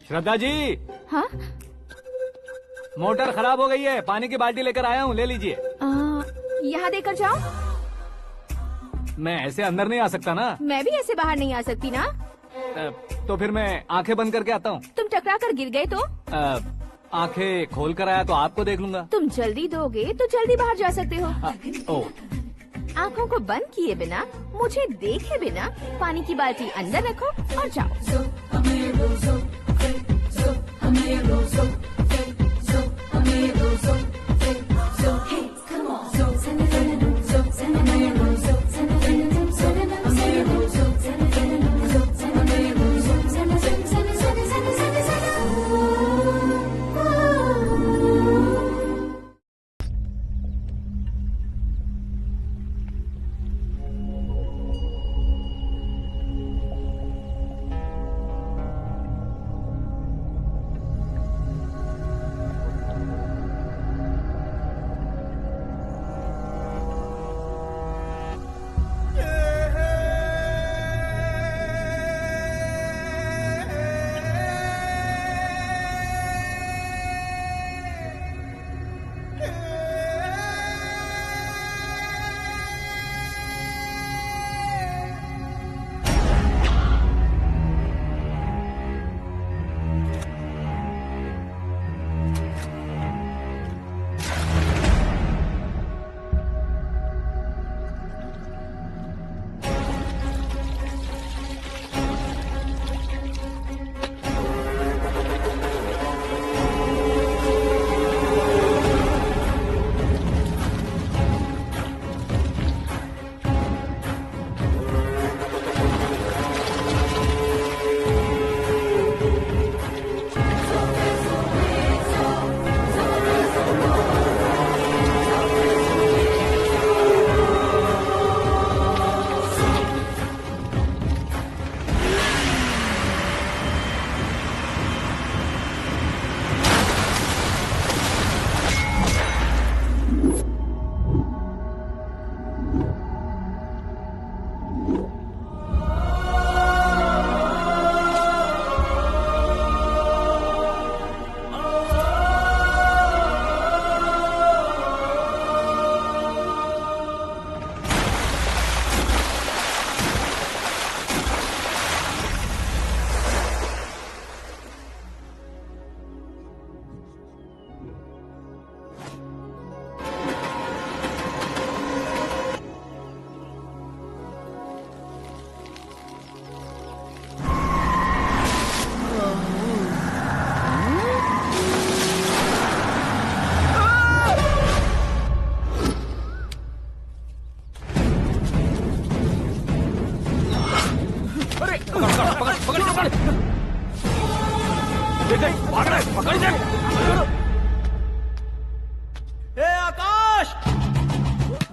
श्रद्धा जी। हाँ? मोटर खराब हो गई है, पानी की बाल्टी लेकर आया हूँ, ले लीजिए। यहाँ देकर जाओ। मैं ऐसे अंदर नहीं आ सकता ना। मैं भी ऐसे बाहर नहीं आ सकती ना। तो फिर मैं आंखें बंद करके आता हूँ। तुम टकरा कर गिर गए तो? आंखें खोल कर आया तो आपको देख लूंगा। तुम जल्दी दोगे तो जल्दी बाहर जा सकते हो। ओ, आँखों को बंद किए बिना, मुझे देखे बिना पानी की बाल्टी अंदर रखो और जाओ।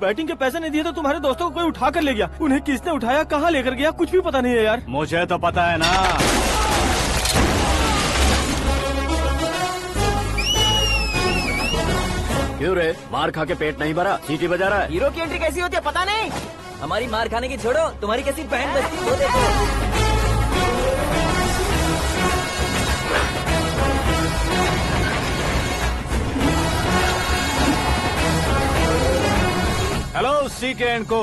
बैटिंग के पैसे नहीं दिए तो तुम्हारे दोस्तों को कोई उठा कर ले गया। उन्हें किसने उठाया, कहाँ लेकर गया, कुछ भी पता नहीं है यार। मुझे तो पता है ना। क्यों रे, मार खा के पेट नहीं भरा, सीटी बजा रहा है? हीरो की एंट्री कैसी होती है पता नहीं। हमारी मार खाने की छोड़ो, तुम्हारी कैसी बैंड बजती है वो देखो। हेलो सीके एंड को।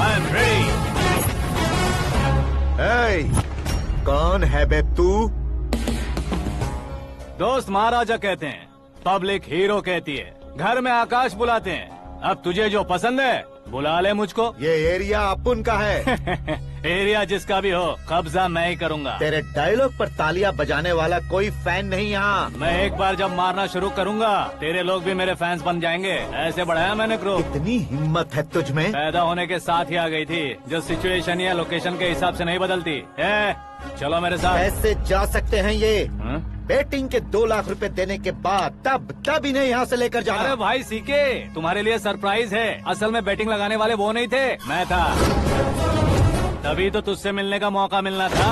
I am ready. कौन है बे तू? दोस्त महाराजा कहते हैं, पब्लिक हीरो कहती है, घर में आकाश बुलाते हैं। अब तुझे जो पसंद है बुला ले मुझको। ये एरिया अपुन का है। एरिया जिसका भी हो, कब्जा मैं ही करूंगा। तेरे डायलॉग पर तालियां बजाने वाला कोई फैन नहीं यहाँ। मैं एक बार जब मारना शुरू करूंगा, तेरे लोग भी मेरे फैंस बन जाएंगे। ऐसे बढ़ाया मैंने ग्रुप। इतनी हिम्मत है तुझ में? पैदा होने के साथ ही आ गई थी, जो सिचुएशन या लोकेशन के हिसाब से नहीं बदलती। चलो मेरे साथ। कैसे जा सकते हैं ये? हा? बेटिंग के 2 लाख रुपए देने के बाद तब इन्हें यहाँ से लेकर जाना। अरे भाई सीके, तुम्हारे लिए सरप्राइज है। असल में बैटिंग लगाने वाले वो नहीं थे, मैं था। तभी तो तुझसे मिलने का मौका मिलना था।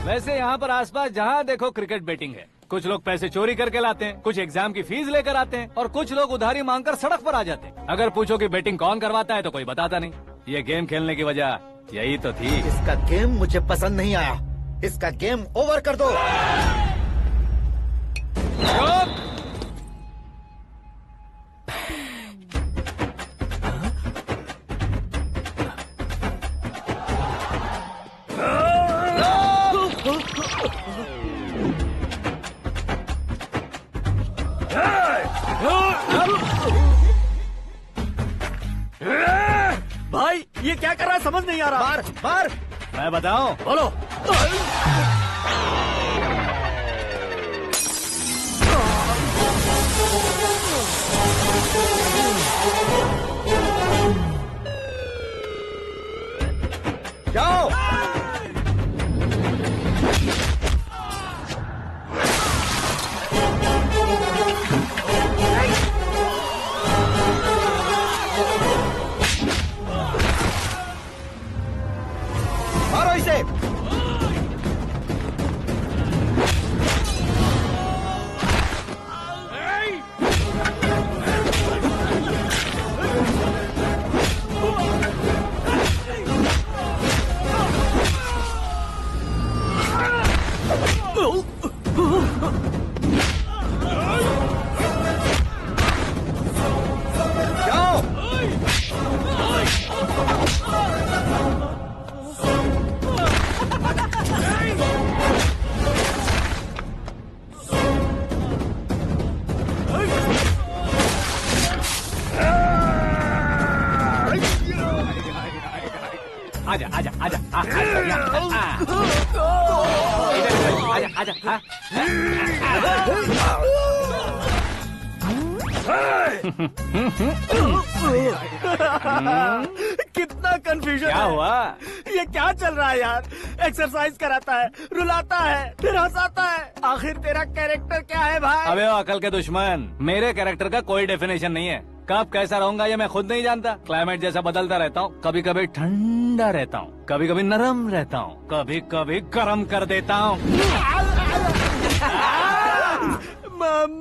वैसे यहाँ पर आसपास जहाँ देखो क्रिकेट बैटिंग है। कुछ लोग पैसे चोरी करके लाते हैं, कुछ एग्जाम की फीस लेकर आते हैं और कुछ लोग उधारी मांगकर सड़क पर आ जाते हैं। अगर पूछो कि बेटिंग कौन करवाता है तो कोई बताता नहीं। ये गेम खेलने की वजह यही तो थी। इसका गेम मुझे पसंद नहीं आया। इसका गेम ओवर कर दो। भाई ये क्या कर रहा है समझ नहीं आ रहा। मार मार। मैं बताऊं? बोलो। जाओ। मारो इसे। जाओ। आजा आजा आजा आजा आजा। कितना कंफ्यूजन क्या है। हुआ? ये क्या चल रहा है यार। एक्सरसाइज कराता है, रुलाता है, फिर हंसाता है। आखिर तेरा कैरेक्टर क्या है भाई? अबे ओ अकल के दुश्मन, मेरे कैरेक्टर का कोई डेफिनेशन नहीं है। कब कैसा रहूंगा ये मैं खुद नहीं जानता। क्लाइमेट जैसा बदलता रहता हूँ। कभी कभी ठंडा रहता हूँ, कभी कभी नरम रहता हूँ, कभी कभी गर्म कर देता हूँ।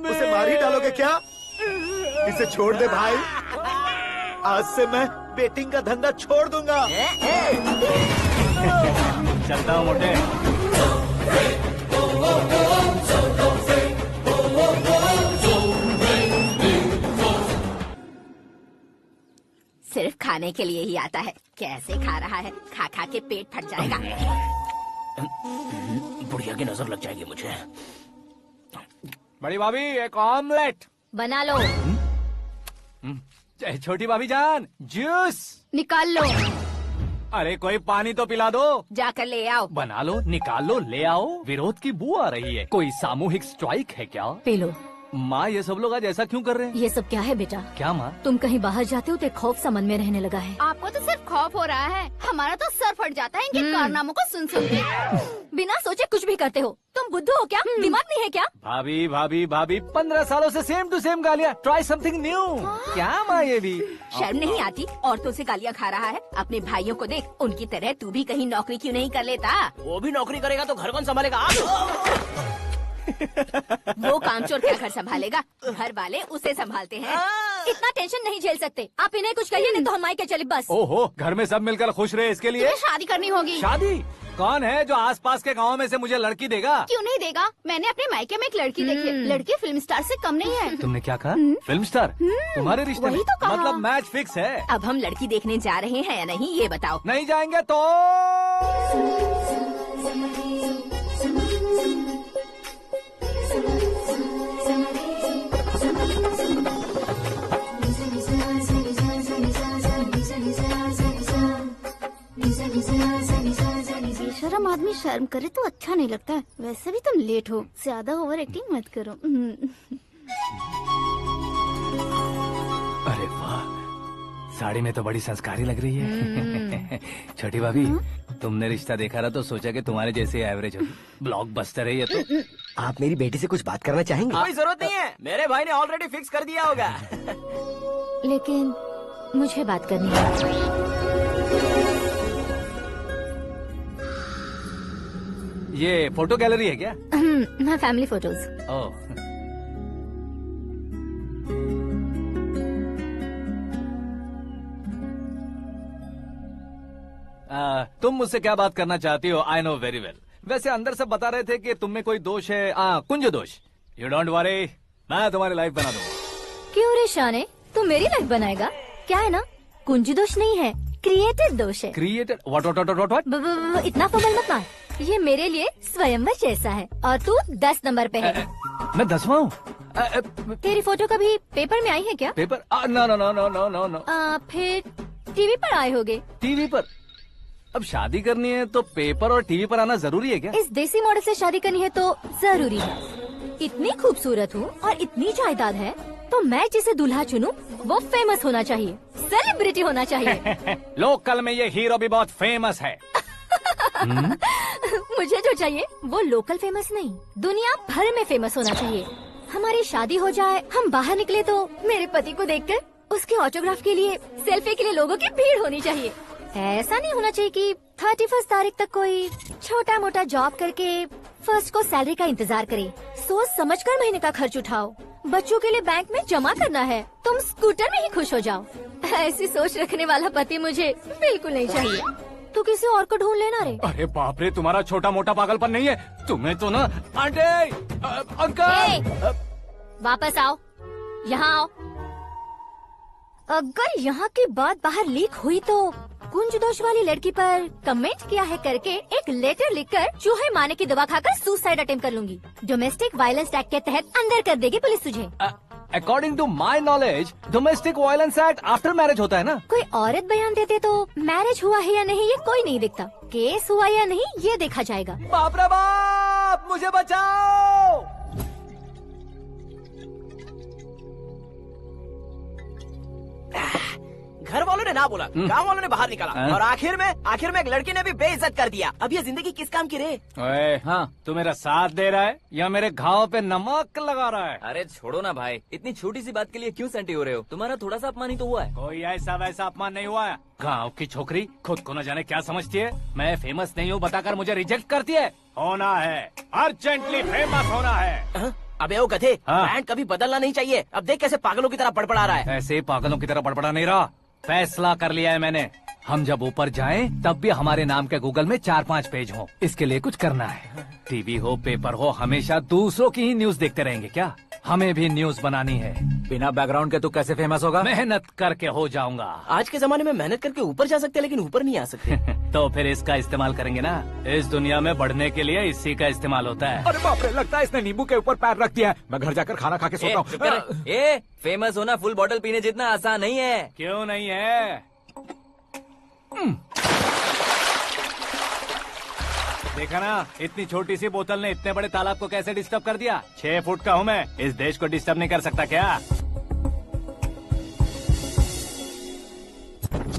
उसे मार ही डालोगे क्या? इसे छोड़ दे भाई। आज से मैं बेटिंग का धंधा छोड़ दूंगा। चलता हूँ मोटे। सिर्फ खाने के लिए ही आता है। कैसे खा रहा है, खा खा के पेट फट जाएगा। बुढ़िया की नजर लग जाएगी मुझे। बड़ी भाभी एक ऑमलेट। बना लो। छोटी भाभी जान जूस। निकाल लो। अरे कोई पानी तो पिला दो। जाकर ले आओ। बना लो, निकाल लो, ले आओ। विरोध की बू आ रही है। कोई सामूहिक स्ट्राइक है क्या? P low. माँ ये सब लोग आज ऐसा क्यों कर रहे हैं? ये सब क्या है बेटा? क्या माँ? तुम कहीं बाहर जाते हो तो एक खौफ सा मन में रहने लगा है। आपको तो सिर्फ खौफ हो रहा है, हमारा तो सर फट जाता है इनके कारनामों को सुन सुन के। बिना सोचे कुछ भी करते हो। तुम बुद्धू हो क्या? दिमाग नहीं है क्या? भाभी भाभी भाभी 15 सालों से सेम टू सेम गालियाँ। Try something new. क्या माँ ये भी? शर्म नहीं आती? औरतों से गालियाँ खा रहा है। अपने भाइयों को देख, उनकी तरह तू भी कहीं नौकरी क्यों नहीं कर लेता? वो भी नौकरी करेगा तो घर कौन संभालेगा? वो कामचोर क्या घर संभालेगा? घर वाले उसे संभालते हैं। इतना टेंशन नहीं झेल सकते। आप इन्हें कुछ कहिए नहीं तो हम मायके चले बस। ओहो, घर में सब मिलकर खुश रहे इसके लिए। तुम्हें शादी करनी होगी। शादी? कौन है जो आसपास के गाँव में से मुझे लड़की देगा? क्यों नहीं देगा? मैंने अपने मायके में एक लड़की देखी है। लड़की फिल्म स्टार से कम नहीं है। तुमने क्या कहा? Film star? तुम्हारे रिश्ते में? वही तो कहा। मतलब मैच फिक्स है। अब हम लड़की देखने जा रहे हैं या नहीं ये बताओ। नहीं जाएंगे तो? बेशरम आदमी शर्म करे तो अच्छा नहीं लगता है। वैसे भी तुम लेट हो, ज्यादा ओवर एक्टिंग मत करो। अरे वाह, साड़ी में तो बड़ी संस्कारी लग रही है। छोटी भाभी, तुमने रिश्ता देखा रहा तो सोचा कि तुम्हारे जैसे एवरेज होगी। ब्लॉकबस्टर है ये तो। आप मेरी बेटी से कुछ बात करना चाहेंगे? कोई जरूरत नहीं है, मेरे भाई ने ऑलरेडी फिक्स कर दिया होगा। लेकिन मुझे बात करनी है। ये फोटो गैलरी है क्या? My family photos. ओह, तुम मुझसे क्या बात करना चाहती हो? I know very well. वैसे अंदर से बता रहे थे कि तुम में कोई दोष है, कुंज दोष। यू डोंट वरी, मैं तुम्हारी लाइफ बना दूंगा। क्यों रे शाने, तू मेरी लाइफ बनाएगा? क्या है ना, कुंज दोष नहीं है, क्रिएटेड दोष है। क्रिएटेड? व्हाट? इतना फमल मत मार, ये मेरे लिए स्वयंवर जैसा है और तू 10 नंबर पे है। मैं 10वां हूँ? तेरी फोटो कभी पेपर में आई है क्या? Paper? No no no no no no no. फिर टीवी पर आए होगे। टीवी पर? अब शादी करनी है तो पेपर और टीवी पर आना जरूरी है क्या? इस देसी मॉडल से शादी करनी है तो जरूरी है। इतनी खूबसूरत हूँ और इतनी जायदाद है तो मैं जिसे दूल्हा चुनूं वो फेमस होना चाहिए, सेलिब्रिटी होना चाहिए। लोकल में ये हीरो भी बहुत फेमस है। मुझे जो चाहिए वो लोकल फेमस नहीं, दुनिया भर में फेमस होना चाहिए। हमारी शादी हो जाए, हम बाहर निकले तो मेरे पति को देखकर उसके ऑटोग्राफ के लिए, सेल्फी के लिए लोगों की भीड़ होनी चाहिए। ऐसा नहीं होना चाहिए कि 31 तारीख तक कोई छोटा मोटा जॉब करके फर्स्ट को सैलरी का इंतजार करे। सोच समझकर महीने का खर्च उठाओ, बच्चों के लिए बैंक में जमा करना है, तुम स्कूटर में ही खुश हो जाओ। ऐसी सोच रखने वाला पति मुझे बिल्कुल नहीं चाहिए। तू किसी और को ढूंढ लेना रे। अरे बाप रे, तुम्हारा छोटा मोटा पागलपन नहीं है? तुम्हें तो ना आंटी, अंकल। वापस आओ, यहाँ आओ। अगर यहाँ की बात बाहर लीक हुई तो कुंज दोष वाली लड़की पर कमेंट किया है करके एक लेटर लिखकर चूहे मारने की दवा खाकर सुसाइड अटेम्प्ट कर लूंगी। डोमेस्टिक वायलेंस एक्ट के तहत अंदर कर देगी पुलिस तुझे। According to my knowledge domestic violence act after marriage होता है ना? कोई औरत बयान देते तो मैरिज हुआ है या नहीं ये कोई नहीं देखता, केस हुआ या नहीं ये देखा जाएगा। बाप रे बाप, मुझे बचाओ। घर वालों ने ना बोला, गांव वालों ने बाहर निकाला और आखिर में एक लड़की ने भी बेइज्जत कर दिया। अब ये जिंदगी किस काम की रे? ओए, हाँ, तू मेरा साथ दे रहा है या मेरे घाव पे नमक लगा रहा है? अरे छोड़ो ना भाई, इतनी छोटी सी बात के लिए क्यों सेंटी हो रहे हो? तुम्हारा थोड़ा सा अपमान ही तो हुआ है। कोई ऐसा वैसा अपमान नहीं हुआ है। गाँव की छोकरी खुद को न जाने क्या समझती है। मैं फेमस नहीं हूँ बताकर मुझे रिजेक्ट करती है। होना है, अर्जेंटली फेमस होना है। अबे ओ गधे, हाँ। ब्रांड कभी बदलना नहीं चाहिए। अब देख कैसे पागलों की तरह बड़बड़ा रहा है। ऐसे पागलों की तरह बड़बड़ा नहीं रहा, फैसला कर लिया है मैंने। हम जब ऊपर जाएं तब भी हमारे नाम के गूगल में 4-5 पेज हो। इसके लिए कुछ करना है। टीवी हो, पेपर हो, हमेशा दूसरों की ही न्यूज देखते रहेंगे क्या? हमें भी न्यूज बनानी है। बिना बैकग्राउंड के तू कैसे फेमस होगा? मेहनत करके हो जाऊंगा। आज के जमाने में मेहनत करके ऊपर जा सकते हैं लेकिन ऊपर नहीं आ सकते। तो फिर इसका इस्तेमाल करेंगे ना। इस दुनिया में बढ़ने के लिए इसी का इस्तेमाल होता है। अरे बाप रे, लगता है इसने नींबू के ऊपर पैर रख दिया है। मैं घर जाकर खाना खा के सोता चुप कर। ए, फेमस होना फुल बॉटल पीने जितना आसान नहीं है। क्यों नहीं है? देखा ना, इतनी छोटी सी बोतल ने इतने बड़े तालाब को कैसे डिस्टर्ब कर दिया। 6 फुट का हूँ मैं, इस देश को डिस्टर्ब नहीं कर सकता क्या?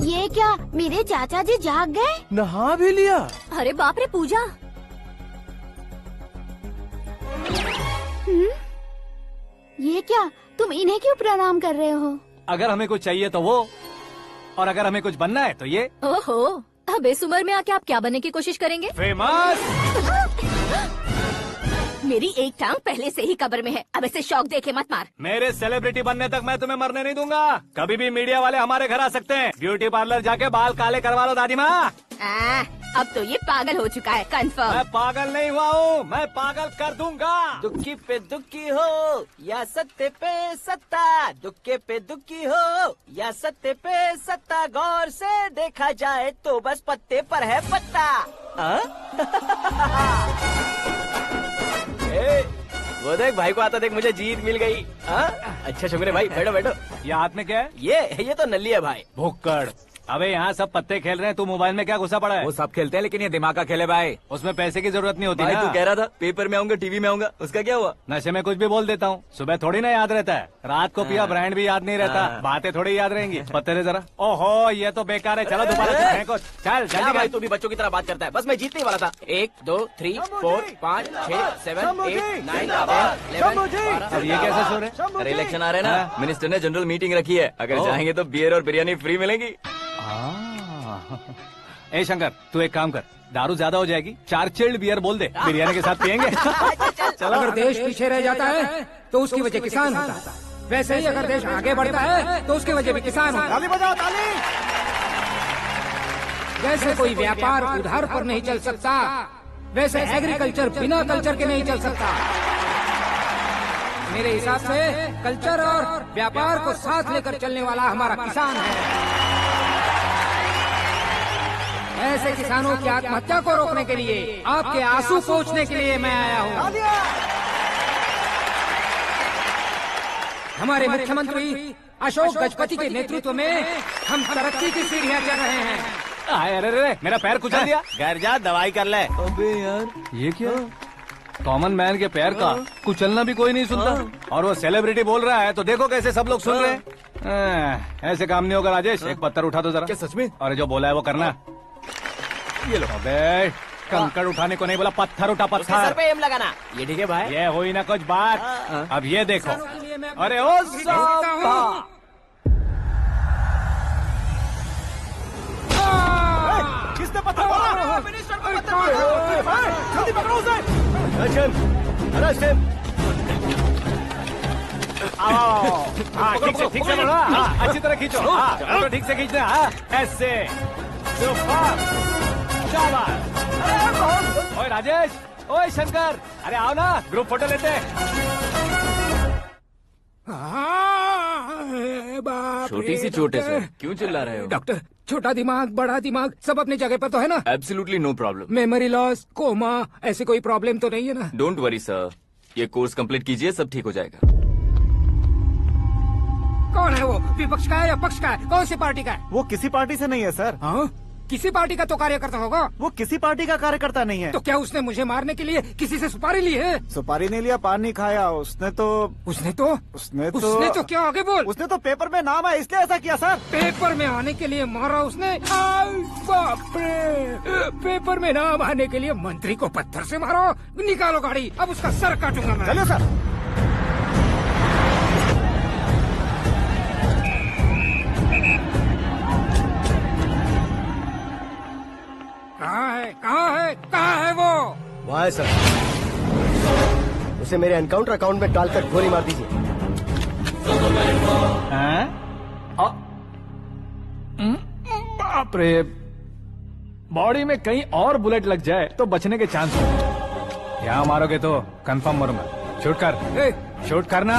ये क्या, मेरे चाचा जी जाग गए? नहा भी लिया? अरे बाप रे पूजा। ये क्या, तुम इन्हें क्यों प्रणाम कर रहे हो? अगर हमें कुछ चाहिए तो वो, और अगर हमें कुछ बनना है तो ये। ओहो, अब इस उम्र में आके आप क्या बनने की कोशिश करेंगे? फेमस। मेरी एक टांग पहले से ही कब्र में है, अब इसे शौक देके मत मार। मेरे सेलिब्रिटी बनने तक मैं तुम्हें मरने नहीं दूंगा। कभी भी मीडिया वाले हमारे घर आ सकते हैं। ब्यूटी पार्लर जाके बाल काले करवा लो दादी माँ। अब तो ये पागल हो चुका है, कंफर्म। मैं पागल नहीं हुआ हूँ, मैं पागल कर दूंगा। दुखी पे दुखी हो या सत्ते पे सत्ता, दुखे पे दुखी हो या सत्ते पे सत्ता, गौर से देखा जाए तो बस पत्ते पर है पत्ता। वो देख भाई को आता देख, मुझे जीत मिल गई। अच्छा शुक्र भाई, बैठो बैठो। ये हाथ में क्या है? ये तो नल्ली है भाई। भुक्कड़। अबे यहाँ सब पत्ते खेल रहे हैं, तू मोबाइल में क्या घुसा पड़ा है? वो सब खेलते हैं लेकिन ये दिमाग का खेले भाई। उसमें पैसे की जरूरत नहीं होती भाई ना। तू कह रहा था पेपर में आऊंगा, टीवी में आऊंगा, उसका क्या हुआ? नशे में कुछ भी बोल देता हूँ, सुबह थोड़ी ना याद रहता है। रात को पिया ब्रांड भी याद नहीं रहता, बातें थोड़ी याद रहेंगी। पत्ते दे जरा। ओहो, ये तो बेकार है, चलो दोबारा फेंको। चल क्या जल्दी भाई, कर। तू भी बच्चों की तरह बात करता है। बस मैं जीतने ही वाला था। 1 2 3 4 5 6 7 8 9 10 11 अब ये कैसे शोर है? अरे इलेक्शन आ रहे हैं ना, मिनिस्टर ने जनरल मीटिंग रखी है। अगर चाहेंगे तो बियर और बिरयानी फ्री मिलेगी। ए शंकर, तू एक काम कर, दारू ज्यादा हो जाएगी, 4 चिल्ड बियर बोल दे, बिरयानी के साथ पियेंगे। चलो। अगर देश पीछे रह जाता है तो उसकी वजह किसान होता है, वैसे ही अगर देश आगे बढ़ता है तो उसकी वजह भी किसान होता है। ताली बजाओ, ताली। जैसे कोई व्यापार उधार पर नहीं चल सकता, वैसे एग्रीकल्चर बिना कल्चर के नहीं चल सकता। मेरे हिसाब से कल्चर और व्यापार को साथ लेकर चलने वाला हमारा किसान है। ऐसे किसानों की आत्महत्या को रोकने के लिए, आपके आंसू पोंछने के लिए मैं आया हूँ। हमारे मुख्यमंत्री अशोक गजपति के नेतृत्व में हम तरक्की की सीढ़ियाँ चढ़ रहे हैं। अरे अरे मेरा पैर कुचल दिया। घर जा, दवाई कर ले। अबे यार ये क्या, कॉमन मैन के पैर का कुचलना भी कोई नहीं सुनता, और वो सेलिब्रिटी बोल रहा है तो देखो कैसे सब लोग सुन रहे हैं। ऐसे काम नहीं होगा राजेश, एक पत्थर उठा दो जरा। क्या सच में? और जो बोला है वो करना। ये लो। अबे कंकड़ उठाने को नहीं बोला, पत्थर उठा, सर पत्थर। पे एम लगाना। ये ठीक है भाई। ये हुई ना कुछ बात। अब ये देखो। अरे ओ साहब, किसने पत्थर मारा? मिनिस्टर को पत्थर मारा। जल्दी पकड़ो उसे। Arrest him. आओ। हाँ ठीक से पकड़ो। हाँ अच्छी तरह खींचो। हाँ तो ठीक से खींचना। हाँ ऐसे। सुपर। शाबाश। ओए राजेश, ओए शंकर, अरे आओ ना, ग्रुप फोटो लेते हैं। छोटी सी चोट है सर, क्यों चिल्ला रहे हो? डॉक्टर, छोटा दिमाग बड़ा दिमाग सब अपनी जगह पर तो है ना? Absolutely no problem. Memory loss, coma, ऐसी कोई प्रॉब्लम तो नहीं है ना? डोंट वरी सर, ये कोर्स कंप्लीट कीजिए, सब ठीक हो जाएगा। कौन है वो? विपक्ष का है या पक्ष का है? कौन सी पार्टी का है? वो किसी पार्टी से नहीं है सर। हाँ? किसी पार्टी का तो कार्यकर्ता होगा। वो किसी पार्टी का कार्यकर्ता नहीं है। तो क्या उसने मुझे मारने के लिए किसी से सुपारी ली है? सुपारी नहीं लिया, पान नहीं खाया। उसने तो क्या आगे बोल? उसने तो पेपर में नाम है इसलिए ऐसा किया सर। पेपर में आने के लिए मारा उसने? बाप रे! पेपर में नाम आने के लिए मंत्री को पत्थर से मारो? निकालो गाड़ी, अब उसका सर काटूंगा मैं। चलो सर। कहाँ है वो? वहाँ है सर, उसे मेरे एनकाउंटर अकाउंट में डालकर गोली मार दीजिए। बाप रे, बॉडी में कहीं और बुलेट लग जाए तो बचने के चांस हो। यहाँ मारोगे तो कंफर्म मरूंगा। शूट कर, शूट करना।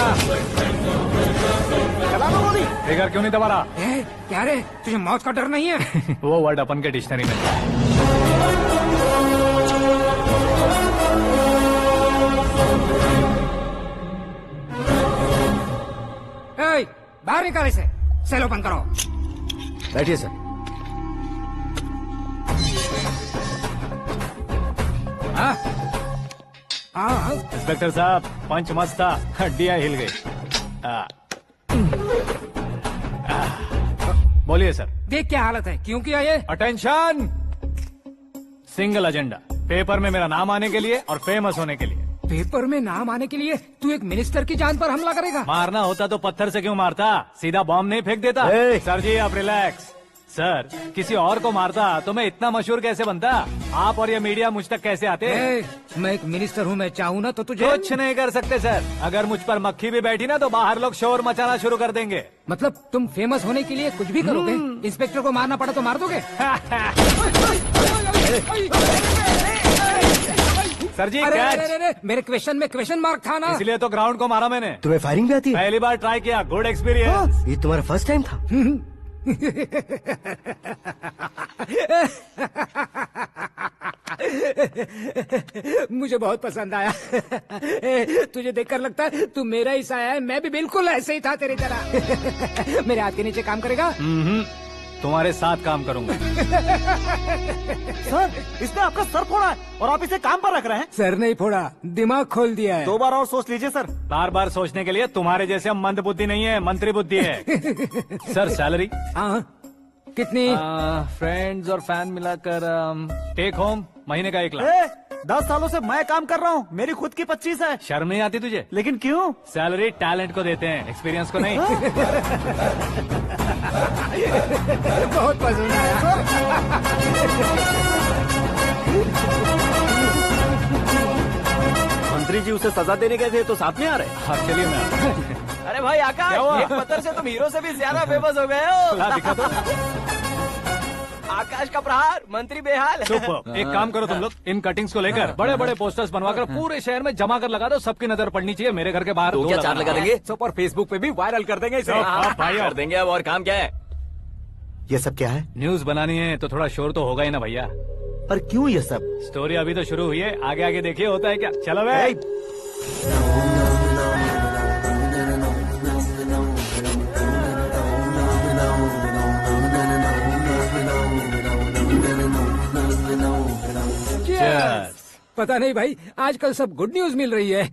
फिगर क्यों नहीं दबा रहा? क्या रे, तुझे मौत का डर नहीं है? वो वर्ड अपन के डिक्शनरी में। बाहर निकाल इसे, सेल ओपन करो। बैठिए सर। इंस्पेक्टर साहब, पंच मस्त था, हड्डियां हिल गई। बोलिए सर। देख क्या हालत है, क्यों किया ये? अटेंशन, सिंगल एजेंडा, पेपर में मेरा नाम आने के लिए और फेमस होने के लिए। पेपर में नाम आने के लिए तू एक मिनिस्टर की जान पर हमला करेगा? मारना होता तो पत्थर से क्यों मारता, सीधा बॉम्ब नहीं फेंक देता। सर जी आप रिलैक्स। सर, किसी और को मारता तो मैं इतना मशहूर कैसे बनता? आप और ये मीडिया मुझ तक कैसे आते? मैं एक मिनिस्टर हूँ, मैं चाहूँ ना तो तुझे कुछ नहीं कर सकते सर। अगर मुझ पर मक्खी भी बैठी ना तो बाहर लोग शोर मचाना शुरू कर देंगे। मतलब तुम फेमस होने के लिए कुछ भी करोगे? इंस्पेक्टर को मारना पड़ा तो मार दोगे? सर जी अरे, मेरे क्वेश्चन में क्वेश्चन मार्क था ना, इसलिए तो ग्राउंड को मारा मैंने। तुम्हें फायरिंग भी आती है? पहली बार ट्राई किया, गुड एक्सपीरियंस। ये तुम्हारा फर्स्ट टाइम था? मुझे बहुत पसंद आया। तुझे देखकर लगता है तू मेरा ही साया है। मैं भी बिल्कुल ऐसे ही था तेरी तरह। मेरे हाथ के नीचे काम करेगा? तुम्हारे साथ काम करूंगा। सर, इसने आपका सर फोड़ा है और आप इसे काम पर रख रहे हैं? सर नहीं फोड़ा, दिमाग खोल दिया है। 2 बार और सोच लीजिए सर। बार बार सोचने के लिए तुम्हारे जैसे मंद बुद्धि नहीं है, मंत्री बुद्धि है। Sir salary? कितनी? फ्रेंड्स और फैन मिलाकर टेक होम महीने का 1 लाख। 10 सालों से मैं काम कर रहा हूँ, मेरी खुद की 25 है। शर्म नहीं आती तुझे? लेकिन क्यों? सैलरी टैलेंट को देते हैं, एक्सपीरियंस को नहीं। बहुत पसंद आया। मंत्री जी उसे सजा देने गए थे तो साथ में आ रहे। हाँ चलिए मैं आता हूँ। अरे भाई आकाश, एक पत्थर से तुम हीरो से भी ज्यादा फेमस हो गए हो। ला दिखा दो। आकाश का प्रहार, मंत्री बेहाल। सुपर। एक काम करो तुम लोग, इन कटिंग्स को लेकर बड़े बड़े पोस्टर्स बनवाकर पूरे शहर में जमा कर लगा दो। सबकी नजर पड़नी चाहिए मेरे घर के बाहर। तो क्या चार लगा देंगे? सुपर फेसबुक पे भी वायरल कर देंगे इसे। भाई कर देंगे। अब और काम क्या है? ये सब क्या है? न्यूज बनानी है तो थोड़ा शोर तो होगा ही ना भैया। पर क्यों ये सब? स्टोरी अभी तो शुरू हुई है, आगे आगे देखिए होता है क्या। चलो भाई। Cheers. पता नहीं भाई, आजकल सब गुड न्यूज मिल रही है।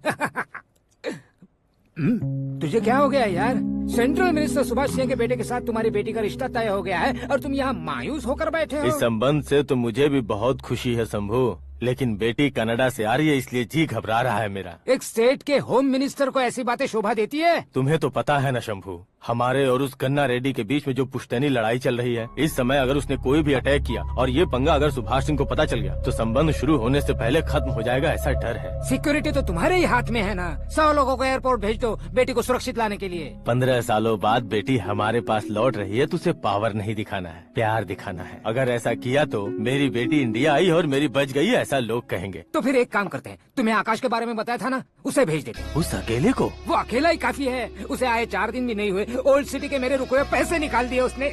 तुझे क्या हो गया यार? सेंट्रल मिनिस्टर सुभाष सिंह के बेटे के साथ तुम्हारी बेटी का रिश्ता तय हो गया है और तुम यहाँ मायूस होकर बैठे हो। इस संबंध से तो मुझे भी बहुत खुशी है शंभू, लेकिन बेटी कनाडा से आ रही है इसलिए जी घबरा रहा है मेरा। एक स्टेट के होम मिनिस्टर को ऐसी बातें शोभा देती है? तुम्हें तो पता है ना शंभू, हमारे और उस गन्ना रेड्डी के बीच में जो पुश्तैनी लड़ाई चल रही है, इस समय अगर उसने कोई भी अटैक किया और ये पंगा अगर सुभाष सिंह को पता चल गया तो संबंध शुरू होने से पहले खत्म हो जाएगा, ऐसा डर है। सिक्योरिटी तो तुम्हारे ही हाथ में है ना। 100 लोगों को एयरपोर्ट भेज दो बेटी को सुरक्षित लाने के लिए। 15 सालों बाद बेटी हमारे पास लौट रही है तो उसे पावर नहीं दिखाना है, प्यार दिखाना है। अगर ऐसा किया तो मेरी बेटी इंडिया आई और मेरी बच गई, ऐसा लोग कहेंगे। तो फिर एक काम करते हैं, तुम्हें आकाश के बारे में बताया था ना, उसे भेज देते। उस अकेले को? वो अकेला ही काफी है। उसे आए 4 दिन भी नहीं हुए, ओल्ड सिटी के मेरे रुके हुए पैसे निकाल दिए उसने।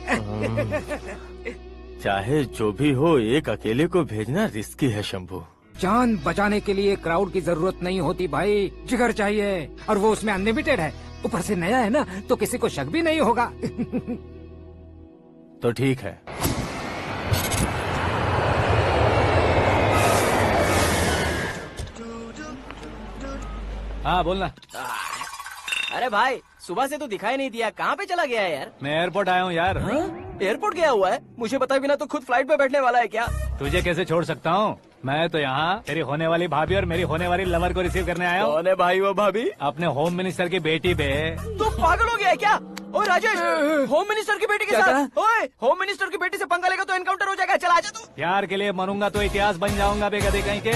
चाहे जो भी हो, एक अकेले को भेजना रिस्की है शंभू। जान बचाने के लिए क्राउड की जरूरत नहीं होती भाई, जिगर चाहिए, और वो उसमें अनलिमिटेड है। ऊपर से नया है ना, तो किसी को शक भी नहीं होगा। तो ठीक है। हाँ बोलना। अरे भाई, सुबह से तो दिखाई नहीं दिया, कहाँ पे चला गया है यार? मैं एयरपोर्ट आया हूँ यार। एयरपोर्ट गया हुआ है? मुझे बताए बिना तो खुद फ्लाइट पे बैठने वाला है क्या? तुझे कैसे छोड़ सकता हूँ? मैं तो यहाँ तेरी होने वाली भाभी और मेरी होने वाली लवर को रिसीव करने आया हूँ। कौन है भाई वो भाभी? अपने होम मिनिस्टर की बेटी पे। तू पागल हो गया है क्या? ओए राजेश, होम मिनिस्टर की बेटी के साथ? ओए, होम मिनिस्टर की बेटी से पंगा लेगा तो एनकाउंटर हो जाएगा। चल आजा तू। प्यार के लिए मरूंगा तो इतिहास बन जाऊंगा बेगधे कहीं के।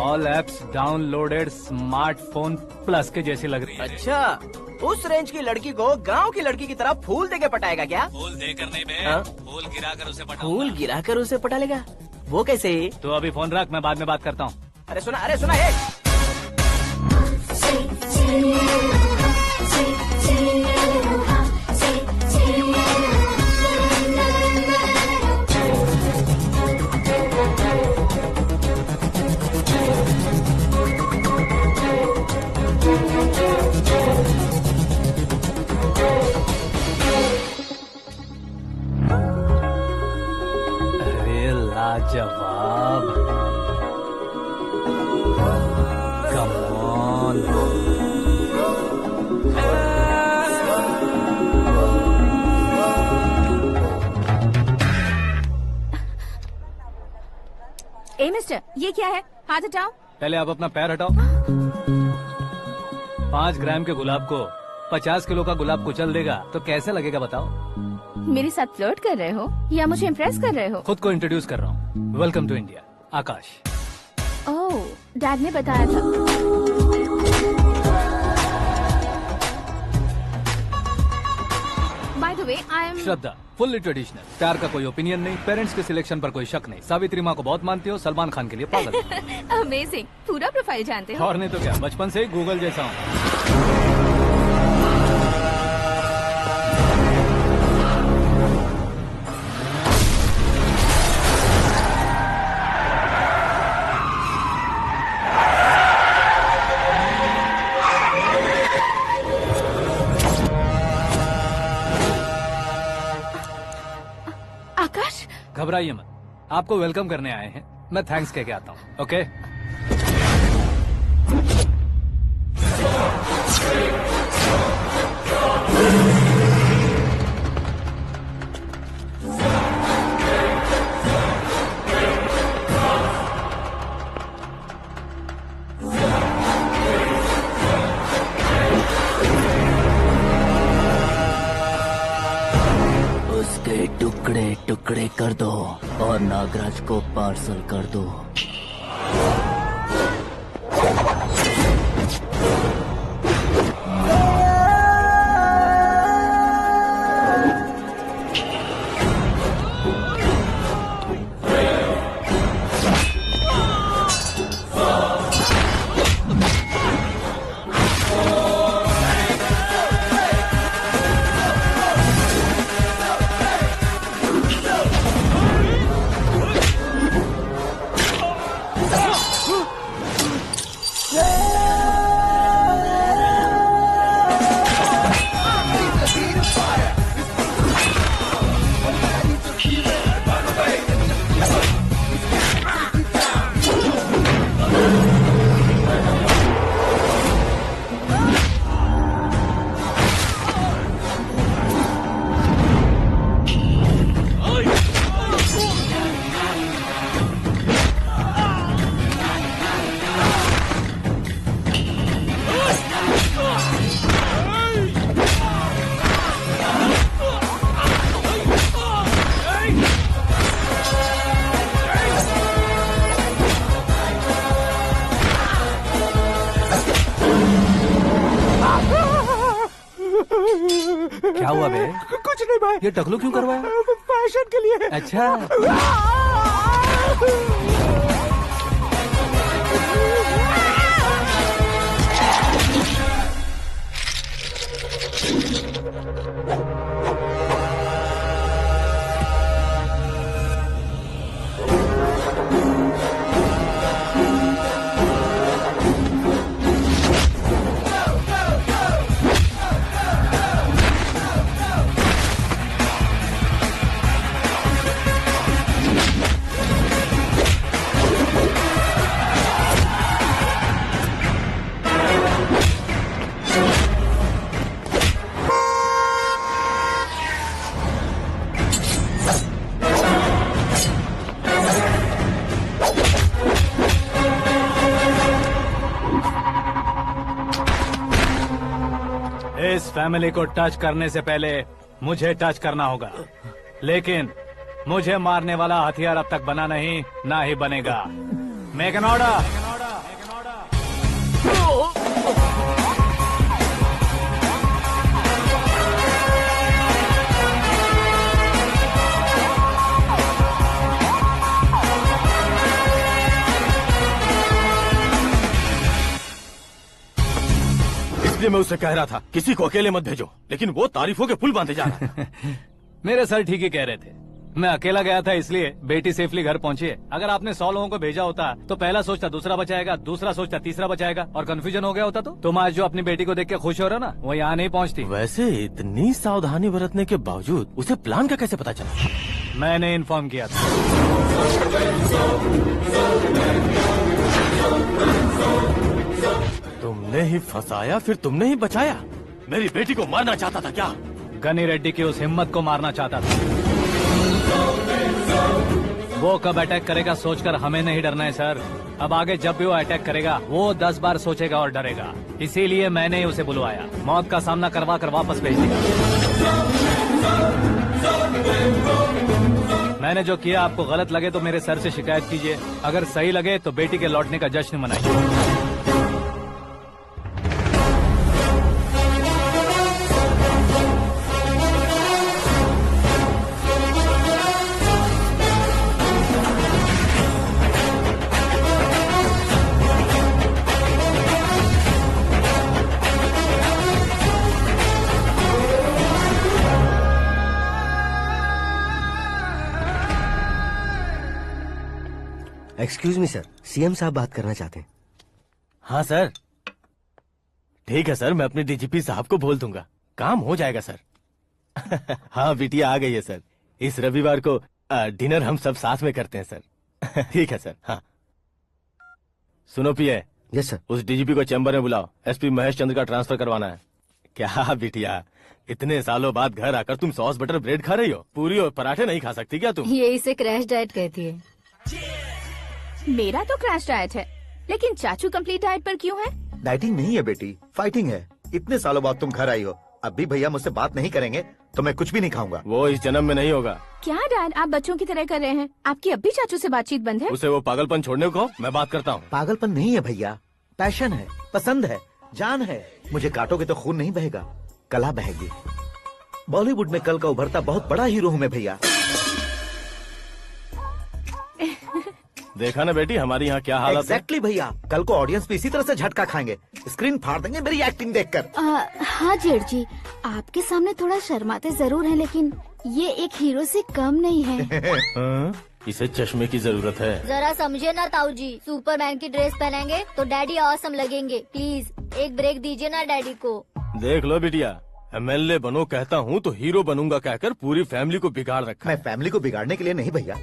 All apps downloaded smartphone plus के जैसी लग रही है। अच्छा, उस रेंज की लड़की को गांव की लड़की की तरह फूल देके पटाएगा क्या? फूल देकर नहीं बे, हाँ? फूल गिराकर उसे पटा। फूल गिराकर उसे पटा लेगा? वो कैसे? तो अभी फोन रख, मैं बाद में बात करता हूँ। अरे सुना हे। अरे लाजवाब, कम ऑन। ए मिस्टर, ये क्या है? हाथ हटाओ। पहले आप अपना पैर हटाओ। 5 ग्राम के गुलाब को 50 किलो का गुलाब कुचल देगा तो कैसे लगेगा बताओ? मेरे साथ फ्लर्ट कर रहे हो या मुझे इम्प्रेस कर रहे हो? खुद को इंट्रोड्यूस कर रहा हूँ। Welcome to India, Aakash. Oh, dad ने बताया था। By the way, I am Shraddha, fully traditional. प्यार का कोई ओपिनियन नहीं, पेरेंट्स के सिलेक्शन पर कोई शक नहीं। सावित्री माँ को बहुत मानती हो, सलमान खान के लिए पागल। अमेजिंग, पूरा प्रोफाइल जानते हो। और नहीं तो क्या, बचपन से ही गूगल जैसा हूँ। आकाश, घबराइए मत, आपको वेलकम करने आए हैं। मैं थैंक्स कह के आता हूँ। ओके? कर दो और नागराज को पार्सल कर दो। क्या हुआ बे? कुछ नहीं भाई। ये टकलू क्यों करवाया? फैशन के लिए। अच्छा। इस फैमिली को टच करने से पहले मुझे टच करना होगा, लेकिन मुझे मारने वाला हथियार अब तक बना नहीं, ना ही बनेगा। Make an order. इसलिए मैं उससे कह रहा था किसी को अकेले मत भेजो, लेकिन वो तारीफों के पुल बांधे जा रहा है। मेरे सर ठीक ही कह रहे थे। मैं अकेला गया था इसलिए बेटी सेफली घर पहुंची है। अगर आपने 100 लोगों को भेजा होता तो पहला सोचता दूसरा बचाएगा, दूसरा सोचता तीसरा बचाएगा, और कंफ्यूजन हो गया होता तो तुम आज जो अपनी बेटी को देख के खुश हो रहे हो ना, वो यहाँ नहीं पहुँचती। वैसे इतनी सावधानी बरतने के बावजूद उसे प्लान का कैसे पता चला? मैंने इन्फॉर्म किया था। तुमने ही फंसाया, फिर तुमने ही बचाया। मेरी बेटी को मारना चाहता था क्या? गनी रेड्डी की उस हिम्मत को मारना चाहता था। वो कब अटैक करेगा सोचकर हमें नहीं डरना है सर। अब आगे जब भी वो अटैक करेगा वो 10 बार सोचेगा और डरेगा। इसीलिए मैंने ही उसे बुलवाया, मौत का सामना करवा कर वापस भेज दिया। मैंने जो किया आपको गलत लगे तो मेरे सर से शिकायत कीजिए, अगर सही लगे तो बेटी के लौटने का जश्न मनाइए। एक्सक्यूज मी सर, सीएम साहब बात करना चाहते हैं। हाँ सर, ठीक है सर, मैं अपने डीजीपी साहब को बोल दूंगा, काम हो जाएगा सर। हाँ बिटिया आ गई है सर। इस रविवार को डिनर हम सब साथ में करते हैं सर। ठीक है सर। हाँ सुनो पिए। Yes sir. उस डीजीपी को चैम्बर में बुलाओ, एसपी महेश चंद्र का ट्रांसफर करवाना है। क्या बिटिया, इतने सालों बाद घर आकर तुम सॉस बटर ब्रेड खा रही हो? पूरी और पराठे नहीं खा सकती क्या तुम? ये इसे क्रैश डाइट कहती है। मेरा तो क्रैश डाइट है, लेकिन चाचू कंप्लीट डाइट पर क्यों है? डाइटिंग नहीं है बेटी, फाइटिंग है। इतने सालों बाद तुम घर आई हो, अब भी भैया मुझसे बात नहीं करेंगे तो मैं कुछ भी नहीं खाऊंगा। वो इस जन्म में नहीं होगा। क्या डैड, आप बच्चों की तरह कर रहे हैं? आपकी अब भी चाचू से बातचीत बंद है? उसे वो पागलपन छोड़ने को मैं बात करता हूँ। पागलपन नहीं है भैया, पैशन है, पसंद है, जान है। मुझे काटोगे तो खून नहीं बहेगा, कला बहेगी। बॉलीवुड में कल का उभरता बहुत बड़ा हीरो हूँ मैं भैया। देखा ना बेटी हमारी यहाँ क्या हालत है। एग्जैक्टली भैया, कल को ऑडियंस भी इसी तरह से झटका खाएंगे, स्क्रीन फाड़ देंगे मेरी एक्टिंग देखकर। हाँ जेठ जी, आपके सामने थोड़ा शर्माते जरूर हैं, लेकिन ये एक हीरो से कम नहीं है। हाँ? इसे चश्मे की जरूरत है। जरा समझे ना ताऊ जी, सुपरमैन की ड्रेस पहनेंगे तो डैडी ऑसम लगेंगे। प्लीज एक ब्रेक दीजिए ना डैडी को। देख लो बिटिया, MLA बनो कहता हूँ तो हीरो बनूंगा कहकर पूरी फैमिली को बिगाड़ रखा। मैं फैमिली को बिगाड़ने के लिए नहीं भैया,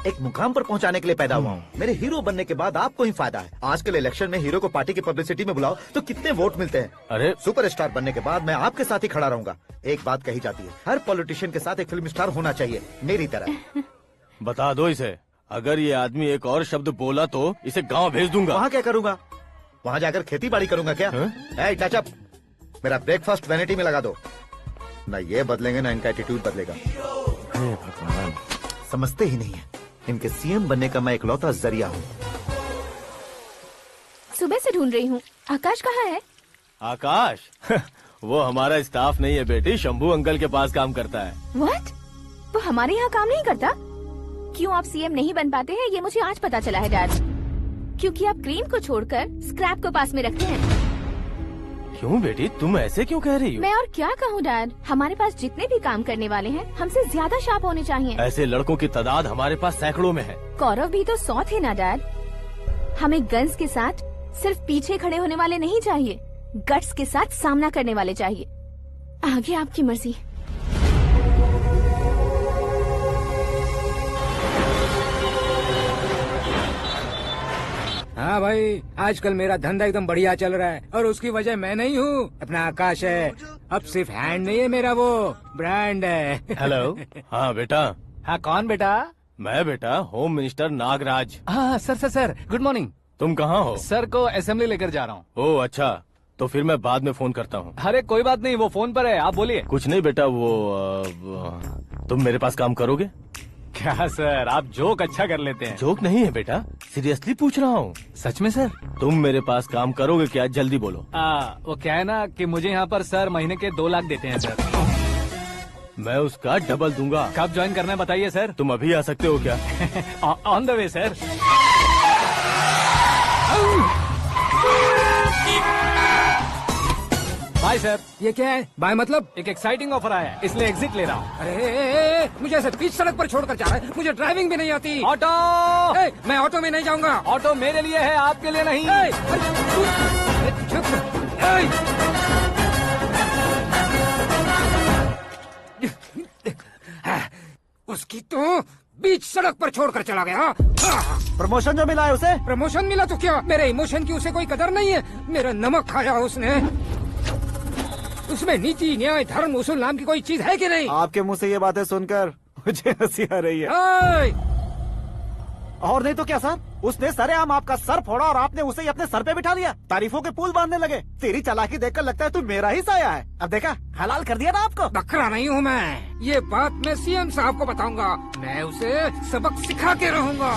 एक मुकाम पर पहुंचाने के लिए पैदा हुआ हूँ। मेरे हीरो बनने के बाद आपको ही फायदा है। आजकल इलेक्शन में हीरो को पार्टी की पब्लिसिटी में बुलाओ तो कितने वोट मिलते हैं। अरे सुपरस्टार बनने के बाद मैं आपके साथ ही खड़ा रहूंगा। एक बात कही जाती है, हर पॉलिटिशियन के साथ एक फिल्म स्टार होना चाहिए, मेरी तरह। बता दो इसे, अगर ये आदमी एक और शब्द बोला तो इसे गांव भेज दूंगा। वहाँ क्या करूँगा? वहाँ जाकर खेती बाड़ी करूँगा क्या? टच अप, मेरा ब्रेकफास्ट वैनिटी में लगा दो। न ये बदलेंगे न इनका एटीट्यूड बदलेगा। समझते ही नहीं है, इनके सीएम बनने का मैं इकलौता जरिया हूँ। सुबह से ढूंढ रही हूँ, आकाश कहाँ है? आकाश वो हमारा स्टाफ नहीं है बेटी, शंभू अंकल के पास काम करता है। व्हाट? वो हमारे यहाँ काम नहीं करता? क्यों आप सीएम नहीं बन पाते हैं, ये मुझे आज पता चला है डैड। क्योंकि आप क्रीम को छोड़कर स्क्रैप को पास में रखते हैं। क्यों बेटी, तुम ऐसे क्यों कह रही हो? मैं और क्या कहूँ डैड, हमारे पास जितने भी काम करने वाले हैं हमसे ज्यादा शार्प होने चाहिए। ऐसे लड़कों की तादाद हमारे पास सैकड़ों में है। कौरव भी तो 100 थे ना डैड। हमें गन्स के साथ सिर्फ पीछे खड़े होने वाले नहीं चाहिए, गट्स के साथ सामना करने वाले चाहिए। आगे आपकी मर्जी। हाँ भाई, आजकल मेरा धंधा एकदम बढ़िया चल रहा है और उसकी वजह मैं नहीं हूँ, अपना आकाश है। अब सिर्फ हैंड नहीं है मेरा, वो ब्रांड है। हेलो। हाँ बेटा। हाँ कौन बेटा? मैं बेटा होम मिनिस्टर नागराज। हाँ सर गुड मॉर्निंग। तुम कहाँ हो? सर को असेंबली लेकर जा रहा हूँ। ओह अच्छा, तो फिर मैं बाद में फोन करता हूँ। अरे कोई बात नहीं, वो फोन पर है, आप बोलिए। कुछ नहीं बेटा, तुम मेरे पास काम करोगे? क्या सर, आप जोक अच्छा कर लेते हैं। जोक नहीं है बेटा, सीरियसली पूछ रहा हूँ। सच में सर? तुम मेरे पास काम करोगे क्या? जल्दी बोलो। वो क्या है ना कि मुझे यहाँ पर सर महीने के 2 लाख देते हैं सर। मैं उसका डबल दूंगा। कब ज्वाइन करना है बताइए सर। तुम अभी आ सकते हो क्या? On the way sir. Bye sir. ये क्या है? बाय मतलब? एक एक्साइटिंग ऑफर आया है, इसलिए एग्जिट ले रहा हूँ। अरे मुझे ऐसे बीच सड़क पर छोड़कर जा रहा है, मुझे ड्राइविंग भी नहीं आती। ऑटो। मैं ऑटो में नहीं जाऊंगा। ऑटो मेरे लिए है, आपके लिए नहीं। उसकी तो बीच सड़क पर छोड़कर चला गया। प्रमोशन जो मिला है उसे? प्रमोशन मिला तो क्या, मेरे इमोशन की उसे कोई कदर नहीं है। मेरा नमक खाया उसने। उसमें नीति न्याय धर्म उसूल नाम की कोई चीज है कि नहीं? आपके मुंह से ये बातें सुनकर मुझे हंसी आ रही है। और नहीं तो क्या सर, उसने सरेआम आपका सर फोड़ा और आपने उसे ही अपने सर पे बिठा लिया। तारीफों के पुल बांधने लगे। तेरी चालाकी देखकर लगता है तू मेरा ही साया है। अब देखा, हलाल कर दिया ना आपको। बकरा नहीं हूँ मैं, ये बात मैं सीएम साहब को बताऊंगा। मैं उसे सबक सिखा के रहूंगा।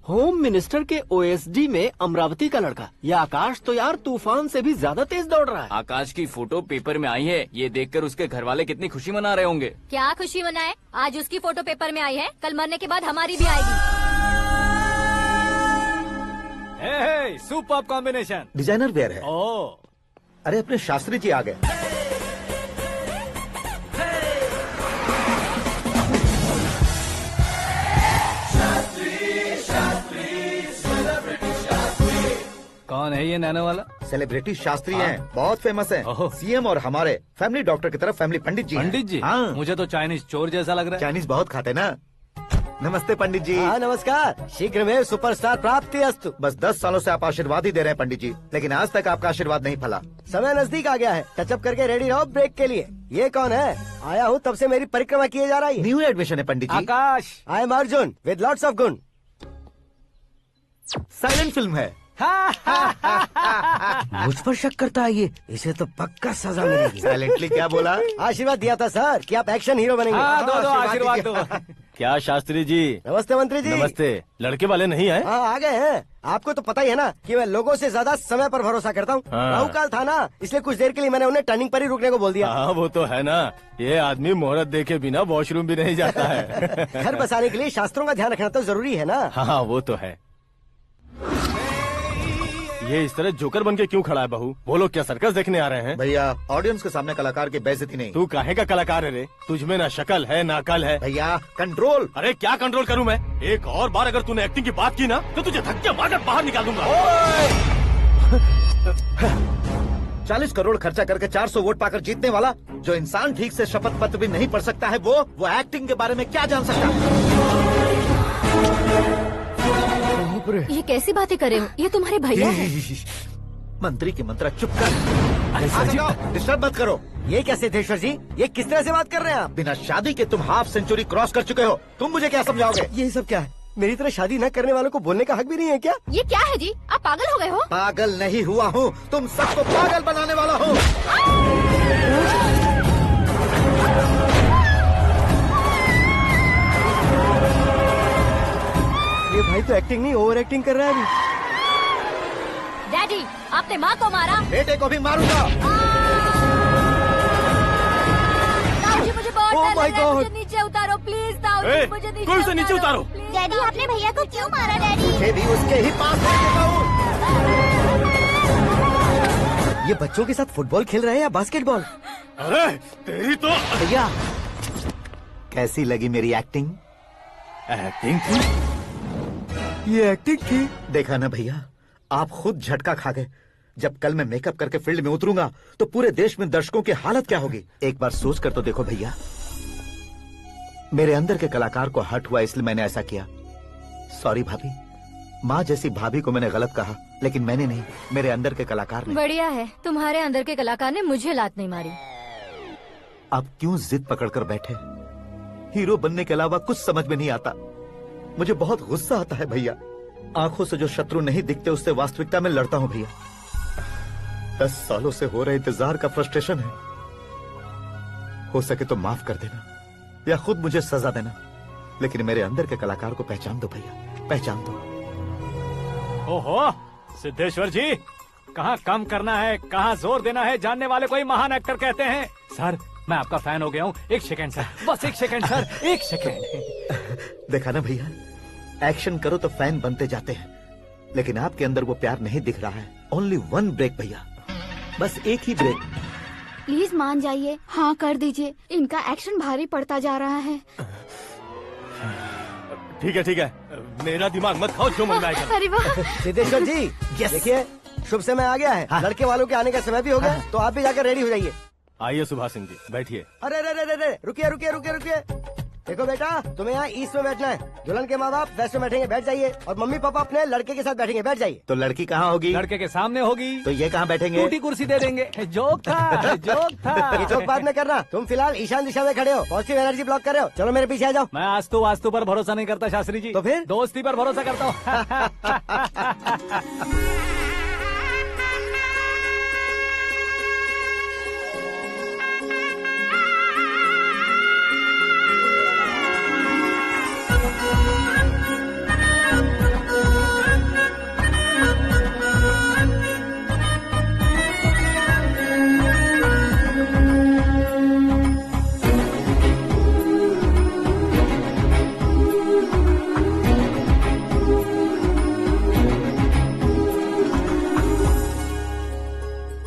होम मिनिस्टर के ओएसडी में अमरावती का लड़का, यह आकाश तो यार तूफान से भी ज्यादा तेज दौड़ रहा है। आकाश की फोटो पेपर में आई है, ये देखकर उसके घर वाले कितनी खुशी मना रहे होंगे। क्या खुशी मनाए? आज उसकी फोटो पेपर में आई है, कल मरने के बाद हमारी भी आएगी। Super combination. डिजाइनर वेयर है। अरे अपने शास्त्री जी आ गए। कौन है ये नैनो वाला? सेलिब्रिटी शास्त्री हैं, बहुत फेमस हैं। सीएम और हमारे फैमिली डॉक्टर की तरफ फैमिली पंडित जी। पंडित जी? हाँ। मुझे तो चाइनीज चोर जैसा लग रहा है। चाइनीज बहुत खाते ना। नमस्ते पंडित जी। हाँ नमस्कार, शीघ्र में सुपरस्टार प्राप्ति अस्तु। बस 10 सालों से आप आशीर्वाद ही दे रहे हैं पंडित जी, लेकिन आज तक आपका आशीर्वाद नहीं फला। समय नजदीक आ गया है, टचअप करके रेडी रहो ब्रेक के लिए। ये कौन है? आया हूँ तब से मेरी परिक्रमा किए जा रही है। न्यू एडमिशन है Pandit ji. Akash. I am Arjun with lots of गुण। साइलेंट फिल्म है। मुझ पर शक करता है ये, इसे तो पक्का सजा मिलेगी। साइलेंटली क्या बोला? आशीर्वाद दिया था सर कि आप एक्शन हीरो बनेंगे। हाँ, दो आशीर्वाद दो। क्या शास्त्री जी? नमस्ते मंत्री जी। नमस्ते। लड़के वाले नहीं आए? हाँ आ गए हैं। आपको तो पता ही है ना कि मैं लोगों से ज्यादा समय पर भरोसा करता हूँ। हाँ। राहु काल था ना, इसलिए कुछ देर के लिए मैंने उन्हें टर्निंग पर ही रुकने को बोल दिया। हाँ वो तो है ना, ये आदमी मुहूर्त देखे बिना वॉशरूम भी नहीं जाता है। घर बसाने के लिए शास्त्रों का ध्यान रखना तो जरूरी है ना। हाँ वो तो है। ये इस तरह जोकर बन के क्यों खड़ा है बहू? वो लोग क्या सर्कस देखने आ रहे हैं? भैया ऑडियंस के सामने कलाकार की बेइज्जती नहीं। तू काहे का कलाकार है रे? तुझमें ना शक्ल है ना अकल है। भैया कंट्रोल। अरे क्या कंट्रोल करूं मैं? एक और बार अगर तूने एक्टिंग की बात की ना तो तुझे धक्के मारकर बाहर निकाल दूंगा। 40 करोड़ खर्चा करके 400 वोट पाकर जीतने वाला जो इंसान ठीक से शपथ पत्र भी नहीं पढ़ सकता है, वो एक्टिंग के बारे में क्या जान सकता है? ये कैसी बातें कर रहे हो? ये तुम्हारे भैया हैं। मंत्री की मंत्रा चुप कर। डिस्टर्ब मत करो। ये क्या सिद्धेश्वर जी, ये किस तरह से बात कर रहे हैं आप? बिना शादी के तुम हाफ सेंचुरी क्रॉस कर चुके हो, तुम मुझे क्या समझाओगे? ये सब क्या है? मेरी तरह शादी न करने वालों को बोलने का हक भी नहीं है क्या? ये क्या है जी? आप पागल हो गए हो? पागल नहीं हुआ हूँ, तुम सबको पागल बनाने वाला हूँ। ये भाई तो एक्टिंग नहीं ओवर एक्टिंग कर रहा है अभी। डैडी, आपने माँ को मारा। बेटे को भी मारूंगा। ताऊजी मुझे बहुत Oh डर my लग रहा है, God! मुझे नीचे उतारो प्लीज। ताऊजी मुझे नीचे कोई उसे नीचे उतारो। डैडी, आपने भैया को क्यों मारा डैडी? मुझे भी उसके ही पास लेके जाऊं। ये बच्चों के साथ फुटबॉल खेल रहे हैं या बास्केटबॉल? अरे तेरी तो भैया कैसी लगी मेरी एक्टिंग? एक्टिंग थी। ये एक्टिंग थी। देखा ना भैया, आप खुद झटका खा गए। जब कल मैं मेकअप करके फील्ड में उतरूंगा तो पूरे देश में दर्शकों की हालत क्या होगी? एक बार सोच कर तो देखो भैया। मेरे अंदर के कलाकार को हर्ट हुआ इसलिए मैंने ऐसा किया। सॉरी भाभी। माँ जैसी भाभी को मैंने गलत कहा, लेकिन मैंने नहीं, मेरे अंदर के कलाकार ने। बढ़िया है, तुम्हारे अंदर के कलाकार ने मुझे लात नहीं मारी। आप क्यों जिद पकड़कर बैठे? हीरो बनने के अलावा कुछ समझ में नहीं आता। मुझे बहुत गुस्सा आता है भैया। आंखों से जो शत्रु नहीं दिखते उससे वास्तविकता में लड़ता हूँ भैया। 10 सालों से हो रहे इंतजार का फ्रस्ट्रेशन है। हो सके तो माफ कर देना या खुद मुझे सजा देना, लेकिन मेरे अंदर के कलाकार को पहचान दो भैया, पहचान दो। ओहो सिद्धेश्वर जी, कहाँ कम करना है कहाँ जोर देना है जानने वाले को ही महान एक्टर कहते हैं। सर मैं आपका फैन हो गया हूँ। एक सेकंड सर, बस एक सेकंड सर, एक सेकंड। देखा ना भैया, एक्शन करो तो फैन बनते जाते हैं, लेकिन आपके अंदर वो प्यार नहीं दिख रहा है। ओनली 1 ब्रेक भैया, बस एक ही ब्रेक। प्लीज मान जाइए, हाँ कर दीजिए। इनका एक्शन भारी पड़ता जा रहा है। ठीक है, मेरा दिमाग मत खाओ, जो मन में आएगा। अरे वाह सिद्धेश्वर जी, देखिए शुभ समय आ गया है। हाँ। लड़के वालों के आने का समय भी हो गया, तो आप भी जाकर रेडी हो जाइए। आइए सुभाष सिंह जी, बैठिए। अरे रे रे रे रे, रुकिए। देखो बेटा, तुम्हें यहाँ ईस्ट में बैठना है। दुल्हन के माँ बाप वेस्ट में बैठेंगे, बैठ जाइए। और मम्मी पापा अपने लड़के के साथ बैठेंगे, बैठ जाइए। तो लड़की कहाँ होगी? लड़के के सामने होगी। तो ये कहाँ बैठेंगे? टूटी कुर्सी दे देंगे। जोक था, जोक था। ये जोक बाद में करना। तुम फिलहाल ईशान दिशा में खड़े हो, पॉजिटिव एनर्जी ब्लॉक कर रहे हो। चलो मेरे पीछे आ जाओ। मैं वास्तु पर भरोसा नहीं करता शास्त्री जी। तो फिर? दोस्ती पर भरोसा करता हूँ।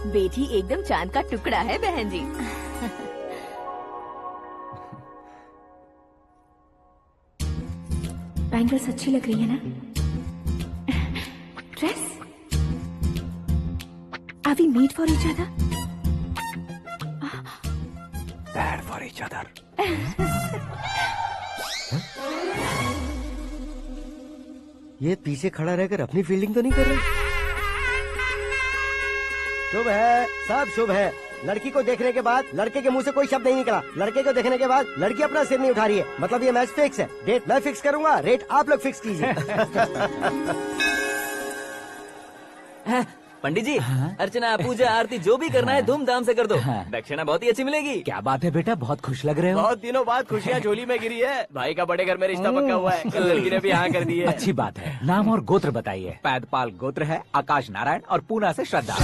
बेटी एकदम चांद का टुकड़ा है बहन जी। बैंगल्स अच्छी लग रही है ना? Dress? Are we made for each other? Bad for each other. ये पीछे खड़ा रहकर अपनी फील्डिंग तो नहीं कर रहा? शुभ है, सब शुभ है। लड़की को देखने के बाद लड़के के मुंह से कोई शब्द नहीं निकला। लड़के को देखने के बाद लड़की अपना सिर नहीं उठा रही है, मतलब ये मैच फिक्स है। डेट मैं फिक्स करूंगा, रेट आप लोग फिक्स कीजिए। पंडित जी, अर्चना, पूजा, आरती जो भी करना है धूमधाम से कर दो। दक्षिणा बहुत ही अच्छी मिलेगी। क्या बात है बेटा, बहुत खुश लग रहे हो। बहुत दिनों बाद खुशियाँ झोली में गिरी है। भाई का बड़े घर में रिश्ता पक्का हुआ है। कल लड़की ने भी हाँ कर दी है। अच्छी बात है। नाम और गोत्र बताइए। पैदपाल गोत्र है, आकाश नारायण और पूना से श्रद्धा।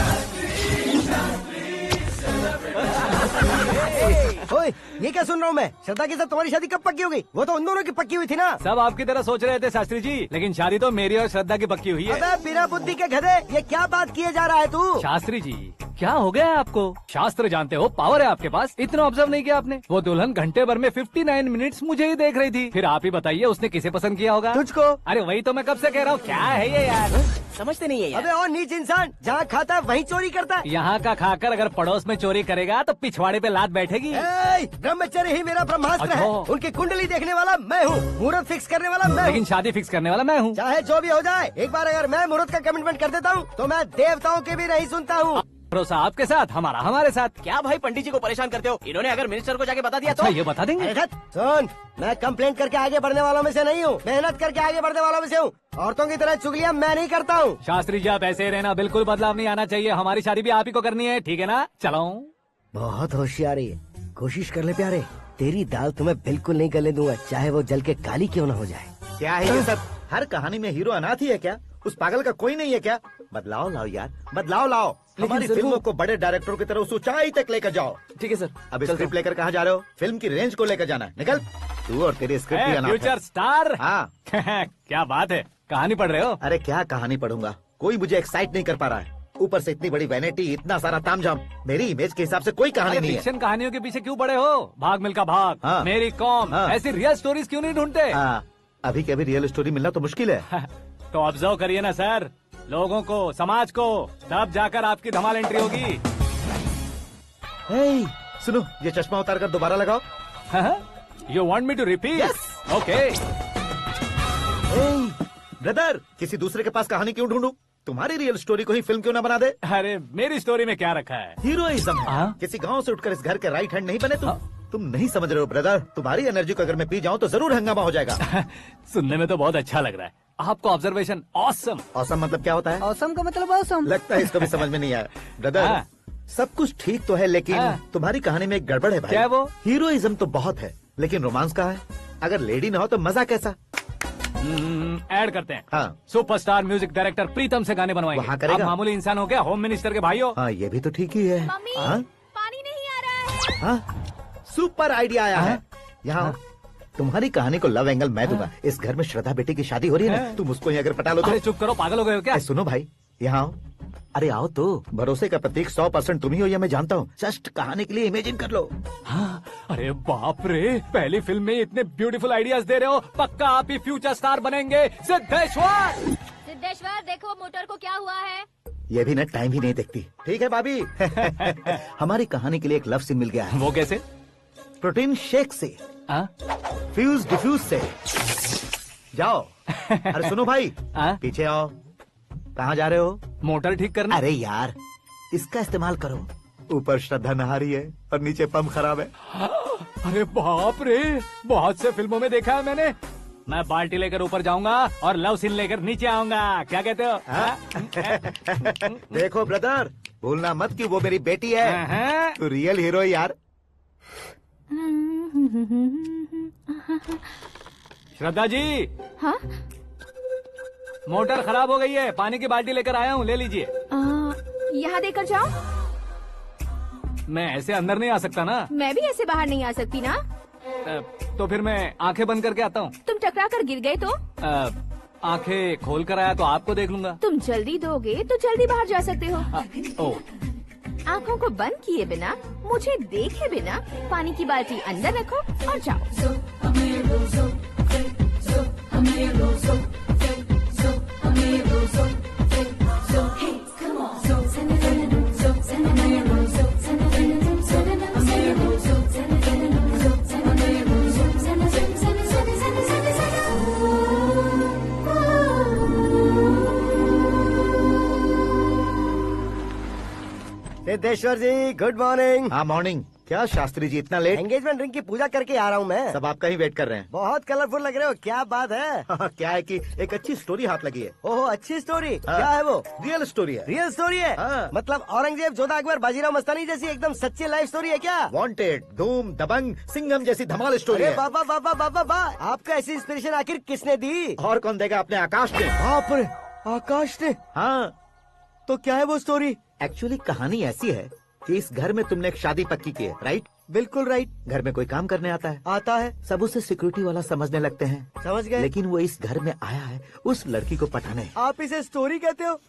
ओए, ये क्या सुन रहा हूँ मैं? श्रद्धा के साथ तुम्हारी शादी कब पक्की हो गई? वो तो उन दोनों की पक्की हुई थी ना। सब आपकी तरह सोच रहे थे शास्त्री जी, लेकिन शादी तो मेरी और श्रद्धा की पक्की हुई है। अबे बिना बुद्धि के गधे, ये क्या बात किए जा रहा है तू? शास्त्री जी, क्या हो गया है आपको? शास्त्र जानते हो, पावर है आपके पास। इतना ऑब्जर्व नहीं किया आपने? वो दुल्हन घंटे भर में 59 मिनट्स मुझे ही देख रही थी। फिर आप ही बताइए उसने किसे पसंद किया होगा? तुझको। अरे वही तो मैं कब से कह रहा हूँ, क्या है ये यार? समझते नहीं है यार। अबे और नीच इंसान, जहाँ खाता है वहीं चोरी करता है। यहाँ का खाकर अगर पड़ोस में चोरी करेगा तो पिछवाड़े पे लात बैठेगी। ब्रह्मचर्य ही मेरा ब्रह्मास्त्र है। अच्छा। उनकी कुंडली देखने वाला मैं हूँ, मुहूर्त फिक्स करने वाला मैं हूँ। लेकिन शादी फिक्स करने वाला मैं हूँ। चाहे जो भी हो जाए, एक बार अगर मैं मुहूर्त का कमिटमेंट कर देता हूँ तो मैं देवताओं के भी नहीं सुनता हूँ। भरोसा आपके साथ, हमारा हमारे साथ। क्या भाई पंडित जी को परेशान करते हो? इन्होंने अगर मिनिस्टर को जाके बता दिया अच्छा, तो ये बता देंगे? अरे धत, सुन, मैं कंप्लेंट करके आगे बढ़ने वालों में से नहीं हूँ, मेहनत करके आगे बढ़ने वालों में से हूँ। औरतों की तरह चुगलियाँ मैं नहीं करता हूँ। शास्त्री जी आप ऐसे ही रहना, बिल्कुल बदलाव नहीं आना चाहिए। हमारी शादी भी आप ही को करनी है, ठीक है ना? चलो। बहुत होशियारी है, कोशिश कर ले प्यारे। तेरी दाल तुम्हें बिल्कुल नहीं गलने दूंगा, चाहे वो जल के काली क्यों न हो जाए। क्या है ये सब? हर कहानी में हीरो अनाथ ही है क्या? उस पागल का कोई नहीं है क्या? बदलाव लाओ यार, बदलाव लाओ। हमारी फिल्मों को बड़े डायरेक्टरों की तरह उस ऊंचाई तक लेकर जाओ। ठीक है सर। अब स्क्रिप्ट लेकर कहाँ जा रहे हो? फिल्म की रेंज को लेकर जाना है। निकल तू और तेरी स्क्रिप्ट भी अनाथ है। Future star. हाँ क्या बात है, कहानी पढ़ रहे हो? अरे क्या कहानी पढ़ूंगा, कोई मुझे एक्साइट नहीं कर पा रहा है। ऊपर से इतनी बड़ी वैनिटी, इतना सारा तामझाम। मेरी इमेज के हिसाब से कोई कहानी नहीं है। फिक्शन कहानियों के पीछे क्यों पड़े हो? भाग मिल्खा भाग, हाँ। मेरी कॉम, हाँ। ऐसी रियल स्टोरीज क्यों नहीं ढूंढते? हाँ, अभी के अभी रियल स्टोरी मिलना तो मुश्किल है। तो ऑब्जर्व करिए ना सर, लोगों को, समाज को, तब जाकर आपकी धमाल एंट्री होगी। सुनो, ये चश्मा उतार कर दोबारा लगाओ। You want me to repeat? Okay. Brother, किसी दूसरे के पास कहानी क्यों ढूंढूं? तुम्हारी रियल स्टोरी को ही फिल्म क्यों ना बना दे? अरे मेरी स्टोरी में क्या रखा है? हीरोइज्म है। हाँ? किसी गांव से उठकर इस घर के राइट हैंड नहीं बने तुम। तुम नहीं समझ रहे हो ब्रदर, तुम्हारी एनर्जी को अगर मैं पी जाऊं तो जरूर हंगामा हो जाएगा। सुनने में तो बहुत अच्छा लग रहा है। आपको ऑब्जर्वेशन ऑसम। ऑसम मतलब क्या होता है? औसम का मतलब औसम। लगता है इसको भी समझ में नहीं आया। ब्रदर, हाँ। सब कुछ ठीक तो है, लेकिन हाँ। तुम्हारी कहानी में एक गड़बड़ है भाई। क्या है वो? हीरोइज्म तो बहुत है, लेकिन रोमांस का है। अगर लेडी ना हो तो मजा कैसा? ऐड करते हैं। हाँ। सुपरस्टार म्यूजिक डायरेक्टर प्रीतम से गाने बनवाएंगे। वहाँ करेगा? आप मामूली इंसान हो क्या? होम मिनिस्टर के भाई हो। हाँ, ये भी तो ठीक ही है। मम्मी, हाँ? पानी नहीं आ रहा है। हाँ? सुपर आइडिया आया है। यहाँ तुम्हारी कहानी को लव एंगल मैं दूंगा। इस घर में श्रद्धा बेटी की शादी हो रही है ना, तुम उसको ही अगर पटा लो तो। अरे चुप करो, पागल हो गए हो क्या? सुनो भाई, यहाँ आओ। अरे आओ तो। भरोसे का प्रतीक 100% तुम ही हो, यह मैं जानता हूँ। जस्ट कहानी के लिए इमेजिन कर लो। हाँ, अरे बाप रे, पहली फिल्म में इतने ब्यूटीफुल आइडियाज दे रहे हो। पक्का आप ही फ्यूचर स्टार बनेंगे। सिद्धेश्वर, सिद्धेश्वर देखो मोटर को क्या हुआ है। ये भी ना टाइम ही नहीं देखती। ठीक है भाभी। हमारी कहानी के लिए एक लव सीन मिल गया है। वो कैसे? प्रोटीन शेक से, हाँ? फ्यूज डिफ्यूज से। जाओ। अरे सुनो भाई, हाँ? पीछे आओ। कहाँ जा रहे हो? मोटर ठीक करना। अरे यार, इसका इस्तेमाल करो। ऊपर श्रद्धा नहा रही है और नीचे पंप खराब है। अरे बाप रे, बहुत से फिल्मों में देखा है मैंने। मैं बाल्टी लेकर ऊपर जाऊंगा और लव सीन लेकर नीचे आऊंगा। क्या कहते हो? देखो ब्रदर, भूलना मत कि वो मेरी बेटी है। तू रियल हीरो है यार। श्रद्धा जी। हाँ? मोटर खराब हो गई है, पानी की बाल्टी लेकर आया हूँ, ले लीजिए। यहाँ देकर जाओ। मैं ऐसे अंदर नहीं आ सकता ना। मैं भी ऐसे बाहर नहीं आ सकती ना। तो फिर मैं आंखें बंद करके आता हूँ। तुम टकरा कर गिर गए तो? आंखें खोल कर आया तो आपको देख लूंगा। तुम जल्दी दोगे तो जल्दी बाहर जा सकते हो। ओ, आँखों को बंद किए बिना, मुझे देखे बिना पानी की बाल्टी अंदर रखो और जाओ। सिद्धेश्वर जी, गुड मॉर्निंग। हाँ मॉर्निंग। क्या शास्त्री जी इतना लेट? एंगेजमेंट रिंग की पूजा करके आ रहा हूँ मैं। सब आपका ही वेट कर रहे हैं। बहुत कलरफुल लग रहे हो, क्या बात है? क्या है कि एक अच्छी स्टोरी हाथ लगी है। ओहो, अच्छी स्टोरी। हाँ। क्या है वो? रियल स्टोरी है। रियल स्टोरी है? हाँ। मतलब औरंगजेब, जोधा अकबर, बाजीराव मस्तानी जैसी एकदम सच्ची लाइफ स्टोरी है क्या? वांटेड, धूम, दबंग, सिंघम जैसी धमाल स्टोरी अरे है। बाबा बाबा बाबा वाह, आपका ऐसी इंस्पिरेशन आखिर किसने दी? और कौन देगा? अपने आकाश ने। बाप रे, आकाश ने? हाँ, तो क्या है वो स्टोरी? एक्चुअली कहानी ऐसी है कि इस घर में तुमने एक शादी पक्की की है, राइट? बिल्कुल राइट। घर में कोई काम करने आता है, आता है, सब उसे सिक्योरिटी वाला समझने लगते हैं। समझ गए। लेकिन वो इस घर में आया है उस लड़की को पटाने। आप इसे स्टोरी कहते हो?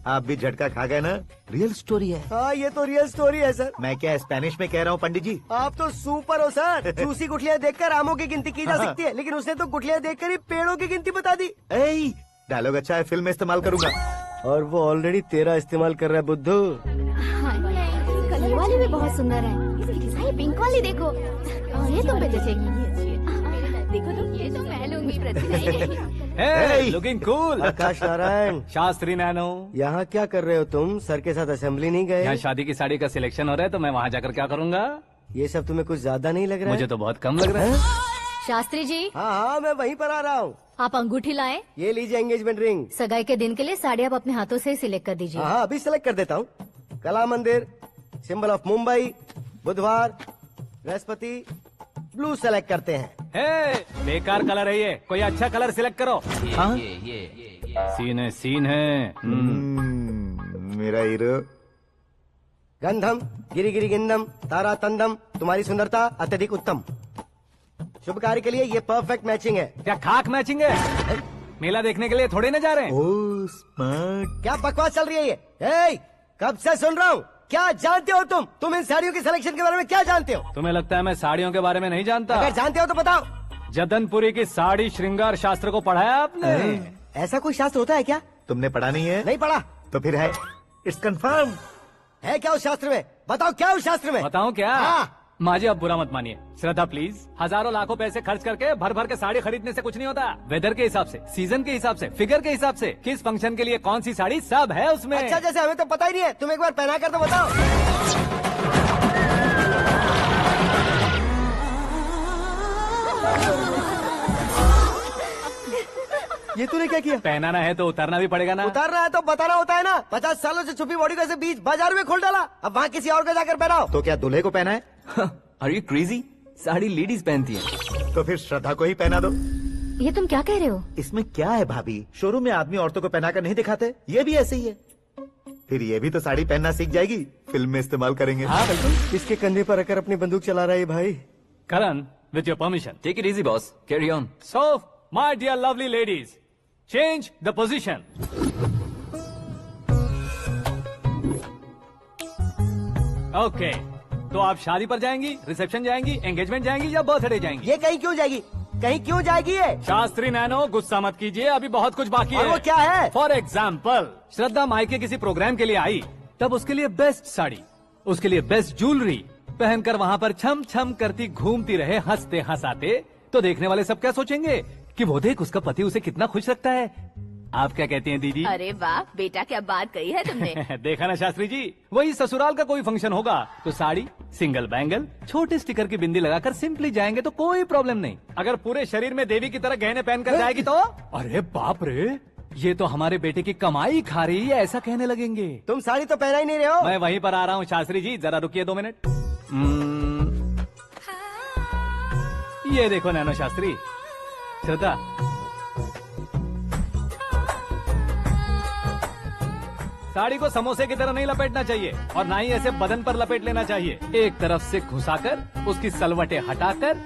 आप भी झटका खा गए ना? रियल स्टोरी है। हाँ, ये तो रियल स्टोरी है सर। मैं क्या स्पेनिश में कह रहा हूँ पंडित जी? आप तो सुपर हो सर। चूसी गुठलियाँ देखकर आमों की गिनती की जा हाँ। सकती है, लेकिन उसने तो गुठलियाँ देखकर ही पेड़ों की गिनती बता दी। डायलॉग अच्छा है, फिल्म में इस्तेमाल करूंगा। और वो ऑलरेडी तेरा इस्तेमाल कर रहा है बुद्धू। कलर वाली भी बहुत सुंदर है। ये पिंक वाली देखो, और ये तुम पे जचेगी। देखो तो, ये तो मैं लूंगी। Hey, looking cool. आकाश नारायण, शास्त्री नैनो, यहाँ क्या कर रहे हो तुम? सर के साथ असेंबली नहीं यहाँ गए? शादी की साड़ी का सिलेक्शन हो रहा है तो मैं वहाँ जाकर क्या करूँगा? ये सब तुम्हें कुछ ज्यादा नहीं लग रहा मुझे है? तो बहुत कम लग रहा है। शास्त्री जी, हाँ हाँ, मैं वहीं पर आ रहा हूँ। आप अंगूठी लाएं। ये लीजिए एंगेजमेंट रिंग। सगाई के दिन के लिए साड़ी आप अपने हाथों से ही सिलेक्ट कर दीजिए। हाँ, अभी सेलेक्ट कर देता हूँ। कला मंदिर, सिंबल ऑफ मुंबई, बुधवार, बृहस्पति, ब्लू सेलेक्ट करते हैं। हे, बेकार कलर है ये, कोई अच्छा कलर सिलेक्ट करो। हाँ? सीन है। मेरा हीरो। गंधम, गिरी गिरी गिंदम, तारा तंदम, तुम्हारी सुंदरता अत्यधिक उत्तम। शुभ कार्य के लिए ये परफेक्ट मैचिंग है। क्या खाक मैचिंग है? मेला देखने के लिए थोड़े न जा रहे हैं। Oh smart. क्या बकवास चल रही है ये? ए, कब से सुन रहा हूँ। क्या जानते हो तुम इन साड़ियों की सिलेक्शन के बारे में क्या जानते हो? तुम्हें लगता है मैं साड़ियों के बारे में नहीं जानता? अगर जानते हो तो बताओ। जदनपुरी की साड़ी श्रृंगार शास्त्र को पढ़ा है आपने? ऐसा कोई शास्त्र होता है क्या? तुमने पढ़ा नहीं है? नहीं पढ़ा। तो फिर है, इट्स कंफर्म। है क्या उस शास्त्र में? बताओ क्या उस शास्त्र में? बताऊं क्या? हाँ। माजी अब बुरा मत मानिए, श्रद्धा प्लीज। हजारों लाखों पैसे खर्च करके भर भर के साड़ी खरीदने से कुछ नहीं होता। वेदर के हिसाब से, सीजन के हिसाब से, फिगर के हिसाब से, किस फंक्शन के लिए कौन सी साड़ी, सब है उसमें। अच्छा, जैसे हमें तो पता ही नहीं है, तुम एक बार पहना कर तो बताओ। ये तूने क्या किया? पहनाना है तो उतारना भी पड़ेगा ना। उतारना है तो बताना होता है ना। 50 सालों से छुपी बॉडी को ऐसे बीच बाजार में खोल डाला, अब वहाँ किसी और को जाकर पहनाओ। तो क्या दूल्हे को पहना है? Are you crazy? Sari ladies पहनती है। तो फिर श्रद्धा को ही पहना दो। ये तुम क्या कह रहे हो? इसमें क्या है भाभी? शोरूम में आदमी औरतों को पहनाकर नहीं दिखाते, ये भी ऐसे ही है। फिर ये भी तो साड़ी पहनना सीख जाएगी, फिल्म में इस्तेमाल करेंगे। हाँ बिल्कुल। इसके कंधे पर रखकर अपनी बंदूक चला रहा है भाई। Karan, with your permission. Take it easy boss, carry on. So, my dear lovely ladies, change the position. Okay, तो आप शादी पर जाएंगी, रिसेप्शन जाएंगी, एंगेजमेंट जाएंगी या बर्थडे जाएंगी? ये कहीं क्यों जाएगी? कहीं क्यों जाएगी ये? शास्त्री नैनो, गुस्सा मत कीजिए, अभी बहुत कुछ बाकी और है। वो क्या है? फॉर एग्जाम्पल, श्रद्धा मायके किसी प्रोग्राम के लिए आई, तब उसके लिए बेस्ट साड़ी, उसके लिए बेस्ट ज्वेलरी पहनकर वहाँ पर छम छम करती घूमती रहे हंसते हंसाते, तो देखने वाले सब क्या सोचेंगे कि वो देख उसका पति उसे कितना खुश रखता है। आप क्या कहती हैं दीदी? अरे वाह बेटा, क्या बात कही है तुमने। देखा ना शास्त्री जी, वही ससुराल का कोई फंक्शन होगा तो साड़ी, सिंगल बैंगल, छोटे स्टिकर की बिंदी लगाकर सिंपली जाएंगे तो कोई प्रॉब्लम नहीं। अगर पूरे शरीर में देवी की तरह गहने पहनकर जाएगी तो अरे बाप रे, ये तो हमारे बेटे की कमाई खा रही है, ऐसा कहने लगेंगे। तुम साड़ी तो पहना ही नहीं रहे हो। मैं वहीं पर आ रहा हूँ शास्त्री जी, जरा रुकिए 2 मिनट। ये देखो नैनो शास्त्री, श्रद्धा, साड़ी को समोसे की तरह नहीं लपेटना चाहिए और ना ही ऐसे बदन पर लपेट लेना चाहिए। एक तरफ से घुसाकर, उसकी सलवटें हटाकर,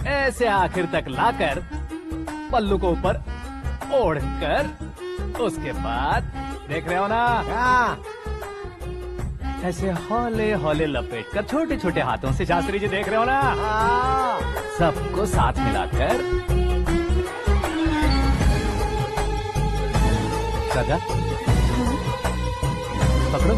ऐसे आखिर तक लाकर, पल्लू को ऊपर ओढ़कर, उसके बाद देख रहे हो ना, ऐसे हौले हौले लपेट कर छोटे छोटे हाथों से, शास्त्री जी देख रहे हो ना, सबको साथ मिलाकर, श्रद्धा पकड़ो।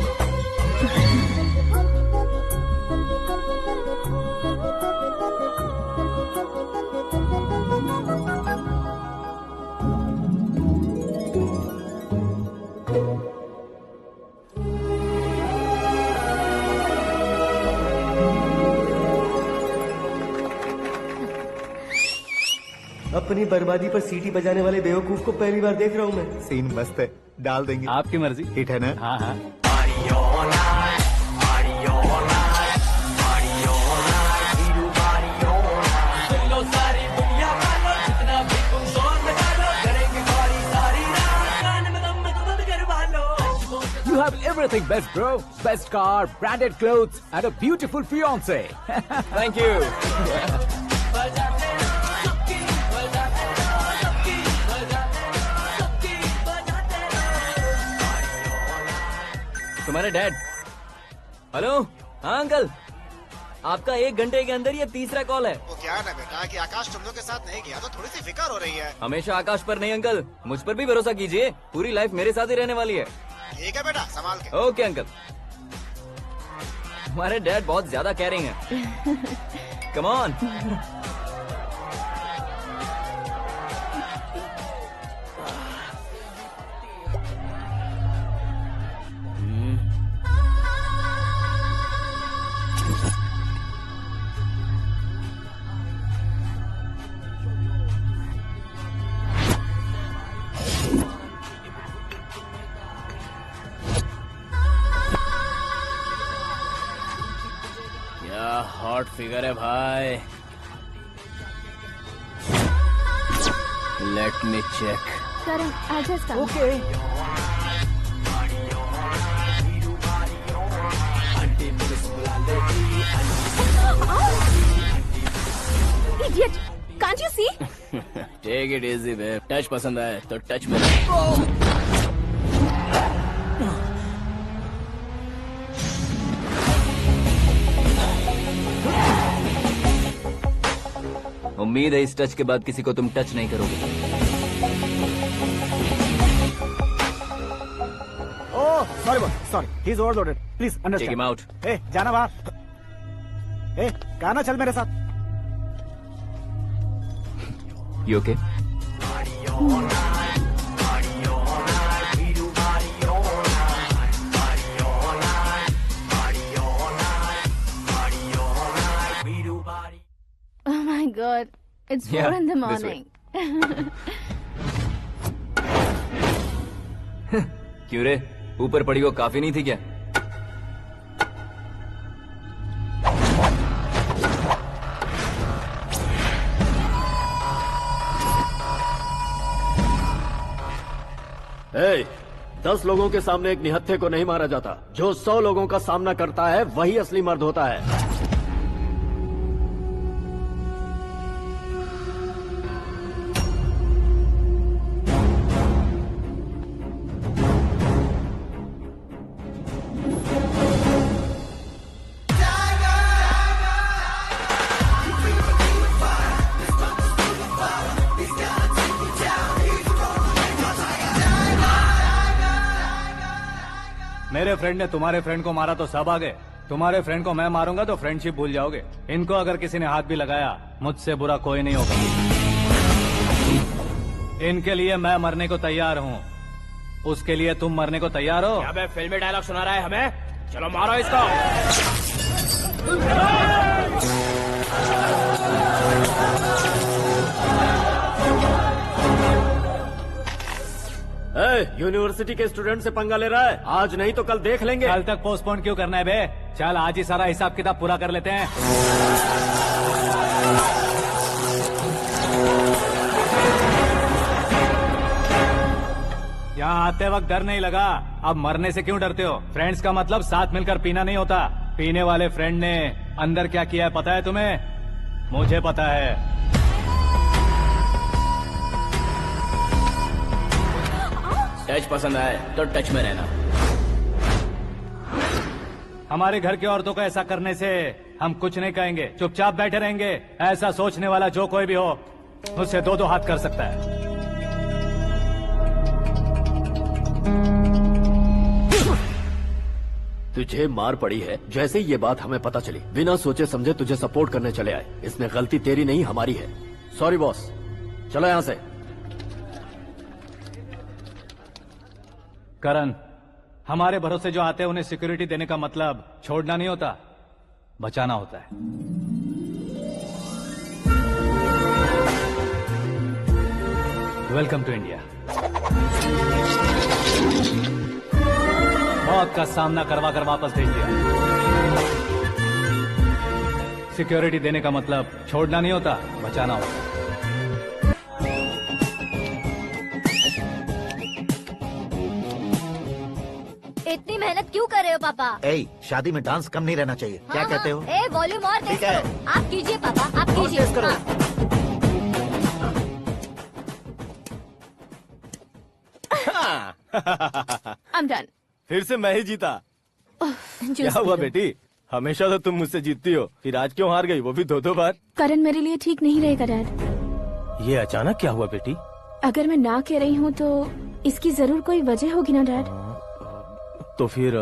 अपनी बर्बादी पर सीटी बजाने वाले बेवकूफ को पहली बार देख रहा हूँ मैं। सीन मस्त है, डाल देंगे। आपकी मर्जी। हिट है ना? हाँ हाँ। You have everything best, bro. Best car, branded clothes, and a beautiful fiance. Thank you. तुम्हारे डैड। हेलो। हाँ अंकल, आपका 1 घंटे के अंदर ये तीसरा कॉल है। वो क्या है ना बेटा कि आकाश तुम लोग के साथ नहीं गया तो थोड़ी सी फिक्र हो रही है। हमेशा आकाश पर नहीं अंकल, मुझ पर भी भरोसा कीजिए, पूरी लाइफ मेरे साथ ही रहने वाली है। ठीक है बेटा, संभाल के। Okay uncle. हमारे डैड बहुत ज्यादा केयरिंग है। Come on. हॉट फिगर है भाई। Let me check. Karan, I just come. Okay. Idiot! Can't you see? Take it easy babe. Touch पसंद आए तो टच में। उम्मीद है इस टच के बाद किसी को तुम टच नहीं करोगे। Oh sorry boss, sorry, he is overloaded, please take understand. Him out. ए जाना बाहर। ए गाना चल मेरे साथ। You okay? Oh my God! It's 4 Yeah, in the this way. morning. क्यों रे, ऊपर पड़ी वो काफी नहीं थी क्या? ए, 10 लोगों के सामने एक निहत्थे को नहीं मारा जाता। जो 100 लोगों का सामना करता है वही असली मर्द होता है। मेरे फ्रेंड ने तुम्हारे फ्रेंड को मारा तो सब आ गए। तुम्हारे फ्रेंड को मैं मारूंगा तो फ्रेंडशिप भूल जाओगे। इनको अगर किसी ने हाथ भी लगाया, मुझसे बुरा कोई नहीं होगा। इनके लिए मैं मरने को तैयार हूँ। उसके लिए तुम मरने को तैयार हो? अबे फिल्मी डायलॉग सुना रहा है हमें? चलो मारो इसको। यूनिवर्सिटी के स्टूडेंट से पंगा ले रहा है। आज नहीं तो कल देख लेंगे। कल तक पोस्टपोन क्यों करना है बे? चल आज ही सारा हिसाब किताब पूरा कर लेते हैं। यहाँ आते वक्त डर नहीं लगा, अब मरने से क्यों डरते हो? फ्रेंड्स का मतलब साथ मिलकर पीना नहीं होता। पीने वाले फ्रेंड ने अंदर क्या किया है पता है तुम्हें? मुझे पता है। टच पसंद आए तो टच में रहना। हमारे घर की औरतों को ऐसा करने से हम कुछ नहीं कहेंगे, चुपचाप बैठे रहेंगे। ऐसा सोचने वाला जो कोई भी हो, उससे 2-2 हाथ कर सकता है। तुझे मार पड़ी है। जैसे ही ये बात हमें पता चली, बिना सोचे समझे तुझे सपोर्ट करने चले आए। इसमें गलती तेरी नहीं हमारी है। सॉरी बॉस, चलो यहाँ से। करण, हमारे भरोसे जो आते हैं उन्हें सिक्योरिटी देने का मतलब छोड़ना नहीं होता, बचाना होता है। Welcome to India. मौत का सामना करवा कर वापस भेज दिया। सिक्योरिटी देने का मतलब छोड़ना नहीं होता, बचाना होता। इतनी मेहनत क्यों कर रहे हो पापा? ए, शादी में डांस कम नहीं रहना चाहिए। क्या कहते हो? ए वॉल्यूम और तेज ठीक है। करो। आप कीजिए पापा, आप और कीजिए। तेज करो। हाँ। I'm done. फिर से मैं ही जीता। क्या हुआ बेटी? हमेशा तो तुम मुझसे जीतती हो, फिर आज क्यों हार गई, वो भी 2-2 बार? करण मेरे लिए ठीक नहीं रहेगा डैड। ये अचानक क्या हुआ बेटी? अगर मैं ना कह रही हूँ तो इसकी जरूर कोई वजह होगी ना डैड। तो फिर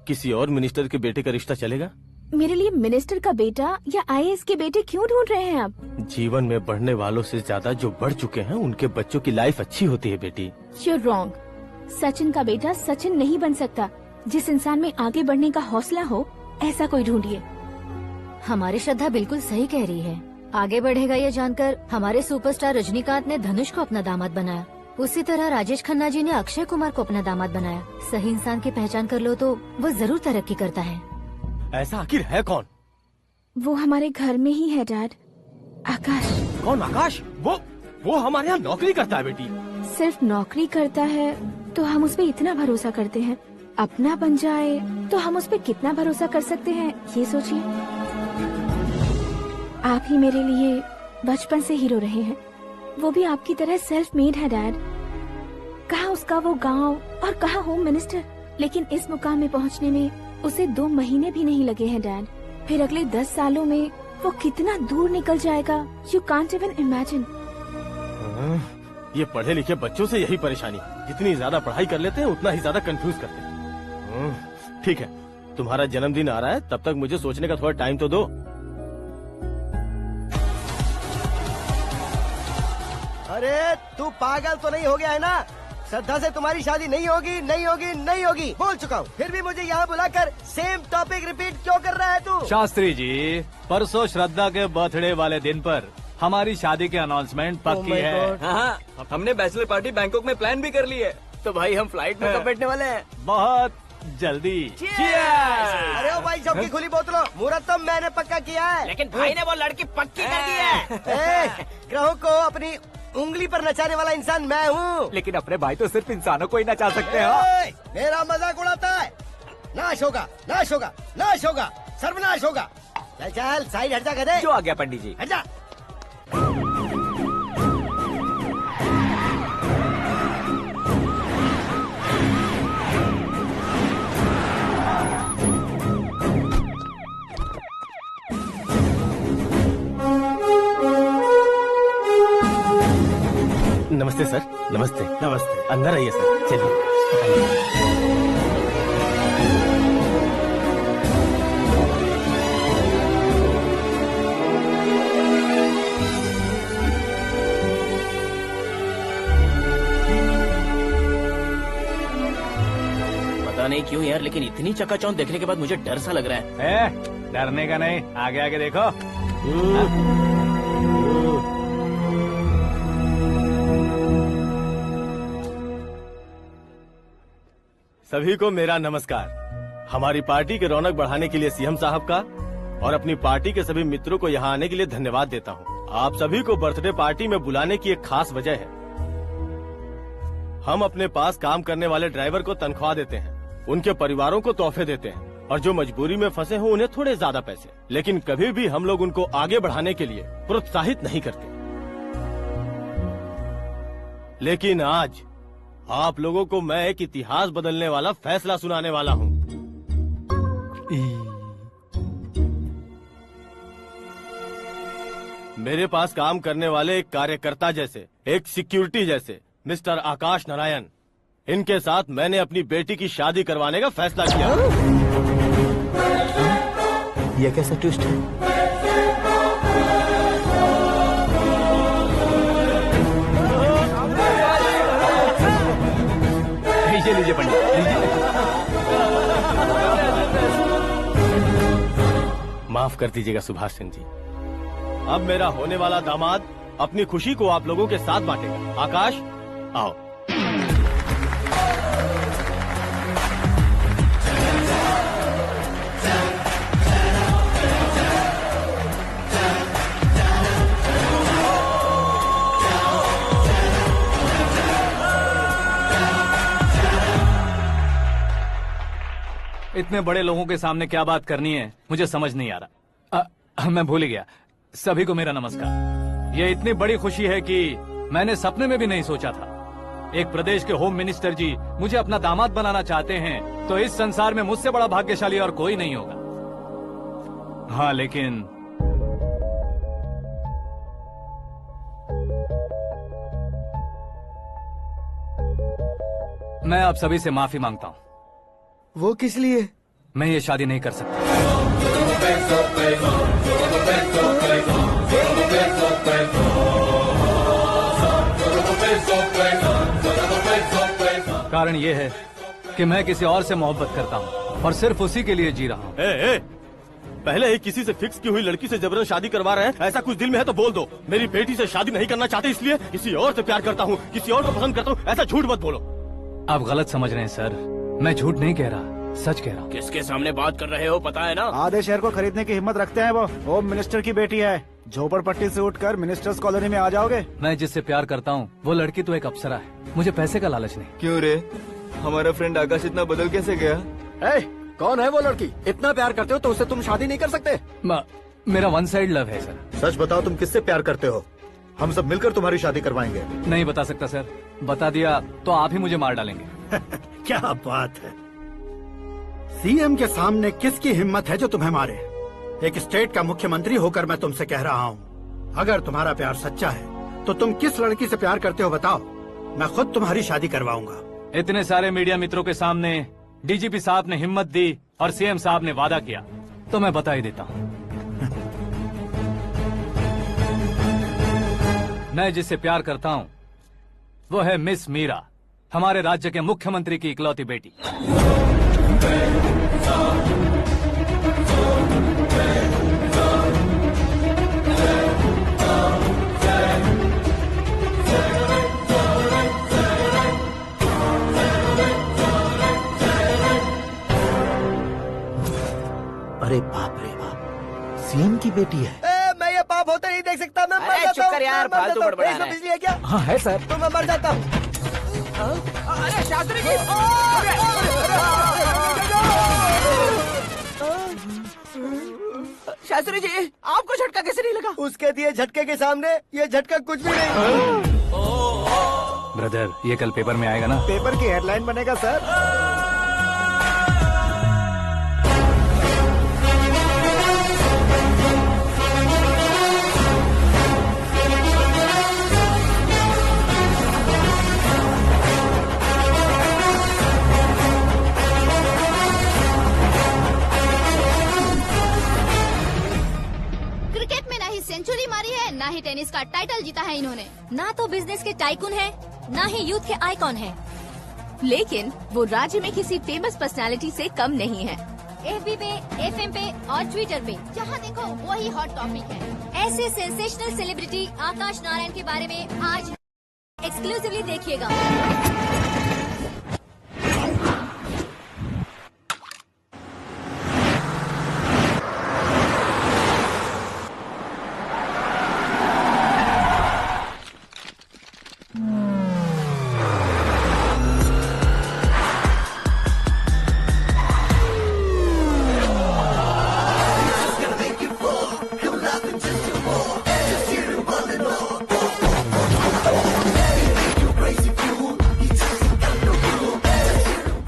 किसी और मिनिस्टर के बेटे का रिश्ता चलेगा? मेरे लिए मिनिस्टर का बेटा या IAS के बेटे क्यों ढूंढ रहे हैं आप? जीवन में बढ़ने वालों से ज्यादा जो बढ़ चुके हैं उनके बच्चों की लाइफ अच्छी होती है बेटी। You're wrong. सचिन का बेटा सचिन नहीं बन सकता। जिस इंसान में आगे बढ़ने का हौसला हो ऐसा कोई ढूंढिए। हमारी श्रद्धा बिल्कुल सही कह रही है। आगे बढ़ेगा ये जानकर हमारे सुपरस्टार रजनीकांत ने धनुष को अपना दामाद बनाया। उसी तरह राजेश खन्ना जी ने अक्षय कुमार को अपना दामाद बनाया। सही इंसान की पहचान कर लो तो वो जरूर तरक्की करता है। ऐसा आखिर है कौन? वो हमारे घर में ही है डैड। आकाश। कौन आकाश? वो हमारे यहाँ नौकरी करता है बेटी। सिर्फ नौकरी करता है तो हम उस पर इतना भरोसा करते हैं। अपना बन जाए तो हम उस पर कितना भरोसा कर सकते हैं ये सोचिए। आप ही मेरे लिए बचपन से हीरो रहे हैं। वो भी आपकी तरह सेल्फ मेड है डैड। कहाँ उसका वो गांव और कहाँ होम मिनिस्टर, लेकिन इस मुकाम में पहुँचने में उसे 2 महीने भी नहीं लगे हैं डैड। फिर अगले 10 सालों में वो कितना दूर निकल जाएगा, यू कांट इवन इमेजिन। ये पढ़े लिखे बच्चों से यही परेशानी, जितनी ज्यादा पढ़ाई कर लेते हैं उतना ही ज्यादा कंफ्यूज करते हैं। ठीक है, तुम्हारा जन्मदिन आ रहा है, तब तक मुझे सोचने का थोड़ा टाइम तो दो। अरे तू पागल तो नहीं हो गया है ना? श्रद्धा से तुम्हारी शादी नहीं होगी, नहीं होगी, नहीं होगी, बोल चुका हूँ। फिर भी मुझे यहाँ बुलाकर सेम टॉपिक रिपीट क्यों कर रहा है तू? शास्त्री जी, परसों श्रद्धा के बर्थडे वाले दिन पर हमारी शादी की अनाउंसमेंट पक्की है। हाँ, हमने बैचलर पार्टी बैंकॉक में प्लान भी कर ली है। तो भाई हम फ्लाइट में कब बैठने वाले हैं? बहुत जल्दी। अरे ओ भाई साहब की खुली बोतलों, मुहूर्त तो मैंने पक्का किया है। लेकिन भाई ने वो लड़की पक्की कर दी है। ग्रहों को अपनी उंगली पर नचाने वाला इंसान मैं हूँ। लेकिन अपने भाई तो सिर्फ इंसानों को ही नचा सकते हैं। मेरा मजाक उड़ाता है। नाश होगा, नाश होगा, नाश होगा, सर्वनाश होगा। चल चल साइड हट जा गधे। जो आ गया पंडित जी। हट जा। नमस्ते सर। नमस्ते। नमस्ते। अंदर आइए सर, चलिए। पता नहीं क्यों यार, लेकिन इतनी चकाचौंध देखने के बाद मुझे डर सा लग रहा है। डरने का नहीं, आगे आगे देखो। सभी को मेरा नमस्कार। हमारी पार्टी की रौनक बढ़ाने के लिए सीएम साहब का और अपनी पार्टी के सभी मित्रों को यहाँ आने के लिए धन्यवाद देता हूँ। आप सभी को बर्थडे पार्टी में बुलाने की एक खास वजह है। हम अपने पास काम करने वाले ड्राइवर को तनख्वाह देते हैं, उनके परिवारों को तोहफे देते हैं और जो मजबूरी में फंसे हो उन्हें थोड़े ज्यादा पैसे। लेकिन कभी भी हम लोग उनको आगे बढ़ाने के लिए प्रोत्साहित नहीं करते। लेकिन आज आप लोगों को मैं एक इतिहास बदलने वाला फैसला सुनाने वाला हूँ। मेरे पास काम करने वाले एक कार्यकर्ता जैसे, एक सिक्योरिटी जैसे मिस्टर आकाश नारायण, इनके साथ मैंने अपनी बेटी की शादी करवाने का फैसला किया। यह कैसा ट्विस्ट है? लीजिए पंडित, लीजिए। माफ कर दीजिएगा सुभाष सिंह जी। अब मेरा होने वाला दामाद अपनी खुशी को आप लोगों के साथ बांटेगा। आकाश, आओ। इतने बड़े लोगों के सामने क्या बात करनी है मुझे समझ नहीं आ रहा। मैं भूल ही गया। सभी को मेरा नमस्कार। ये इतनी बड़ी खुशी है कि मैंने सपने में भी नहीं सोचा था। एक प्रदेश के होम मिनिस्टर जी मुझे अपना दामाद बनाना चाहते हैं तो इस संसार में मुझसे बड़ा भाग्यशाली और कोई नहीं होगा। हाँ, लेकिन मैं आप सभी से माफी मांगता हूँ। वो किस लिए? मैं ये शादी नहीं कर सकता। कारण ये है कि मैं किसी और से मोहब्बत करता हूँ और सिर्फ उसी के लिए जी रहा हूँ। पहले ही किसी से फिक्स की हुई लड़की से जबरन शादी करवा रहे हैं। ऐसा कुछ दिल में है तो बोल दो। मेरी बेटी से शादी नहीं करना चाहते इसलिए किसी और से प्यार करता हूँ, किसी और को पसंद करता हूँ, ऐसा झूठ मत बोलो। आप गलत समझ रहे हैं सर। मैं झूठ नहीं कह रहा, सच कह रहा हूँ। किसके सामने बात कर रहे हो पता है ना? आधे शहर को खरीदने की हिम्मत रखते हैं वो। होम मिनिस्टर की बेटी है। झोपड़पट्टी से उठकर मिनिस्टर्स कॉलोनी में आ जाओगे। मैं जिससे प्यार करता हूँ वो लड़की तो एक अप्सरा है। मुझे पैसे का लालच नहीं। क्यों रे, हमारा फ्रेंड आकाश इतना बदल कैसे गया? कौन है वो लड़की? इतना प्यार करते हो तो उससे तुम शादी नहीं कर सकते? मेरा वन साइड लव है सर। सच बताओ, तुम किससे प्यार करते हो? हम सब मिलकर तुम्हारी शादी करवाएंगे। नहीं बता सकता सर। बता दिया तो आप ही मुझे मार डालेंगे। क्या बात है। सीएम के सामने किसकी हिम्मत है जो तुम्हें मारे? एक स्टेट का मुख्यमंत्री होकर मैं तुमसे कह रहा हूँ, अगर तुम्हारा प्यार सच्चा है तो तुम किस लड़की से प्यार करते हो बताओ। मैं खुद तुम्हारी शादी करवाऊंगा। इतने सारे मीडिया मित्रों के सामने डीजीपी साहब ने हिम्मत दी और सीएम साहब ने वादा किया तो मैं बता ही देता हूँ। मैं जिससे प्यार करता हूँ वो है मिस मीरा, हमारे राज्य के मुख्यमंत्री की इकलौती बेटी। अरे बाप रे बाप, सीएम की बेटी है। मैं ये पाप होते नहीं देख सकता। मैं मर जाता हूँ। यार, फालतू बड़बड़ा रहा है। बिजली है क्या? हाँ है सर। तो मैं मर जाता हूँ। अरे शास्त्री जी, शास्त्री जी, आपको झटका कैसे नहीं लगा? उसके दिए झटके के सामने ये झटका कुछ भी नहीं। ब्रदर, ये कल पेपर में आएगा ना? पेपर की हेडलाइन बनेगा सर। सेंचुरी मारी है, ना ही टेनिस का टाइटल जीता है इन्होंने। ना तो बिजनेस के टाइकून है, ना ही यूथ के आइकॉन है। लेकिन वो राज्य में किसी फेमस पर्सनालिटी से कम नहीं है। एफबी पे, एफएम पे और ट्विटर पे जहाँ देखो वही हॉट टॉपिक है। ऐसे सेंसेशनल सेलिब्रिटी आकाश नारायण के बारे में आज एक्सक्लूसिवली देखिएगा।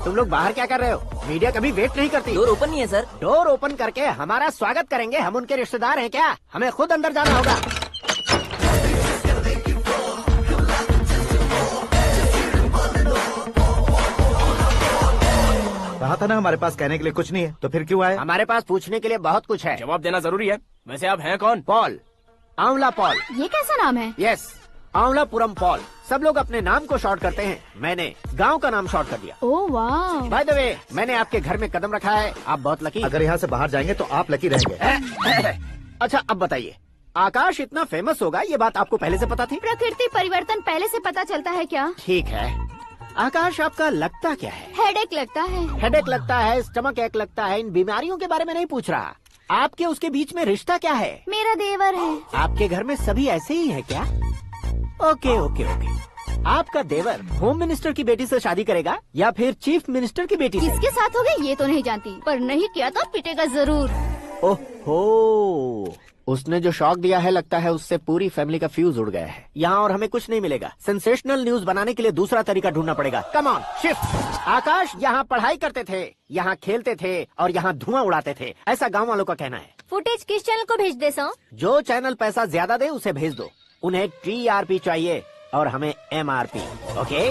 लोग बाहर क्या कर रहे हो? मीडिया कभी वेट नहीं करती। डोर ओपन नहीं है सर। डोर ओपन करके हमारा स्वागत करेंगे। हम उनके रिश्तेदार हैं क्या? हमें खुद अंदर जाना होगा। कहा था ना हमारे पास कहने के लिए कुछ नहीं है, तो फिर क्यों आए? हमारे पास पूछने के लिए बहुत कुछ है। जवाब देना जरूरी है। वैसे आप हैं कौन? पॉल, आंवला पॉल। ये कैसा नाम है? Yes, Anwalapuram Paul. सब लोग अपने नाम को शॉर्ट करते हैं, मैंने गांव का नाम शॉर्ट कर दिया। ओह वाह। बाय द वे, मैंने आपके घर में कदम रखा है। आप बहुत लकी। अगर यहाँ से बाहर जाएंगे तो आप लकी रहेंगे। अच्छा अब बताइए, आकाश इतना फेमस होगा ये बात आपको पहले से पता थी? प्रकृति परिवर्तन पहले से पता चलता है क्या? ठीक है। आकाश आपका लगता क्या है? हेडेक लगता है। हेडेक लगता है, स्टमक एक लगता है, इन बीमारियों के बारे में नहीं पूछ रहा। आपके उसके बीच में रिश्ता क्या है? मेरा देवर है। आपके घर में सभी ऐसे ही है क्या? Okay okay okay. आपका देवर होम मिनिस्टर की बेटी से शादी करेगा या फिर चीफ मिनिस्टर की बेटी से? किसके साथ होगा ये तो नहीं जानती, पर नहीं किया तो पिटेगा जरूर। ओहो, उसने जो शॉक दिया है लगता है उससे पूरी फैमिली का फ्यूज उड़ गया है। यहाँ और हमें कुछ नहीं मिलेगा। सेंसेशनल न्यूज बनाने के लिए दूसरा तरीका ढूंढना पड़ेगा। Come on shift. आकाश यहाँ पढ़ाई करते थे, यहाँ खेलते थे और यहाँ धुआं उड़ाते थे, ऐसा गाँव वालों का कहना है। फुटेज किस चैनल को भेज दे सो? जो चैनल पैसा ज्यादा दे उसे भेज दो। उन्हें TRP चाहिए और हमें MRP। ओके?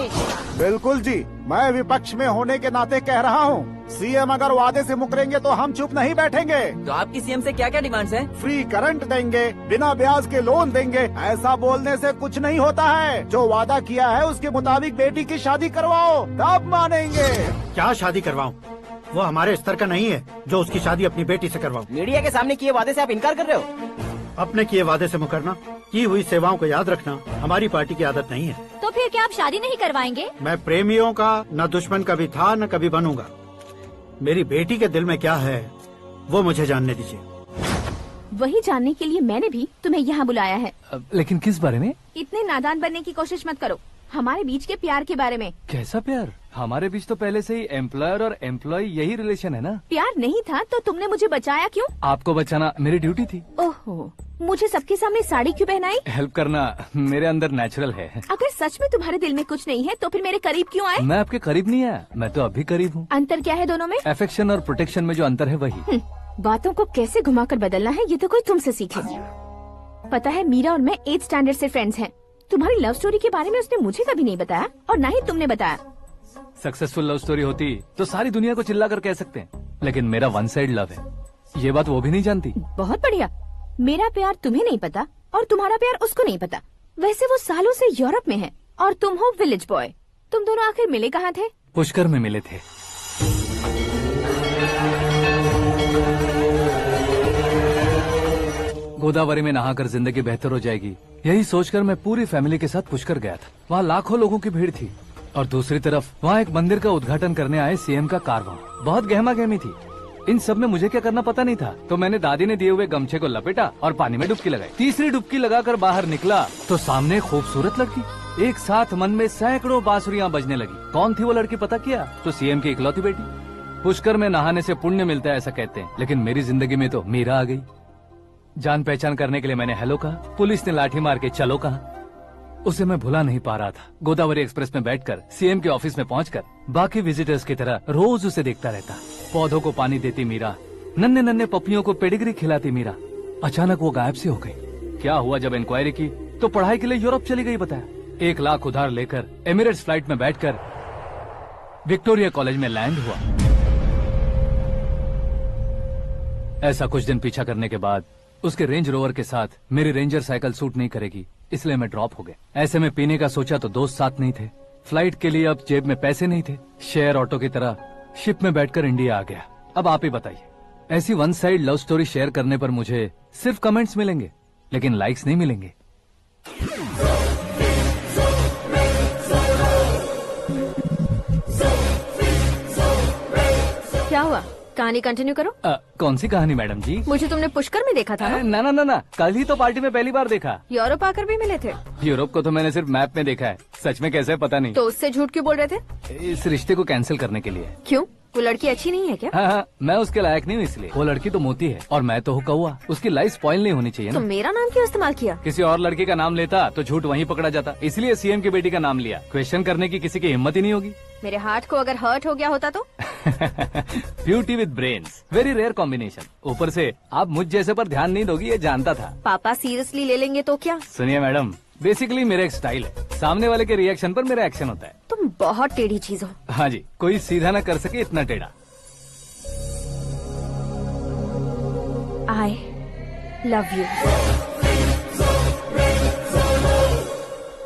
बिल्कुल जी, मैं विपक्ष में होने के नाते कह रहा हूँ, सीएम अगर वादे से मुकरेंगे तो हम चुप नहीं बैठेंगे। तो आपकी सीएम से क्या क्या डिमांड्स हैं? फ्री करंट देंगे, बिना ब्याज के लोन देंगे। ऐसा बोलने से कुछ नहीं होता है। जो वादा किया है उसके मुताबिक बेटी की शादी करवाओ, तब मानेंगे। क्या शादी करवाऊं? वो हमारे स्तर का नहीं है जो उसकी शादी अपनी बेटी से करवाऊं। मीडिया के सामने किए वादे से आप इनकार कर रहे हो? अपने किए वादे से मुकरना, की हुई सेवाओं को याद रखना हमारी पार्टी की आदत नहीं है। तो फिर क्या आप शादी नहीं करवाएंगे? मैं प्रेमियों का न दुश्मन कभी था न कभी बनूंगा। मेरी बेटी के दिल में क्या है वो मुझे जानने दीजिए। वही जानने के लिए मैंने भी तुम्हें यहाँ बुलाया है। लेकिन किस बारे में? इतने नादान बनने की कोशिश मत करो। हमारे बीच के प्यार के बारे में। कैसा प्यार? हमारे बीच तो पहले से ही एम्प्लॉयर और एम्प्लॉय यही रिलेशन है ना। प्यार नहीं था तो तुमने मुझे बचाया क्यों? आपको बचाना मेरी ड्यूटी थी। ओहो, मुझे सबके सामने साड़ी क्यों पहनाई? हेल्प करना मेरे अंदर नेचुरल है। अगर सच में तुम्हारे दिल में कुछ नहीं है तो फिर मेरे करीब क्यों आए? मैं आपके करीब नहीं आया, मैं तो अभी करीब हूँ। अंतर क्या है दोनों में? अफेक्शन और प्रोटेक्शन में जो अंतर है वही। बातों को कैसे घुमाकर बदलना है ये तो कोई तुमसे सीखे। पता है मीरा और मैं 8th स्टैंडर्ड से फ्रेंड्स हैं। तुम्हारी लव स्टोरी के बारे में उसने मुझे कभी नहीं बताया और न ही तुमने बताया। सक्सेसफुल लव स्टोरी होती तो सारी दुनिया को चिल्ला कर कह सकते हैं, लेकिन मेरा वन साइड लव है, ये बात वो भी नहीं जानती। बहुत बढ़िया। मेरा प्यार तुम्हें नहीं पता और तुम्हारा प्यार उसको नहीं पता। वैसे वो सालों से यूरोप में है और तुम हो विलेज बॉय। तुम दोनों आखिर मिले कहाँ थे? पुष्कर में मिले थे। गोदावरी में नहाकर जिंदगी बेहतर हो जाएगी, यही सोचकर मैं पूरी फैमिली के साथ पुष्कर गया था। वहाँ लाखों लोगों की भीड़ थी और दूसरी तरफ वहाँ एक मंदिर का उद्घाटन करने आए सीएम का कारवां। बहुत गहमा गहमी थी। इन सब में मुझे क्या करना पता नहीं था, तो मैंने दादी ने दिए हुए गमछे को लपेटा और पानी में डुबकी लगाई। तीसरी डुबकी लगाकर बाहर निकला तो सामने खूबसूरत लड़की। एक साथ मन में सैकड़ों बांसुरियां बजने लगी। कौन थी वो लड़की पता किया? तो सीएम की इकलौती बेटी। पुष्कर में नहाने से पुण्य मिलता है ऐसा कहते हैं, लेकिन मेरी जिंदगी में तो मीरा आ गई। जान पहचान करने के लिए मैंने हेलो कहा, पुलिस ने लाठी मार के चलो कहा। उसे मैं भुला नहीं पा रहा था। गोदावरी एक्सप्रेस में बैठकर सीएम के ऑफिस में पहुंचकर बाकी विजिटर्स की तरह रोज उसे देखता रहता। पौधों को पानी देती मीरा, नन्हे नन्हे पपियों को पेडिग्री खिलाती मीरा। अचानक वो गायब सी हो गई। क्या हुआ? जब इंक्वायरी की तो पढ़ाई के लिए यूरोप चली गई बताया। 1 लाख उधार लेकर एमिरेट्स फ्लाइट में बैठकर विक्टोरिया कॉलेज में लैंड हुआ। ऐसा कुछ दिन पीछा करने के बाद उसके रेंज रोवर के साथ मेरी रेंजर साइकिल सूट नहीं करेगी, इसलिए मैं ड्रॉप हो गया। ऐसे में पीने का सोचा तो दोस्त साथ नहीं थे। फ्लाइट के लिए अब जेब में पैसे नहीं थे। शेयर ऑटो की तरह शिप में बैठकर इंडिया आ गया। अब आप ही बताइए, ऐसी one side love story share करने पर मुझे सिर्फ कमेंट्स मिलेंगे, लेकिन लाइक्स नहीं मिलेंगे। क्या हुआ? कहानी कंटिन्यू करो। कौन सी कहानी मैडम जी? मुझे तुमने पुष्कर में देखा था ना? ना ना ना, कल ही तो पार्टी में पहली बार देखा। यूरोप आकर भी मिले थे? यूरोप को तो मैंने सिर्फ मैप में देखा है, सच में कैसे पता नहीं। तो उससे झूठ क्यों बोल रहे थे? इस रिश्ते को कैंसिल करने के लिए। क्यों? वो लड़की अच्छी नहीं है क्या? हाँ, मैं उसके लायक नहीं हूँ इसलिए। वो लड़की तो मोती है और मैं तो हूँ कौवा। उसकी लाइफ स्पॉइल नहीं होनी चाहिए ना। तो मेरा नाम क्यों इस्तेमाल किया? किसी और लड़की का नाम लेता तो झूठ वहीं पकड़ा जाता, इसलिए सीएम की बेटी का नाम लिया। क्वेश्चन करने की किसी की हिम्मत ही नहीं होगी। मेरे हार्ट को अगर हर्ट हो गया होता तो? Beauty with brains, very rare combination. ऊपर से आप मुझ जैसे पर ध्यान नहीं दोगी ये जानता था। पापा सीरियसली ले लेंगे तो क्या? सुनिए मैडम, बेसिकली मेरा एक स्टाइल है, सामने वाले के रिएक्शन पर मेरा एक्शन होता है। तुम बहुत टेढ़ी चीज हो। हाँ जी, कोई सीधा ना कर सके इतना टेढ़ा। I love you।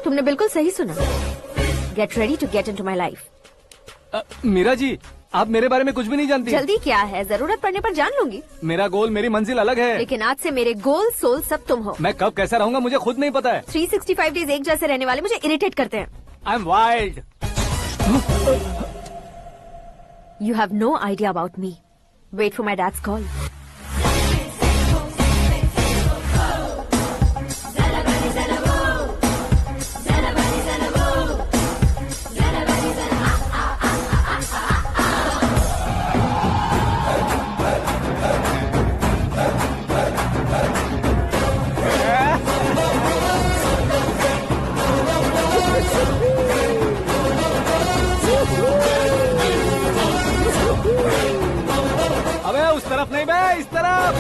तुमने बिल्कुल सही सुना। Get ready to get into my life। Meera ji, आप मेरे बारे में कुछ भी नहीं जानती। जल्दी क्या है, जरूरत पड़ने पर जान लूंगी। मेरा गोल, मेरी मंजिल अलग है। लेकिन आज से मेरे गोल सोल सब तुम हो। मैं कब कैसा रहूंगा मुझे खुद नहीं पता है। 365 डेज एक जैसे रहने वाले मुझे इरिटेट करते हैं। I am wild. You have no idea about me. Wait for my dad's call. अबे उस तरफ नहीं बे, इस तरफ।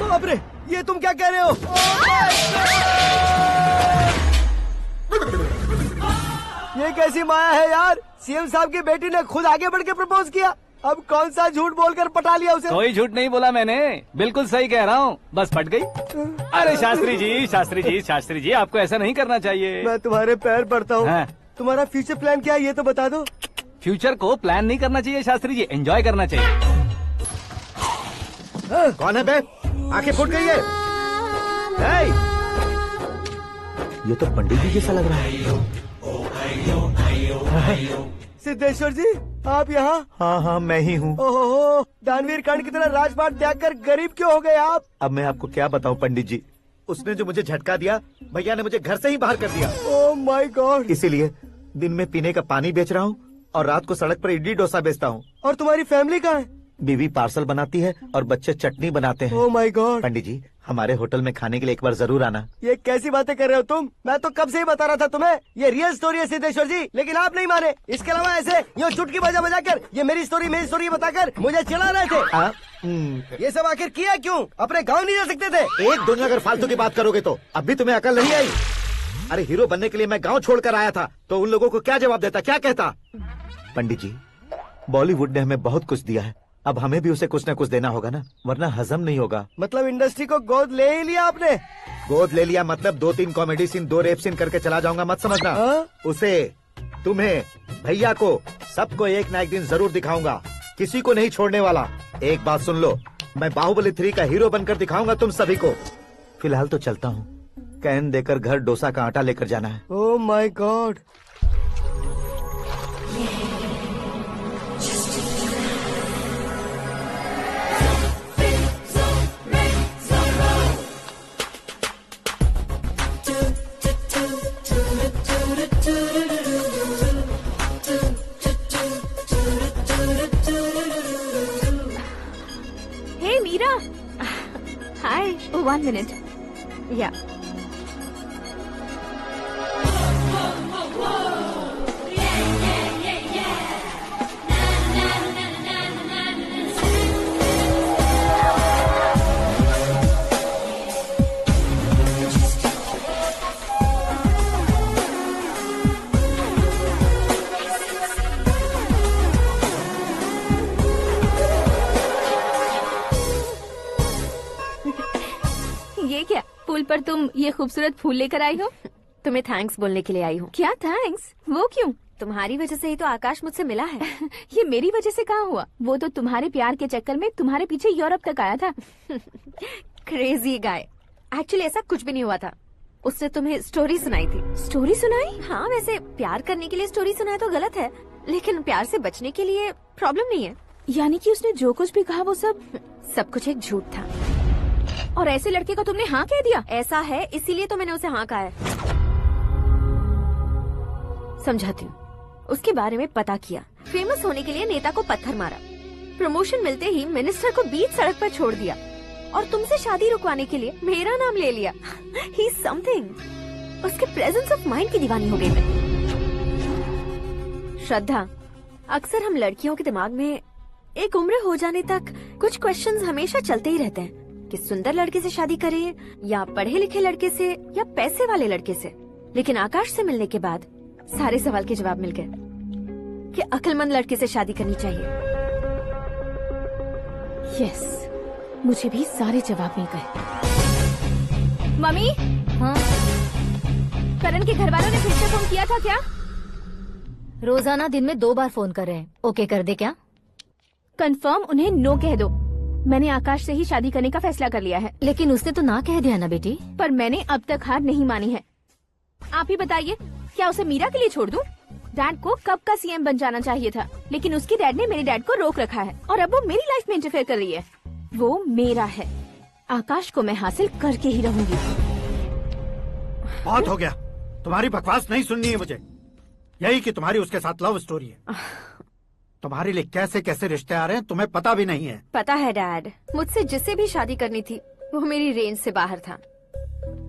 बाप रे, ये तुम क्या कह रहे हो? ये कैसी माया है यार? सीएम साहब की बेटी ने खुद आगे बढ़ के प्रपोज किया। अब कौन सा झूठ बोलकर पटा लिया उसे? कोई झूठ नहीं बोला मैंने, बिल्कुल सही कह रहा हूँ, बस पट गई। अरे शास्त्री जी, शास्त्री जी, शास्त्री जी, आपको ऐसा नहीं करना चाहिए। मैं तुम्हारे पैर पड़ता हूँ। हाँ। तुम्हारा फ्यूचर प्लान क्या है ये तो बता दो। फ्यूचर को प्लान नहीं करना चाहिए शास्त्री जी, एंजॉय करना चाहिए। कौन है बे? आंखें फूट गई है। हे! ये तो पंडित जी जैसा लग रहा है। सिद्धेश्वर जी, आप यहाँ? हाँ हाँ, मैं ही हूँ। ओहो, दानवीर कर्ण की तरह राजपाट त्याग कर गरीब क्यों हो गए आप? अब मैं आपको क्या बताऊँ पंडित जी, उसने जो मुझे झटका दिया, भैया ने मुझे घर से ही बाहर कर दिया। Oh my God. इसीलिए दिन में पीने का पानी बेच रहा हूँ और रात को सड़क पर इडली डोसा बेचता हूँ। और तुम्हारी फैमिली कहाँ है? बीवी पार्सल बनाती है और बच्चे चटनी बनाते हैं। Oh my God. पंडित जी, हमारे होटल में खाने के लिए एक बार जरूर आना। ये कैसी बातें कर रहे हो तुम? मैं तो कब से ही बता रहा था तुम्हें, ये रियल स्टोरी है सिद्धेश्वर जी, लेकिन आप नहीं माने। इसके अलावा ऐसे यूँ चुटकी बजा बजा कर ये मेरी स्टोरी बताकर मुझे चिढ़ा रहे थे। ये सब आखिर किया क्यों? अपने गाँव नहीं जा सकते थे? एक दुनिया अगर फालतू की बात करोगे तो अब भी तुम्हें अकल नहीं आई। अरे हीरो बनने के लिए मैं गाँव छोड़कर आया था तो उन लोगों को क्या जवाब देता, क्या कहता? पंडित जी, बॉलीवुड ने हमें बहुत कुछ दिया है, अब हमें भी उसे कुछ न कुछ देना होगा ना, वरना हजम नहीं होगा। मतलब इंडस्ट्री को गोद ले ही लिया आपने? गोद ले लिया मतलब 2-3 कॉमेडी सीन, 2 रेप सीन करके चला जाऊंगा मत समझना। उसे, तुम्हें, भैया को, सबको एक ना एक दिन जरूर दिखाऊंगा, किसी को नहीं छोड़ने वाला। एक बात सुन लो, मैं बाहुबली 3 का हीरो बनकर दिखाऊंगा तुम सभी को। फिलहाल तो चलता हूँ, कैन देकर घर डोसा का आटा लेकर जाना है। Oh my God. Hey Meera. Hi. Oh, 1 minute. Yeah. ये क्या, पुल पर तुम ये खूबसूरत फूल लेकर आई हो? तुम्हें थैंक्स बोलने के लिए आई हूँ। क्या थैंक्स? वो क्यों? तुम्हारी वजह से ही तो आकाश मुझसे मिला है। ये मेरी वजह से कहाँ हुआ? वो तो तुम्हारे प्यार के चक्कर में तुम्हारे पीछे यूरोप तक आया था। Crazy guy. एक्चुअली ऐसा कुछ भी नहीं हुआ था, उसने तुम्हें स्टोरी सुनाई थी। स्टोरी सुनाई? हाँ, वैसे प्यार करने के लिए स्टोरी सुनाए तो गलत है, लेकिन प्यार से बचने के लिए प्रॉब्लम नहीं है। यानी कि उसने जो कुछ भी कहा वो सब कुछ एक झूठ था। और ऐसे लड़के को तुमने हाँ कह दिया? ऐसा है, इसीलिए तो मैंने उसे हाँ कहा है। समझाती हूँ। उसके बारे में पता किया, फेमस होने के लिए नेता को पत्थर मारा, प्रमोशन मिलते ही मिनिस्टर को बीच सड़क पर छोड़ दिया और तुमसे शादी रुकवाने के लिए मेरा नाम ले लिया। He is something. उसके प्रेजेंस ऑफ माइंड की दीवानी हो गई मैं। श्रद्धा, अक्सर हम लड़कियों के दिमाग में एक उम्र हो जाने तक कुछ क्वेश्चंस हमेशा चलते ही रहते हैं कि सुंदर लड़के से शादी करें या पढ़े लिखे लड़के से या पैसे वाले लड़के से। लेकिन आकाश से मिलने के बाद सारे सवाल के जवाब मिल गए कि अक्लमंद लड़के से शादी करनी चाहिए। यस, मुझे भी सारे जवाब मिल गए। मम्मी? हाँ? करण के घर वालों ने फिर से फोन किया था क्या? रोजाना दिन में 2 बार फोन कर रहे हैं। ओके कर दे क्या? कंफर्म उन्हें नो कह दो। मैंने आकाश से ही शादी करने का फैसला कर लिया है। लेकिन उसने तो ना कह दिया ना बेटी। पर मैंने अब तक हार नहीं मानी है। आप ही बताइए, क्या उसे मीरा के लिए छोड़ दूं? डैड को कब का सीएम बन जाना चाहिए था, लेकिन उसके डैड ने मेरे डैड को रोक रखा है और अब वो मेरी लाइफ में इंटरफेयर कर रही है। वो मेरा है, आकाश को मैं हासिल करके ही रहूंगी। बहुत हो गया, तुम्हारी बकवास नहीं सुननी है मुझे। यही कि तुम्हारी उसके साथ लव स्टोरी है। तुम्हारे लिए कैसे कैसे रिश्ते आ रहे हैं तुम्हें पता भी नहीं है। पता है डैड, मुझसे जिससे भी शादी करनी थी वो मेरी रेंज से बाहर था।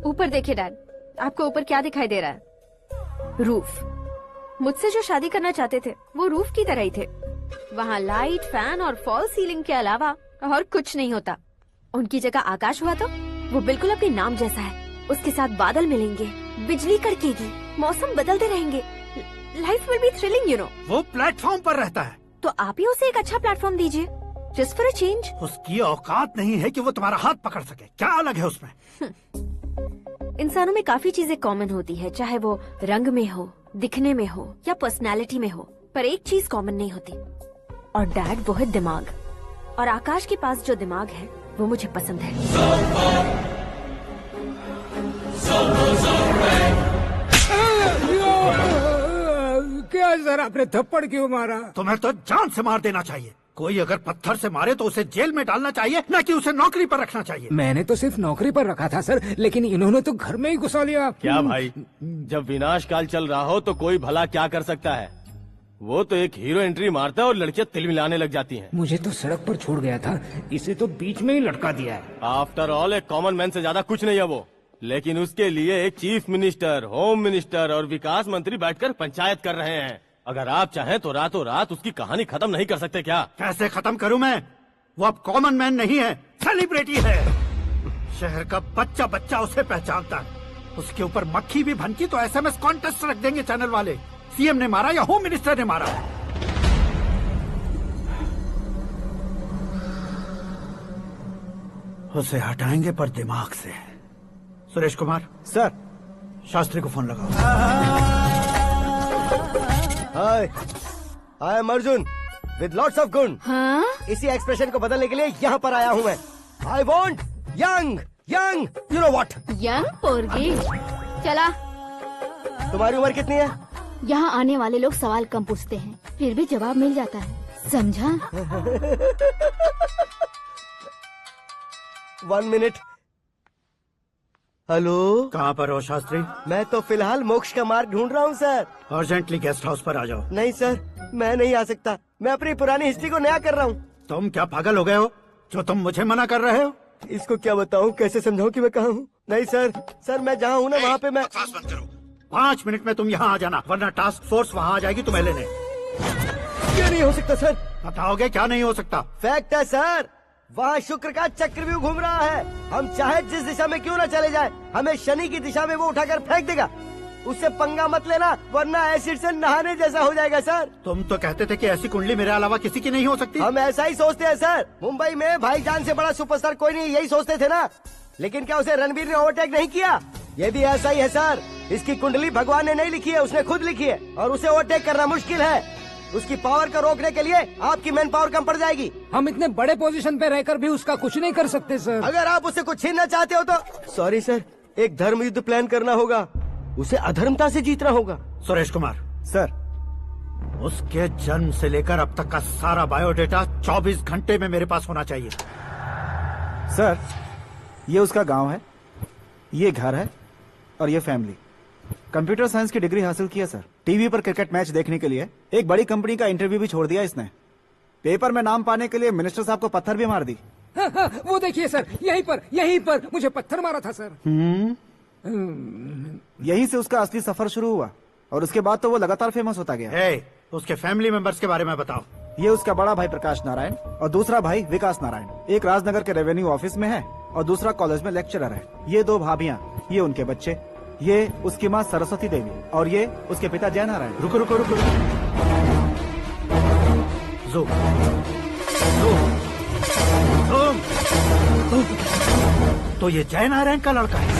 ऊपर देखिए डैड, आपको ऊपर क्या दिखाई दे रहा है? रूफ। मुझसे जो शादी करना चाहते थे वो रूफ की तरह ही थे। वहाँ लाइट, फैन और फॉल सीलिंग के अलावा और कुछ नहीं होता। उनकी जगह आकाश हुआ तो वो बिल्कुल अपने नाम जैसा है। उसके साथ बादल मिलेंगे, बिजली कड़केगी, मौसम बदलते रहेंगे। Life will be thrilling, you know. वो प्लेटफॉर्म पर रहता है तो आप ही उसे एक अच्छा प्लेटफॉर्म दीजिए, जस्ट फॉर अ चेंज। उसकी औकात नहीं है कि वो तुम्हारा हाथ पकड़ सके। क्या अलग है उसमें? इंसानों में काफी चीजें कॉमन होती है, चाहे वो रंग में हो, दिखने में हो या पर्सनालिटी में हो, पर एक चीज कॉमन नहीं होती, और डैड वो है दिमाग। और आकाश के पास जो दिमाग है वो मुझे पसंद है। क्या सर, आपने थप्पड़ क्यों मारा? तुम्हें तो जान से मार देना चाहिए। कोई अगर पत्थर से मारे तो उसे जेल में डालना चाहिए, न कि उसे नौकरी पर रखना चाहिए। मैंने तो सिर्फ नौकरी पर रखा था सर, लेकिन इन्होंने तो घर में ही घुसा लिया। क्या भाई, जब विनाश काल चल रहा हो तो कोई भला क्या कर सकता है? वो तो एक हीरो एंट्री मारता है और लड़कियां तिल मिलाने लग जाती हैं। मुझे तो सड़क पर छोड़ गया था, इसे तो बीच में ही लटका दिया है। आफ्टर ऑल एक कॉमन मैन से ज्यादा कुछ नहीं है वो, लेकिन उसके लिए एक चीफ मिनिस्टर, होम मिनिस्टर और विकास मंत्री बैठकर पंचायत कर रहे हैं। अगर आप चाहें तो रातों रात उसकी कहानी खत्म नहीं कर सकते क्या? कैसे खत्म करूं मैं? वो अब कॉमन मैन नहीं है, सेलिब्रिटी है। शहर का बच्चा बच्चा उसे पहचानता है। उसके ऊपर मक्खी भी भनकी तो एसएमएस कॉन्टेस्ट रख देंगे चैनल वाले। सीएम ने मारा या होम मिनिस्टर ने मारा? उसे हटाएंगे पर दिमाग से। सुरेश कुमार सर, शास्त्री को फोन लगाओ। Hi, I am Arjun with lots of गुण। हाँ? इसी एक्सप्रेशन को बदलने के लिए यहाँ पर आया हूँ मैं। I want young young, you know what? Young पोरगी। चला। तुम्हारी उम्र कितनी है? यहाँ आने वाले लोग सवाल कम पूछते हैं, फिर भी जवाब मिल जाता है, समझा? 1 मिनट। हेलो, कहाँ पर हो शास्त्री? मैं तो फिलहाल मोक्ष का मार्ग ढूंढ रहा हूँ सर। अर्जेंटली गेस्ट हाउस पर आ जाओ। नहीं सर, मैं नहीं आ सकता। मैं अपनी पुरानी हिस्ट्री को नया कर रहा हूँ। तुम क्या पागल हो गए हो जो तुम मुझे मना कर रहे हो? इसको क्या बताऊँ, कैसे समझाऊँ कि मैं कहाँ हूँ? नहीं सर, सर मैं जहाँ हूँ ना वहाँ पे मैं। 5 मिनट में तुम यहाँ आ जाना, वरना टास्क फोर्स वहाँ आ जाएगी तुम्हें लेने। क्यों नहीं हो सकता सर? बताओगे क्या नहीं हो सकता? फैक्ट है सर, वहाँ शुक्र का चक्रव्यूह घूम रहा है। हम चाहे जिस दिशा में क्यों न चले जाए, हमें शनि की दिशा में वो उठाकर फेंक देगा। उससे पंगा मत लेना, वरना एसिड से नहाने जैसा हो जाएगा सर। तुम तो कहते थे कि ऐसी कुंडली मेरे अलावा किसी की नहीं हो सकती। हम ऐसा ही सोचते हैं सर। मुंबई में भाईजान से बड़ा सुपरस्टार कोई नहीं, यही सोचते थे ना। लेकिन क्या उसे रणबीर ने ओवरटेक नहीं किया? ये भी ऐसा ही है सर। इसकी कुंडली भगवान ने नहीं लिखी है, उसने खुद लिखी है, और उसे ओवरटेक करना मुश्किल है। उसकी पावर को रोकने के लिए आपकी मैन पावर कम पड़ जाएगी। हम इतने बड़े पोजीशन पे रहकर भी उसका कुछ नहीं कर सकते सर। अगर आप उससे कुछ छीनना चाहते हो तो सॉरी सर, एक धर्म युद्ध प्लान करना होगा। उसे अधर्मता से जीतना होगा। सुरेश कुमार सर, उसके जन्म से लेकर अब तक का सारा बायोडेटा 24 घंटे में मेरे पास होना चाहिए। सर, ये उसका गांव है, ये घर है और ये फैमिली। कंप्यूटर साइंस की डिग्री हासिल किया सर। टीवी पर क्रिकेट मैच देखने के लिए एक बड़ी कंपनी का इंटरव्यू भी छोड़ दिया इसने। पेपर में नाम पाने के लिए मिनिस्टर साहब को पत्थर भी मार दी। हाँ, वो देखिए सर, यहीं पर मुझे पत्थर मारा था सर। यहीं से उसका असली सफर शुरू हुआ और उसके बाद तो वो लगातार फेमस होता गया। उसके फैमिली मेंबर्स के बारे में बताओ। ये उसका बड़ा भाई प्रकाश नारायण और दूसरा भाई विकास नारायण। एक राजनगर के रेवेन्यू ऑफिस में है और दूसरा कॉलेज में लेक्चरर है। ये 2 भाभियां, ये उनके बच्चे, ये उसकी माँ सरस्वती देवी और ये उसके पिता जय नारायण। रुको रुको रुको, ज़ूम। तो ये जय नारायण का लड़का है।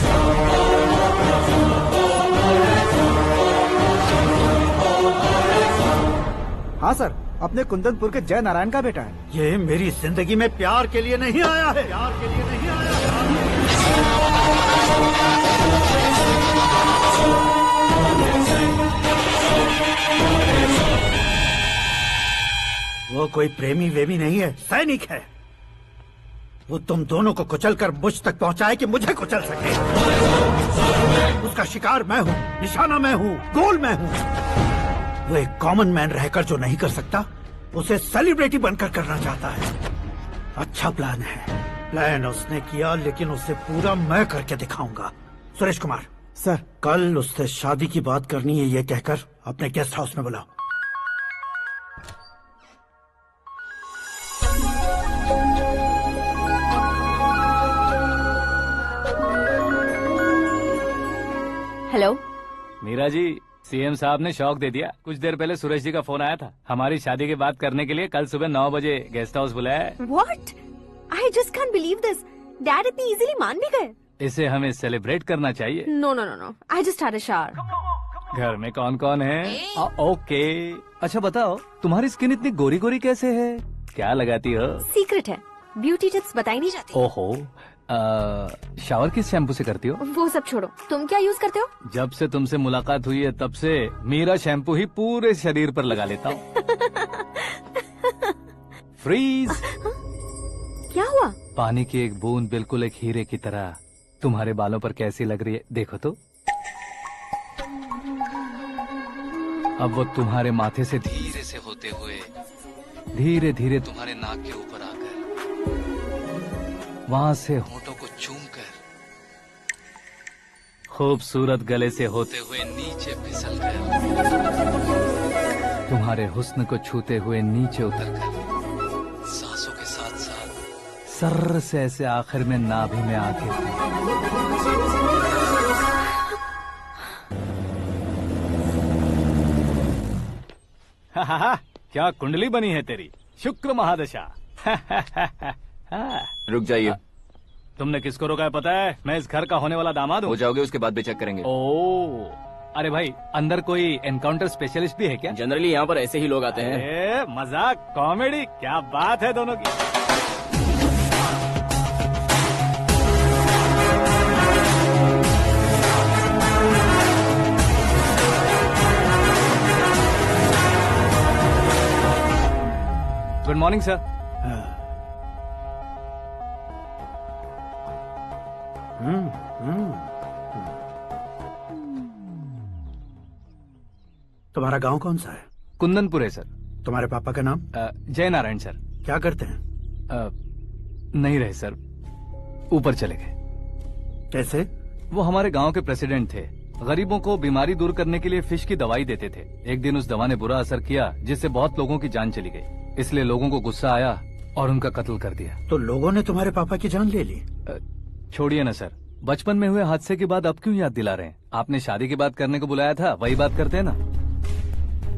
हाँ सर, अपने कुंदनपुर के जय नारायण का बेटा है। ये मेरी जिंदगी में प्यार के लिए नहीं आया है, प्यार के लिए नहीं आया है। वो कोई प्रेमी वेमी नहीं है, सैनिक है। वो तुम दोनों को कुचलकर मुझ तक पहुंचाए कि मुझे कुचल सके। उसका शिकार मैं हूँ, निशाना मैं हूँ, गोल मैं हूँ। वो एक कॉमन मैन रहकर जो नहीं कर सकता, उसे सेलिब्रिटी बनकर करना चाहता है। अच्छा प्लान है, प्लान उसने किया, लेकिन उसे पूरा मैं करके दिखाऊंगा। सुरेश कुमार सर, कल उससे शादी की बात करनी है, ये कहकर अपने गेस्ट हाउस में बुलाओ। हेलो मीरा जी, सीएम साहब ने शौक दे दिया। कुछ देर पहले सुरेश जी का फोन आया था, हमारी शादी की बात करने के लिए कल सुबह 9 बजे गेस्ट हाउस बुलाया है। What? I just can't believe this. Dad इतनी इजीली मान भी गए। इसे हमें सेलिब्रेट करना चाहिए। No, no, no, no. I just had a shower. घर में कौन कौन है? ओके। अच्छा बताओ, तुम्हारी स्किन इतनी गोरी गोरी कैसे है? क्या लगाती हो? सीक्रेट है, ब्यूटी टिप्स बताई नहीं जाती। ओहो, शावर किस शैम्पू से करती हो? वो सब छोड़ो, तुम क्या यूज करते हो? जब से तुमसे मुलाकात हुई है तब से मीरा शैम्पू ही पूरे शरीर पर लगा लेता हूँ। फ्रीज। क्या हुआ? पानी की एक बूंद बिल्कुल एक हीरे की तरह तुम्हारे बालों पर कैसी लग रही है, देखो तो। अब वो तुम्हारे माथे से धीरे से होते हुए धीरे धीरे तुम्हारे नाक के ऊपर आकर वहां से होठों को चूमकर खूबसूरत गले से होते हुए नीचे फिसल कर तुम्हारे हुस्न को छूते हुए नीचे उतरकर सांसों के साथ साथ सर्र से ऐसे आखिर में नाभि में आके क्या कुंडली बनी है तेरी, शुक्र महादशा। रुक जाइए। तुमने किसको रोका है पता है? मैं इस घर का होने वाला दामाद हूँ। हो जाओगे उसके बाद भी चेक करेंगे। ओ, अरे भाई, अंदर कोई एनकाउंटर स्पेशलिस्ट भी है क्या? जनरली यहाँ पर ऐसे ही लोग आते हैं। मजाक, कॉमेडी, क्या बात है दोनों की। Good morning sir. तुम्हारा गांव कौन सा है? कुंदनपुर है सर। तुम्हारे पापा का नाम? जय नारायण सर। क्या करते हैं? नहीं रहे सर, ऊपर चले गए। कैसे? वो हमारे गांव के प्रेसिडेंट थे। गरीबों को बीमारी दूर करने के लिए फिश की दवाई देते थे। एक दिन उस दवा ने बुरा असर किया, जिससे बहुत लोगों की जान चली गई। इसलिए लोगों को गुस्सा आया और उनका कत्ल कर दिया। तो लोगों ने तुम्हारे पापा की जान ले ली? छोड़िए ना सर, बचपन में हुए हादसे की बात अब क्यों याद दिला रहे हैं? आपने शादी की बात करने को बुलाया था, वही बात करते हैं ना।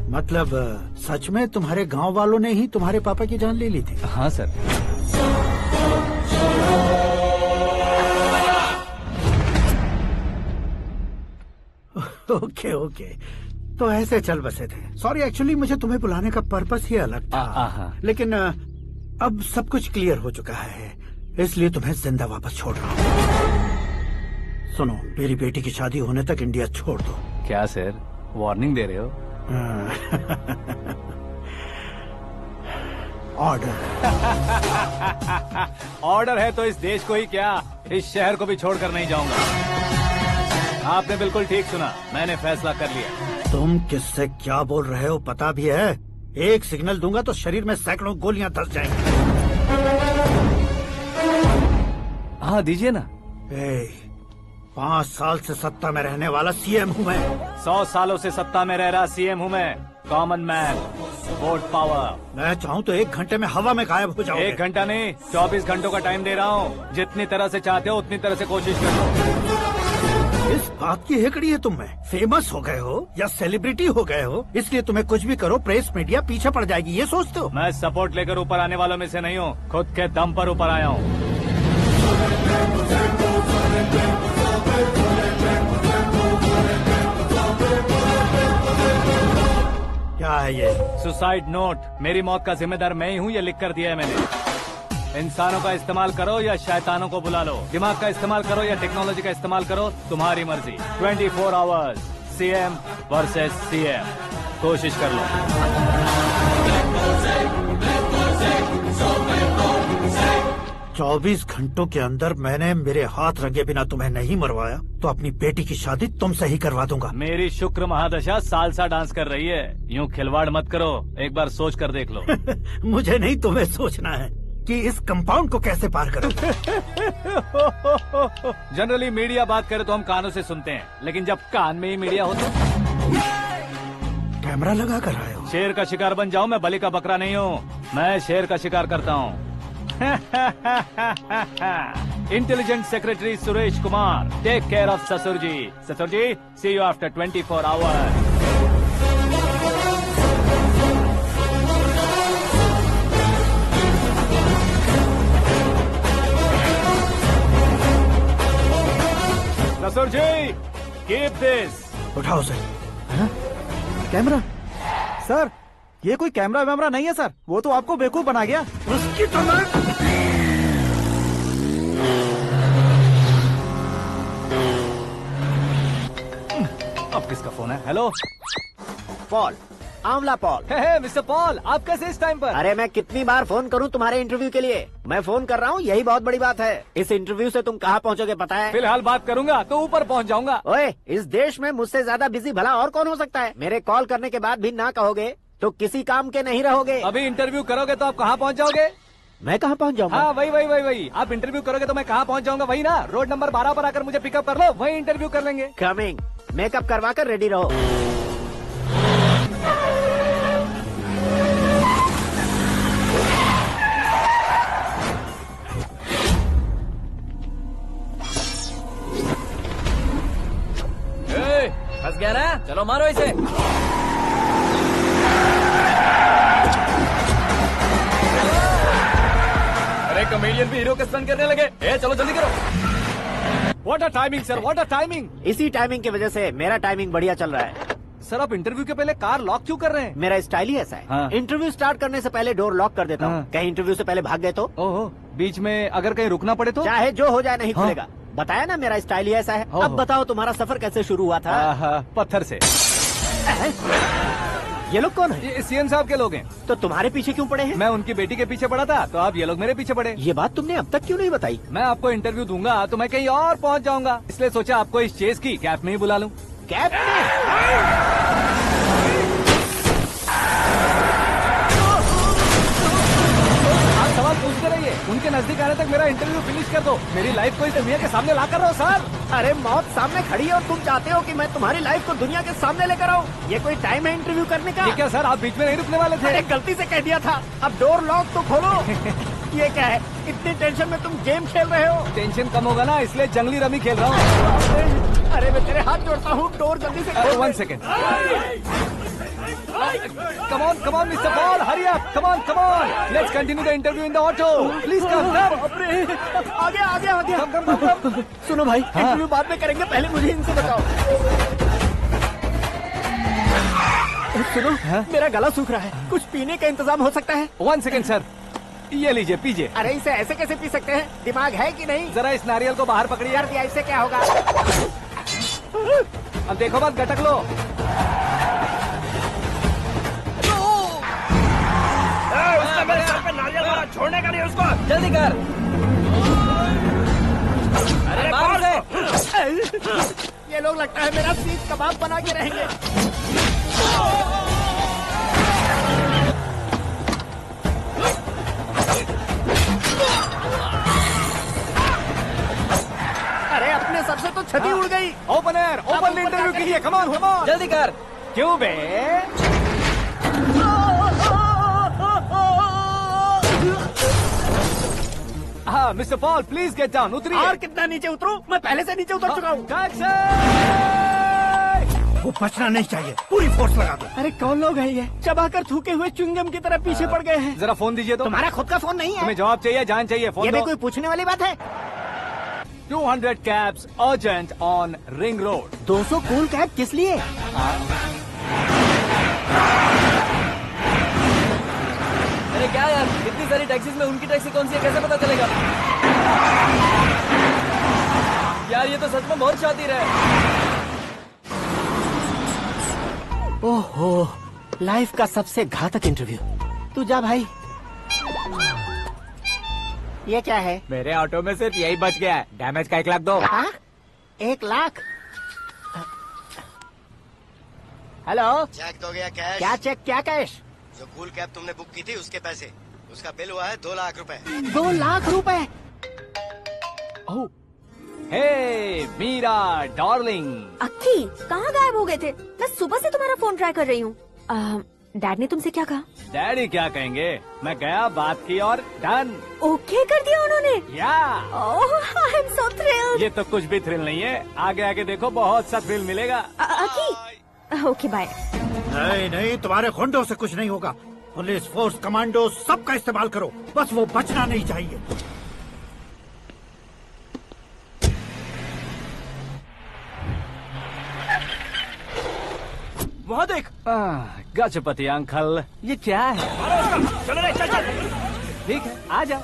मतलब सच में तुम्हारे गांव वालों ने ही तुम्हारे पापा की जान ले ली थी? हाँ सर। ओके ओके, तो ऐसे चल बसे थे। सॉरी, एक्चुअली मुझे तुम्हें बुलाने का पर्पस ही अलग था। लेकिन अब सब कुछ क्लियर हो चुका है, इसलिए तुम्हें जिंदा वापस छोड़ रहा हूँ। सुनो, मेरी बेटी की शादी होने तक इंडिया छोड़ दो। क्या सर, वार्निंग दे रहे हो? ऑर्डर। ऑर्डर है तो इस देश को ही क्या, इस शहर को भी छोड़कर नहीं जाऊंगा। आपने बिल्कुल ठीक सुना, मैंने फैसला कर लिया। तुम किससे क्या बोल रहे हो पता भी है? एक सिग्नल दूंगा तो शरीर में सैकड़ों गोलियां धस जाएंगी। हाँ दीजिए ना। 5 साल से सत्ता में रहने वाला सीएम हूँ मैं। 100 सालों से सत्ता में रह रहा सीएम हूँ मैं। Common man, vote power. मैं चाहूँ तो 1 घंटे में हवा में गायब हो जाऊँ। 1 घंटा नहीं, 24 घंटों का टाइम दे रहा हूँ। जितनी तरह से चाहते हो उतनी तरह से कोशिश करो। इस बात की हेकड़ी है तुम में। फेमस हो गए हो या सेलिब्रिटी हो गए हो, इसलिए तुम्हें कुछ भी करो प्रेस मीडिया पीछे पड़ जाएगी, ये सोचते हो? मैं सपोर्ट लेकर ऊपर आने वालों में से नहीं हूँ, खुद के दम पर ऊपर आया हूँ। क्या है ये? Suicide note. मेरी मौत का जिम्मेदार मैं ही हूँ, ये लिख कर दिया है मैंने। इंसानों का इस्तेमाल करो या शैतानों को बुला लो, दिमाग का इस्तेमाल करो या टेक्नोलॉजी का इस्तेमाल करो, तुम्हारी मर्जी। 24 आवर्स सीएम वर्सेस सीएम, कोशिश कर लो। 24 घंटों के अंदर मैंने मेरे हाथ रंगे बिना तुम्हें नहीं मरवाया तो अपनी बेटी की शादी तुमसे ही करवा दूंगा। मेरी शुक्र महादशा सालसा डांस कर रही है, यूँ खिलवाड़ मत करो, एक बार सोच कर देख लो। मुझे नहीं, तुम्हें सोचना है कि इस कंपाउंड को कैसे पार करूं। जनरली मीडिया बात करे तो हम कानों से सुनते हैं, लेकिन जब कान में ही मीडिया हो तो कैमरा लगा कर आए हो। शेर का शिकार बन जाऊं, मैं बलि का बकरा नहीं हूँ, मैं शेर का शिकार करता हूँ। Intelligent secretary Suresh Kumar, take care of ससुर जी। ससुर जी, सी यू आफ्टर 24 आवर्स। ससुर जी, कीप दिस। उठाओ सर। कैमरा? सर, ये कोई कैमरा वैमरा नहीं है सर, वो तो आपको बेवकूफ बना गया। उसकी तो मैं... अब किसका फोन है? हेलो पॉल, आंवला पॉल। मिस्टर पॉल, आप कैसे इस टाइम पर? अरे मैं कितनी बार फोन करूं तुम्हारे इंटरव्यू के लिए? मैं फोन कर रहा हूं, यही बहुत बड़ी बात है। इस इंटरव्यू से तुम कहां पहुंचोगे पता है? फिलहाल बात करूंगा तो ऊपर पहुंच जाऊंगा। ओए, इस देश में मुझसे ज्यादा बिजी भला और कौन हो सकता है? मेरे कॉल करने के बाद भी ना कहोगे तो किसी काम के नहीं रहोगे। अभी इंटरव्यू करोगे तो आप कहाँ पहुँच जाओगे? मैं कहाँ पहुँच जाऊंगा? हाँ, वही। आप इंटरव्यू करोगे तो मैं कहाँ पहुँच जाऊंगा? वही ना, रोड नंबर 12 पर आकर मुझे पिकअप कर लो, वही इंटरव्यू कर लेंगे। कमिंग। मेकअप करवा कर रेडी रहो। फंस गया ना, चलो मारो इसे। अरे कॉमेडियन भी हीरो के स्टंट करने लगे। चलो जल्दी करो। What a timing sir, what a timing. इसी टाइमिंग की वजह से मेरा टाइमिंग बढ़िया चल रहा है। सर, आप इंटरव्यू के पहले कार लॉक क्यों कर रहे हैं? मेरा स्टाइल ही ऐसा है। हाँ। इंटरव्यू स्टार्ट करने से पहले डोर लॉक कर देता हूँ। हाँ। कहीं इंटरव्यू से पहले भाग गए तो? ओहो, बीच में अगर कहीं रुकना पड़े तो? चाहे जो हो जाए नहीं हाँ। खुलेगा। बताया ना मेरा स्टाइल ही ऐसा है। ओहो। अब बताओ तुम्हारा सफर कैसे शुरू हुआ था? पत्थर से। ये लोग कौन है? ये सीएम साहब के लोग हैं। तो तुम्हारे पीछे क्यों पड़े हैं? मैं उनकी बेटी के पीछे पड़ा था, तो आप ये लोग मेरे पीछे पड़े। ये बात तुमने अब तक क्यों नहीं बताई? मैं आपको इंटरव्यू दूंगा तो मैं कहीं और पहुंच जाऊंगा, इसलिए सोचा आपको इस चेस की कैप में ही बुला लूं। कैप में? आप सवाल पूछते रहिए, उनके नजदीक आने तक मेरा इंटरव्यू फिनिश कर दो। मेरी लाइफ को इस दुनिया के सामने ला कर रहो सर। अरे मौत सामने खड़ी है और तुम चाहते हो कि मैं तुम्हारी लाइफ को दुनिया के सामने लेकर आऊं? ये कोई टाइम है इंटरव्यू करने का? ये क्या सर, आप बीच में नहीं रुकने वाले थे? अरे गलती से कह दिया था। अब डोर लॉक तो खोलो। ये क्या है? इतनी टेंशन में तुम गेम खेल रहे हो? टेंशन कम होगा ना, इसलिए जंगली रमी खेल रहा हूँ। अरे मैं तेरे हाथ जोड़ता हूँ, डोर जल्दी से खोलो। 1 second. Come on, Mr. Paul, hurry up. Come on. Let's continue the interview in the auto. Please come. आगे। Come. सुनो भाई, इंटरव्यू बाद में करेंगे, पहले मुझे इनसे बताओ। सुनो, मेरा गला सूख रहा है, कुछ पीने का इंतजाम हो सकता है? 1 सेकेंड सर, ये लीजिए पीजिए। अरे इसे ऐसे कैसे पी सकते हैं? दिमाग है कि नहीं? जरा इस नारियल को बाहर पकड़िए। कर दिया, इससे क्या होगा? अब देखो मत, गटक लो। मेरे सर पे नारियल वाला छोड़ने का नहीं उसको। जल्दी कर। अरे बाहर से। ये लोग लगता है मेरा सीख कबाब बना के रहेंगे। अरे अपने सर से तो छती उड़ गई। ओपन एयर, ओपन इंटरव्यू कीजिए। कम ऑन, जल्दी कर। क्यों बे? हाँ mister Paul, please get down. उतरिए। और कितना नीचे उतरूं? मैं पहले से नीचे उतर चुका हूँ। वो बचना नहीं चाहिए, पूरी फोर्स लगा दो। अरे कौन लोग हैं ये? चबाकर थूके हुए च्युइंगम की तरह पीछे पड़ गए हैं। जरा फोन दीजिए तो। तुम्हारा खुद का फोन नहीं है? तुम्हें जवाब चाहिए, जान चाहिए, फोन ये दो। भी कोई पूछने वाली बात है? 200 cabs urgent on Ring Road. 200 cool cab किस लिए? सारी टैक्सीज में उनकी टैक्सी कौन सी है कैसे पता चलेगा? यार ये तो सच में बहुत शातिर है। ओहो, लाइफ का सबसे घातक इंटरव्यू। तू जा भाई। ये क्या है? मेरे ऑटो में सिर्फ यही बच गया है। डैमेज का 1 लाख दो। 1 लाख? हेलो, चेक तो गया कैश। क्या चेक क्या कैश? जो कूल कैब तुमने बुक की थी उसके पैसे, उसका बिल हुआ है 2 लाख रुपए। 2 लाख रुपए? ओह, हे मीरा डार्लिंग। अक्की कहाँ गायब हो गए थे? मैं सुबह से तुम्हारा फोन ट्राई कर रही हूँ। डैड ने तुमसे क्या कहा? डैडी क्या कहेंगे, मैं गया बात की और डन। ओके कर दिया उन्होंने? या आई एम सो थ्रिल्ड। ये तो कुछ भी थ्रिल नहीं है, आगे आगे देखो बहुत सा थ्रिल मिलेगा। अक्की ओके बाय। नहीं नहीं, तुम्हारे गुंडों से कुछ नहीं होगा। पुलिस फोर्स, कमांडो सबका इस्तेमाल करो, बस वो बचना नहीं चाहिए। वहाँ देख, गजपति अंकल, ये क्या है? चलो रे, चल चल। ठीक है, आ जा।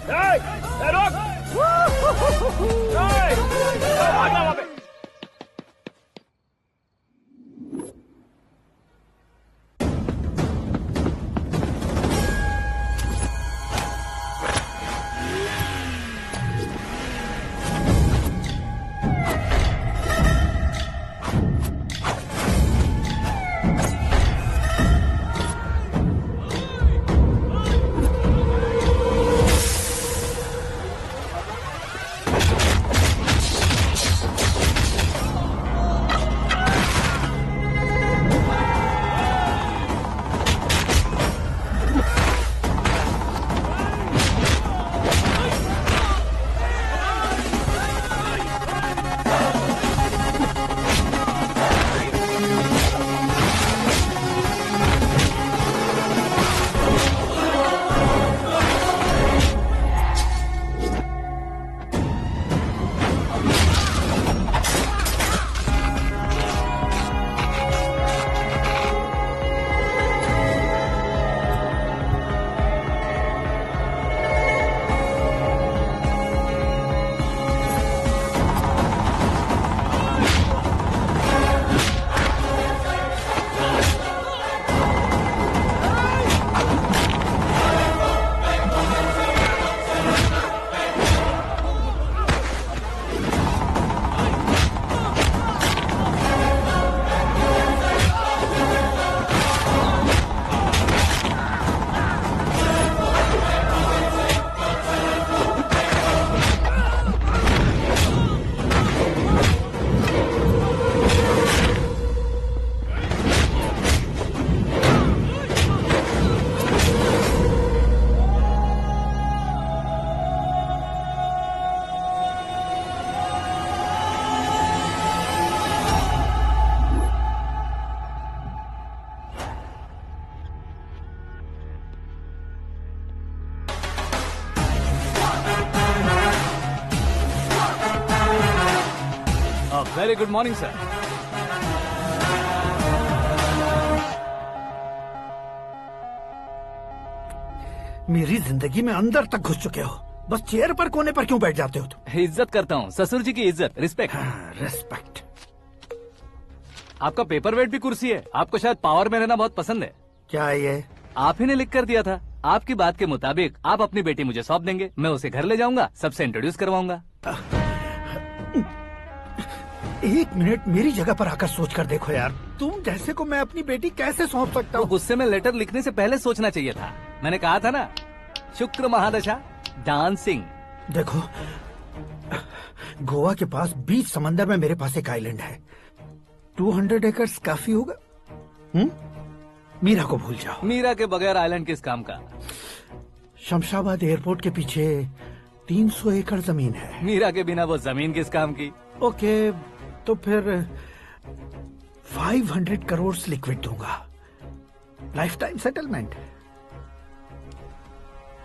Very good morning sir. मेरी जिंदगी में अंदर तक घुस चुके हो, बस चेयर पर कोने पर क्यों बैठ जाते हो तुम? इज्जत करता हूँ, ससुर जी की इज्जत, रिस्पेक्ट। रिस्पेक्ट। आपका पेपर वेट भी कुर्सी है, आपको शायद पावर में रहना बहुत पसंद है। क्या है ये? आप ही ने लिख कर दिया था। आपकी बात के मुताबिक आप अपनी बेटी मुझे सौंप देंगे, मैं उसे घर ले जाऊंगा, सबसे इंट्रोड्यूस करवाऊंगा। 1 मिनट मेरी जगह पर आकर सोच कर देखो यार, तुम जैसे को मैं अपनी बेटी कैसे सौंप सकता हूँ? तो गुस्से में लेटर लिखने से पहले सोचना चाहिए था। मैंने कहा था ना, शुक्र महादशा डांसिंग। देखो, गोवा के पास बीच समंदर में मेरे पास एक आइलैंड है, 200 एकर्स काफी होगा। मीरा को भूल जाओ। मीरा के बगैर आइलैंड किस काम का? शमशाबाद एयरपोर्ट के पीछे 300 एकड़ जमीन है। मीरा के बिना वो जमीन किस काम की? ओके, तो फिर 500 करोड़ लिक्विड दूंगा, लाइफ टाइम सेटलमेंट।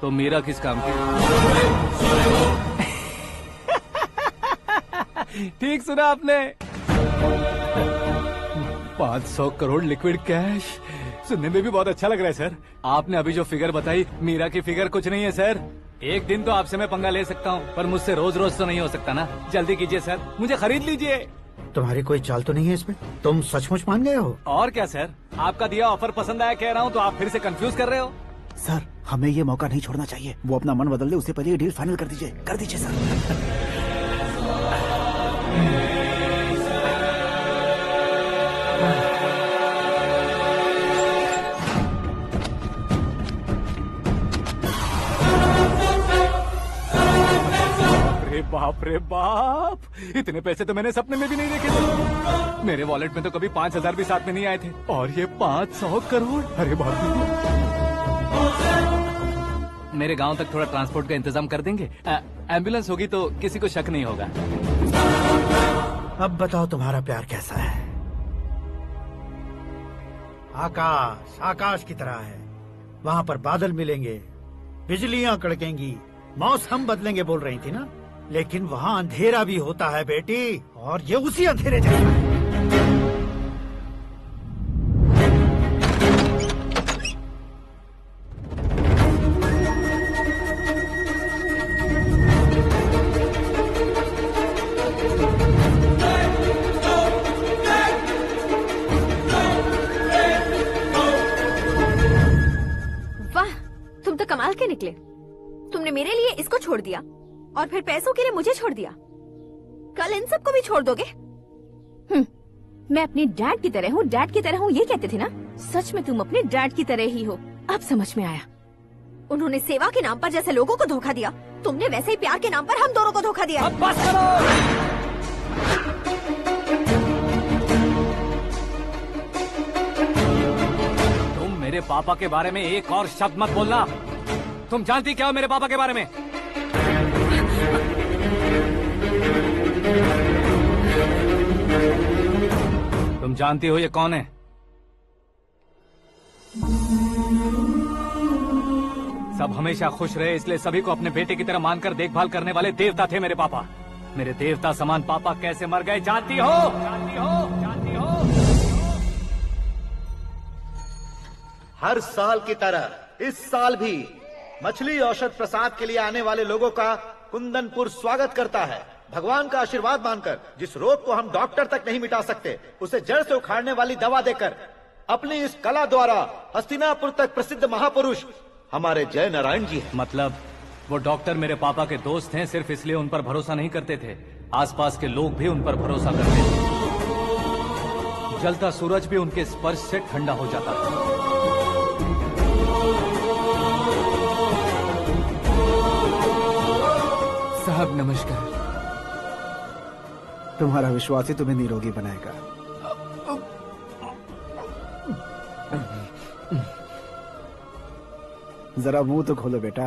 तो मीरा किस काम की? ठीक सुना आपने, 500 करोड़ लिक्विड कैश, सुनने में भी बहुत अच्छा लग रहा है सर। आपने अभी जो फिगर बताई, मीरा की फिगर कुछ नहीं है सर। एक दिन तो आपसे मैं पंगा ले सकता हूँ, पर मुझसे रोज रोज तो नहीं हो सकता ना। जल्दी कीजिए सर, मुझे खरीद लीजिए। तुम्हारी कोई चाल तो नहीं है इसमें? तुम सचमुच मान गए हो? और क्या सर, आपका दिया ऑफर पसंद आया कह रहा हूँ, तो आप फिर से कंफ्यूज कर रहे हो। सर, हमें ये मौका नहीं छोड़ना चाहिए। वो अपना मन बदल दे, उससे पहले ये डील फाइनल कर दीजिए। कर दीजिए सर। बाप रे बाप, इतने पैसे तो मैंने सपने में भी नहीं देखे थे। मेरे वॉलेट में तो कभी 5,000 भी साथ में नहीं आए थे, और ये 500 करोड़। अरे बाप रे। मेरे गांव तक थोड़ा ट्रांसपोर्ट का इंतजाम कर देंगे? एम्बुलेंस होगी तो किसी को शक नहीं होगा। अब बताओ तुम्हारा प्यार कैसा है? आकाश आकाश की तरह है। वहाँ पर बादल मिलेंगे, बिजलियाँ कड़केंगी, मौसम बदलेंगे बोल रही थी ना। लेकिन वहाँ अंधेरा भी होता है बेटी, और ये उसी अंधेरे जैसा है। वाह, तुम तो कमाल के निकले। तुमने मेरे लिए इसको छोड़ दिया और फिर पैसों के लिए मुझे छोड़ दिया। कल इन सबको भी छोड़ दोगे? मैं अपने डैड की तरह हूँ, डैड की तरह हूँ, ये कहते थे ना। सच में तुम अपने डैड की तरह ही हो। अब समझ में आया। उन्होंने सेवा के नाम पर जैसे लोगों को धोखा दिया, तुमने वैसे ही प्यार के नाम पर हम दोनों को धोखा दिया। अब बस करो। तुम मेरे पापा के बारे में एक और शब्द मत बोलना। तुम जानती क्या हो मेरे पापा के बारे में? तुम जानती हो ये कौन है? सब हमेशा खुश रहे, इसलिए सभी को अपने बेटे की तरह मानकर देखभाल करने वाले देवता थे मेरे पापा। मेरे देवता समान पापा कैसे मर गए जानती हो? जानती हो? जानती हो? हर साल की तरह इस साल भी मछली औषध प्रसाद के लिए आने वाले लोगों का कुंदनपुर स्वागत करता है। भगवान का आशीर्वाद मानकर जिस रोग को हम डॉक्टर तक नहीं मिटा सकते, उसे जड़ से उखाड़ने वाली दवा देकर अपनी इस कला द्वारा हस्तिनापुर तक प्रसिद्ध महापुरुष हमारे जय नारायण जी हैं। मतलब वो डॉक्टर मेरे पापा के दोस्त हैं, सिर्फ इसलिए उन पर भरोसा नहीं करते थे। आसपास के लोग भी उन पर भरोसा करते थे। जलता सूरज भी उनके स्पर्श से ठंडा हो जाता था। साहब नमस्कार। तुम्हारा विश्वास ही तुम्हें निरोगी बनाएगा। जरा मुंह तो खोलो बेटा।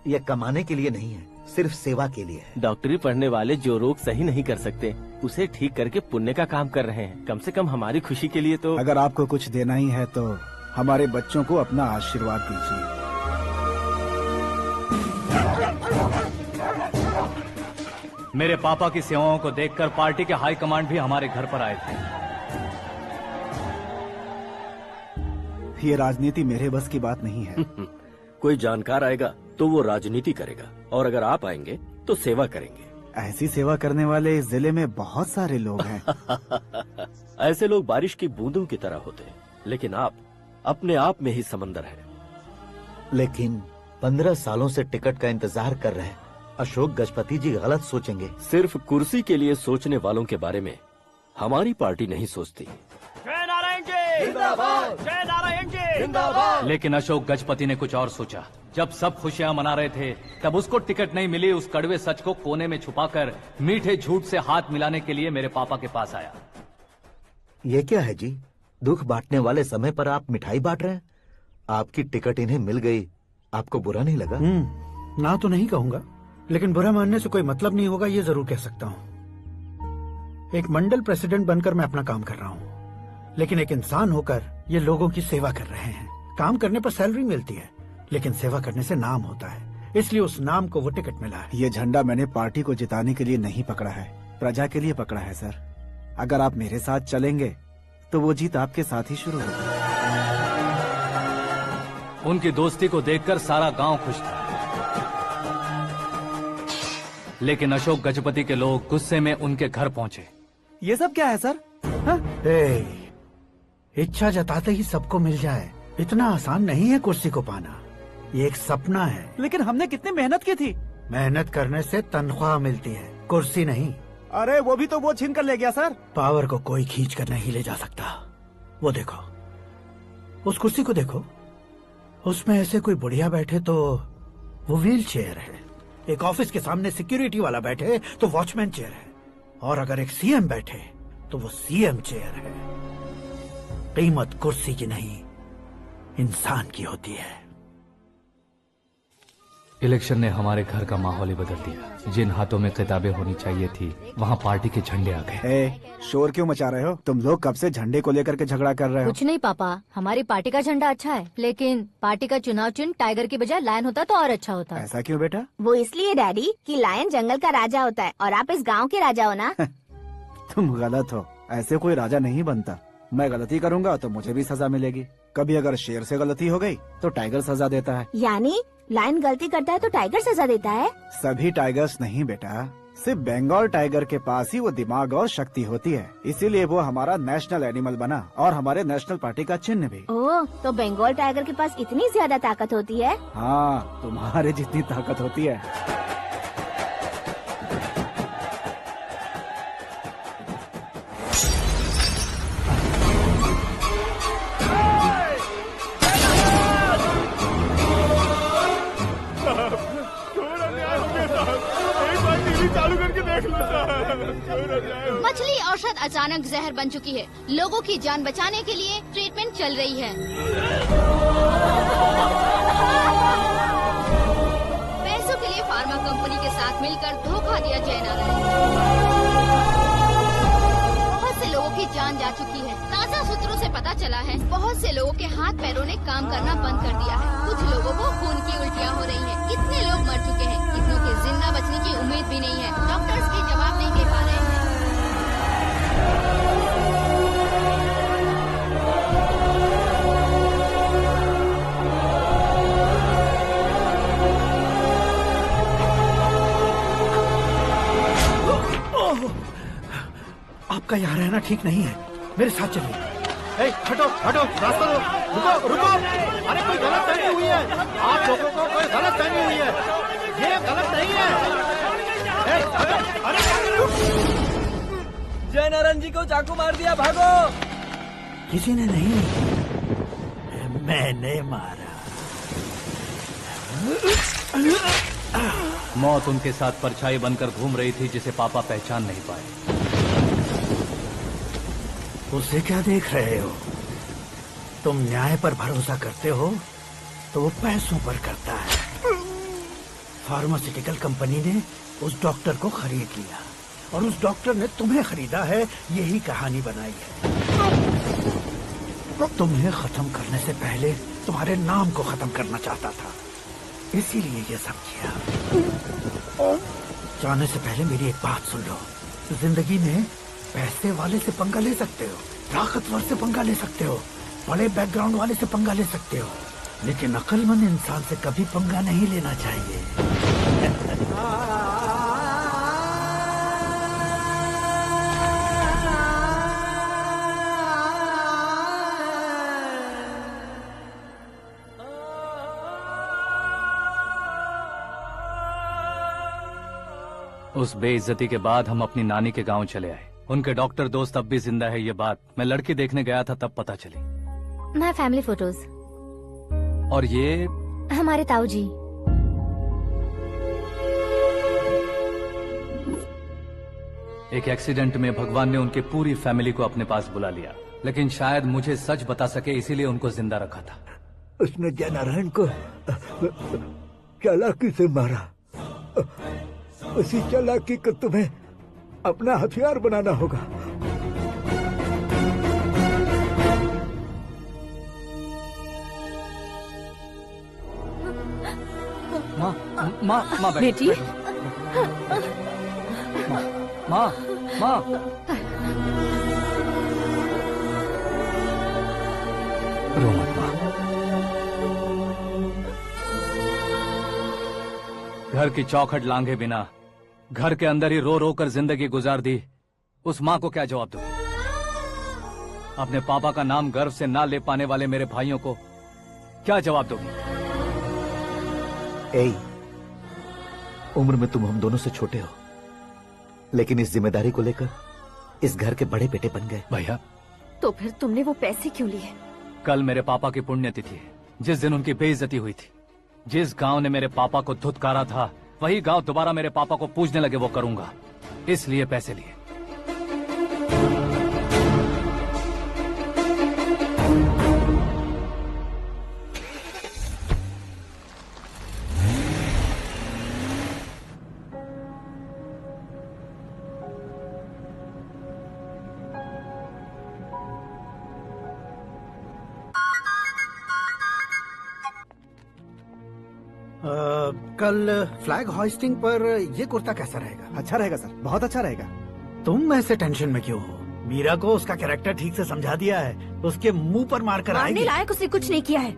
यह कमाने के लिए नहीं है, सिर्फ सेवा के लिए है। डॉक्टरी पढ़ने वाले जो रोग सही नहीं कर सकते, उसे ठीक करके पुण्य का काम कर रहे हैं। कम से कम हमारी खुशी के लिए तो। अगर आपको कुछ देना ही है तो हमारे बच्चों को अपना आशीर्वाद दीजिए। मेरे पापा की सेवाओं को देखकर पार्टी के हाई कमांड भी हमारे घर पर आए थे। ये राजनीति मेरे बस की बात नहीं है। कोई जानकार आएगा तो वो राजनीति करेगा, और अगर आप आएंगे तो सेवा करेंगे। ऐसी सेवा करने वाले इस जिले में बहुत सारे लोग हैं। ऐसे लोग बारिश की बूंदों की तरह होते हैं, लेकिन आप अपने आप में ही समंदर है। लेकिन 15 सालों से टिकट का इंतजार कर रहे अशोक गजपति जी गलत सोचेंगे। सिर्फ कुर्सी के लिए सोचने वालों के बारे में हमारी पार्टी नहीं सोचती। जय नारायण जी जिंदाबाद, जय नारायण जी जिंदाबाद। लेकिन अशोक गजपति ने कुछ और सोचा। जब सब खुशियां मना रहे थे, तब उसको टिकट नहीं मिली। उस कड़वे सच को कोने में छुपाकर मीठे झूठ से हाथ मिलाने के लिए मेरे पापा के पास आया। ये क्या है जी? दुख बांटने वाले समय पर आप मिठाई बांट रहे हैं। आपकी टिकट इन्हें मिल गई, आपको बुरा नहीं लगा? ना तो नहीं कहूंगा, लेकिन बुरा मानने से कोई मतलब नहीं होगा, ये जरूर कह सकता हूँ। एक मंडल प्रेसिडेंट बनकर मैं अपना काम कर रहा हूँ, लेकिन एक इंसान होकर ये लोगों की सेवा कर रहे हैं। काम करने पर सैलरी मिलती है, लेकिन सेवा करने से नाम होता है, इसलिए उस नाम को वो टिकट मिला है। ये झंडा मैंने पार्टी को जिताने के लिए नहीं पकड़ा है, प्रजा के लिए पकड़ा है सर। अगर आप मेरे साथ चलेंगे तो वो जीत आपके साथ ही शुरू होगी। उनकी दोस्ती को देखकर सारा गांव खुश था, लेकिन अशोक गजपति के लोग गुस्से में उनके घर पहुंचे। ये सब क्या है सर? इच्छा जताते ही सबको मिल जाए, इतना आसान नहीं है कुर्सी को पाना। ये एक सपना है। लेकिन हमने कितनी मेहनत की थी। मेहनत करने से तनख्वाह मिलती है, कुर्सी नहीं। अरे वो भी तो वो छीन कर ले गया सर। पावर को कोई खींच कर नहीं ले जा सकता। वो देखो, उस कुर्सी को देखो, उसमें ऐसे कोई बुढ़िया बैठे तो वो व्हील चेयर है, एक ऑफिस के सामने सिक्योरिटी वाला बैठे तो वॉचमैन चेयर है, और अगर एक सीएम बैठे तो वो सीएम चेयर है। कीमत कुर्सी की नहीं, इंसान की होती है। इलेक्शन ने हमारे घर का माहौल ही बदल दिया। जिन हाथों में किताबें होनी चाहिए थी, वहाँ पार्टी के झंडे आ गए। शोर क्यों मचा रहे हो? तुम लोग कब से झंडे को लेकर के झगड़ा कर रहे हो? कुछ नहीं पापा, हमारी पार्टी का झंडा अच्छा है, लेकिन पार्टी का चुनाव चिन्ह टाइगर की बजाय लायन होता तो और अच्छा होता। ऐसा क्यों बेटा? वो इसलिए डैडी कि लायन जंगल का राजा होता है और आप इस गांव के राजा हो ना। तुम गलत हो, ऐसे कोई राजा नहीं बनता। मैं गलती करूंगा तो मुझे भी सजा मिलेगी। कभी अगर शेर से गलती हो गई तो टाइगर सजा देता है। यानी लायन गलती करता है तो टाइगर सजा देता है? सभी टाइगर्स नहीं बेटा, सिर्फ बंगाल टाइगर के पास ही वो दिमाग और शक्ति होती है, इसीलिए वो हमारा नेशनल एनिमल बना और हमारे नेशनल पार्टी का चिन्ह भी। ओह, तो बंगाल टाइगर के पास इतनी ज्यादा ताकत होती है? हाँ, तुम्हारे जितनी ताकत होती है। मछली औषध अचानक जहर बन चुकी है। लोगों की जान बचाने के लिए ट्रीटमेंट चल रही है। पैसों के लिए फार्मा कंपनी के साथ मिलकर धोखा दिया जयनारायण। बहुत से लोगों की जान जा चुकी है। ताज़ा सूत्रों से पता चला है बहुत से लोगों के हाथ पैरों ने काम करना बंद कर दिया है। कुछ लोगों को खून की उल्टियाँ हो रही हैं। कितने लोग मर चुके हैं, कितनों के जिंदा बचने की उम्मीद भी नहीं है। डॉक्टर्स भी जवाब नहीं दे पा रहे हैं। आपका यहाँ रहना ठीक नहीं है, मेरे साथ चलिए। हटो हटो, रास्ता दो, रुको रुको। अरे कोई गलत फहमी हुई है, आप लोगों को कोई गलत फहमी हुई है, ये गलत नहीं है। अरे जयनारायण जी को चाकू मार दिया, भागो। किसी ने नहीं, मैंने मारा। मौत उनके साथ परछाई बनकर घूम रही थी, जिसे पापा पहचान नहीं पाए। उसे क्या देख रहे हो? तुम न्याय पर भरोसा करते हो तो वो पैसों पर करता है। फार्मास्यूटिकल कंपनी ने उस डॉक्टर को खरीद लिया और उस डॉक्टर ने तुम्हें खरीदा है, यही कहानी बनाई है। तुम्हें खत्म करने से पहले तुम्हारे नाम को खत्म करना चाहता था, इसीलिए ये सब किया। जाने से पहले मेरी एक बात सुन लो। जिंदगी में पैसे वाले से पंगा ले सकते हो, ताकतवर से पंगा ले सकते हो, बड़े बैकग्राउंड वाले से पंगा ले सकते हो, लेकिन अक्लमंद इंसान से कभी पंगा नहीं लेना चाहिए। उस बेइज्जती के बाद हम अपनी नानी के गांव चले आए। उनके डॉक्टर दोस्त अब भी जिंदा है, ये बात मैं लड़की देखने गया था तब पता चली। My family photos. और ये हमारे ताऊ जी। एक एक्सीडेंट में भगवान ने उनकी पूरी फैमिली को अपने पास बुला लिया, लेकिन शायद मुझे सच बता सके इसीलिए उनको जिंदा रखा था। उसने जयनारायण को चालाकी से मारा। उसी चालाकी को तुम्हें अपना हथियार बनाना होगा। माँ बेटी। माँ रो मत माँ। घर की चौखट लांघे बिना घर के अंदर ही रो रो कर जिंदगी गुजार दी उस माँ को क्या जवाब दूं? अपने पापा का नाम गर्व से ना ले पाने वाले मेरे भाइयों को क्या जवाब दोगी? उम्र में तुम हम दोनों से छोटे हो, लेकिन इस जिम्मेदारी को लेकर इस घर के बड़े बेटे बन गए। भैया, तो फिर तुमने वो पैसे क्यों लिए? कल मेरे पापा की पुण्यतिथि है, जिस दिन उनकी बेइज्जती हुई थी। जिस गांव ने मेरे पापा को धुतकारा था, वही गांव दोबारा मेरे पापा को पूजने लगे वो करूंगा, इसलिए पैसे लिए। कल फ्लैग होइस्टिंग पर ये कुर्ता कैसा रहेगा? अच्छा रहेगा सर, बहुत अच्छा रहेगा। तुम ऐसे टेंशन में क्यों हो? मीरा को उसका कैरेक्टर ठीक से समझा दिया है, उसके मुंह पर मारकर मारने आएगी। लायक उसने कुछ नहीं किया है।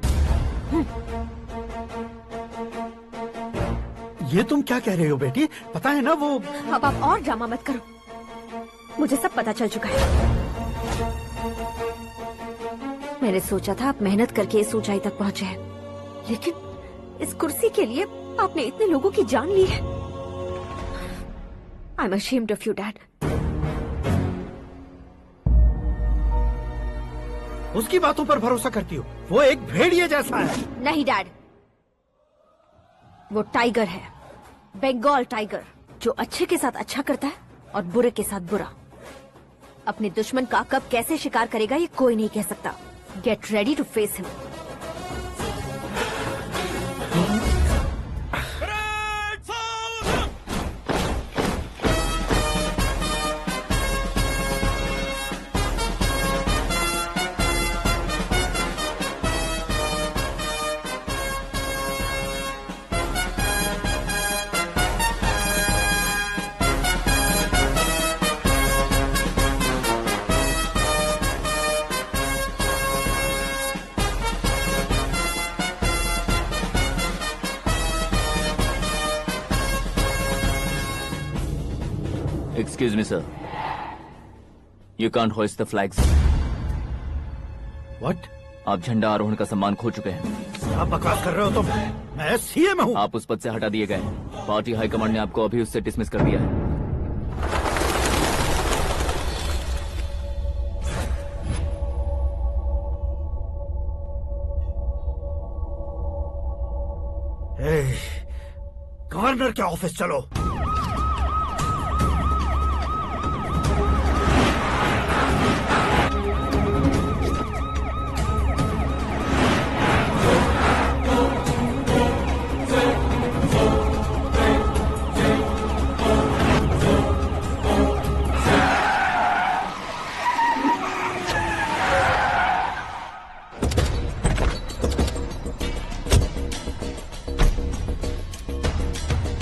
ये तुम क्या कह रहे हो बेटी? पता है ना वो। अब आप और ड्रामा मत करो, मुझे सब पता चल चुका है। मैंने सोचा था आप मेहनत करके इस ऊंचाई तक पहुँचे हैं, लेकिन इस कुर्सी के लिए आपने इतने लोगों की जान ली है। I am ashamed of you, Dad. उसकी बातों पर भरोसा करती हो? वो एक भेड़िए जैसा है। नहीं डैड, वो टाइगर है, बंगाल टाइगर, जो अच्छे के साथ अच्छा करता है और बुरे के साथ बुरा। अपने दुश्मन का कब कैसे शिकार करेगा ये कोई नहीं कह सकता। Get ready to face him. Excuse me, sir. You can't hoist the flags. What? आप झंडा आरोहण का सम्मान खो चुके हैं। आप बकवास कर रहे हो तुम? मैं सीएम हूँ। आप उस पद से हटा दिए गए। पार्टी हाईकमांड ने आपको अभी उससे डिसमिस कर दिया है। गवर्नर के ऑफिस चलो।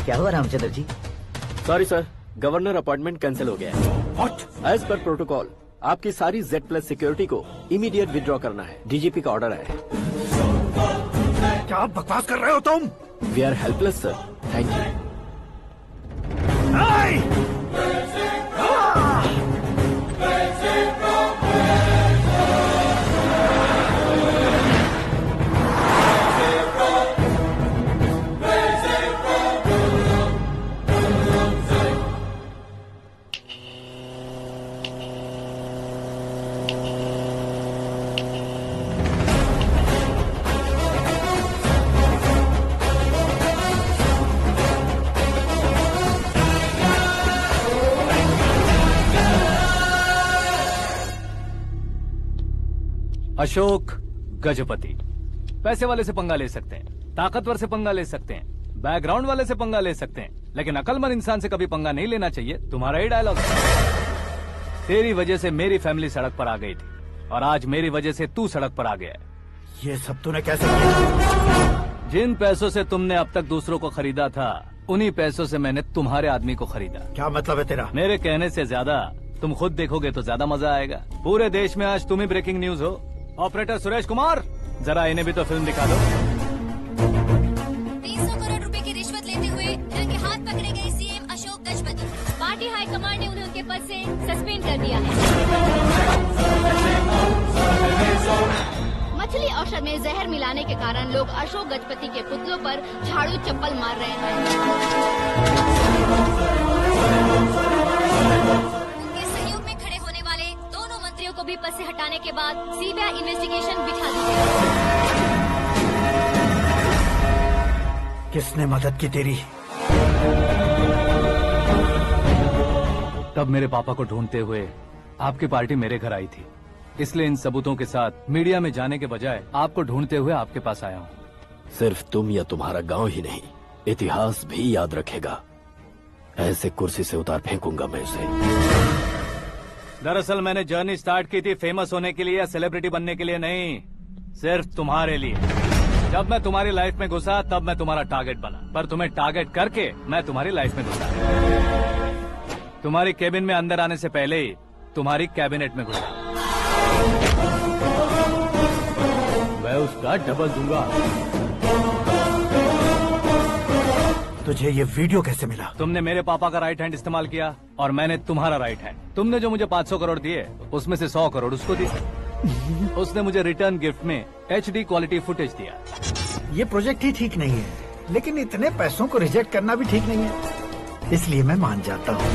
क्या हुआ Ramchandra ji? Sorry sir, governor appointment cancel हो गया है। What? एज पर प्रोटोकॉल आपकी सारी Z+ सिक्योरिटी को इमीडिएट विड्रॉ करना है। डीजीपी का ऑर्डर है। क्या बकवास कर रहे हो तुम? We are helpless sir. Thank you. Ashok Gajapati पैसे वाले से पंगा ले सकते हैं, ताकतवर से पंगा ले सकते हैं, बैकग्राउंड वाले से पंगा ले सकते हैं, लेकिन अकलमंद इंसान से कभी पंगा नहीं लेना चाहिए। तुम्हारा ही डायलॉग। तेरी वजह से मेरी फैमिली सड़क पर आ गई थी और आज मेरी वजह से तू सड़क पर आ गया है। ये सब तूने कैसे किया? जिन पैसों से तुमने अब तक दूसरों को खरीदा था, उन्हीं पैसों से मैंने तुम्हारे आदमी को खरीदा। क्या मतलब है तेरा? मेरे कहने से ज्यादा तुम खुद देखोगे तो ज्यादा मजा आएगा। पूरे देश में आज तुम ही ब्रेकिंग न्यूज हो। ऑपरेटर सुरेश कुमार, जरा इन्हें भी तो फिल्म दिखा दो। 300 करोड़ रुपए की रिश्वत लेते हुए रंगे हाथ पकड़े गए CM Ashok Gajapati. Party high command ने उन्हें उनके पद से सस्पेंड कर दिया है। मछली औषध में जहर मिलाने के कारण लोग अशोक गजपति के पुतलों पर झाड़ू चप्पल मार रहे हैं। उनके सहयोग में खड़े होने वाले दोनों मंत्रियों को भी पद से हटाने के बाद सीबीआई इन्वेस्टिगेशन बिठा दी गई। किसने मदद की तेरी? तब मेरे पापा को ढूंढते हुए आपकी पार्टी मेरे घर आई थी, इसलिए इन सबूतों के साथ मीडिया में जाने के बजाय आपको ढूंढते हुए आपके पास आया हूँ। सिर्फ तुम या तुम्हारा गांव ही नहीं, इतिहास भी याद रखेगा। ऐसे कुर्सी से उतार फेंकूंगा मैं उसे। दरअसल मैंने जर्नी स्टार्ट की थी फेमस होने के लिए या सेलिब्रिटी बनने के लिए नहीं, सिर्फ तुम्हारे लिए। जब मैं तुम्हारी लाइफ में घुसा तब मैं तुम्हारा टारगेट बना, पर तुम्हें टारगेट करके मैं तुम्हारी लाइफ में घुसा। तुम्हारी केबिन में अंदर आने से पहले ही तुम्हारी कैबिनेट में घुसा। मैं उसका डबल दूंगा। तुझे ये वीडियो कैसे मिला? तुमने मेरे पापा का राइट हैंड इस्तेमाल किया और मैंने तुम्हारा राइट हैंड। तुमने जो मुझे 500 करोड़ दिए उसमें से 100 करोड़ उसको दिए। उसने मुझे रिटर्न गिफ्ट में HD क्वालिटी फुटेज दिया। ये प्रोजेक्ट ही ठीक नहीं है, लेकिन इतने पैसों को रिजेक्ट करना भी ठीक नहीं है, इसलिए मैं मान जाता हूँ।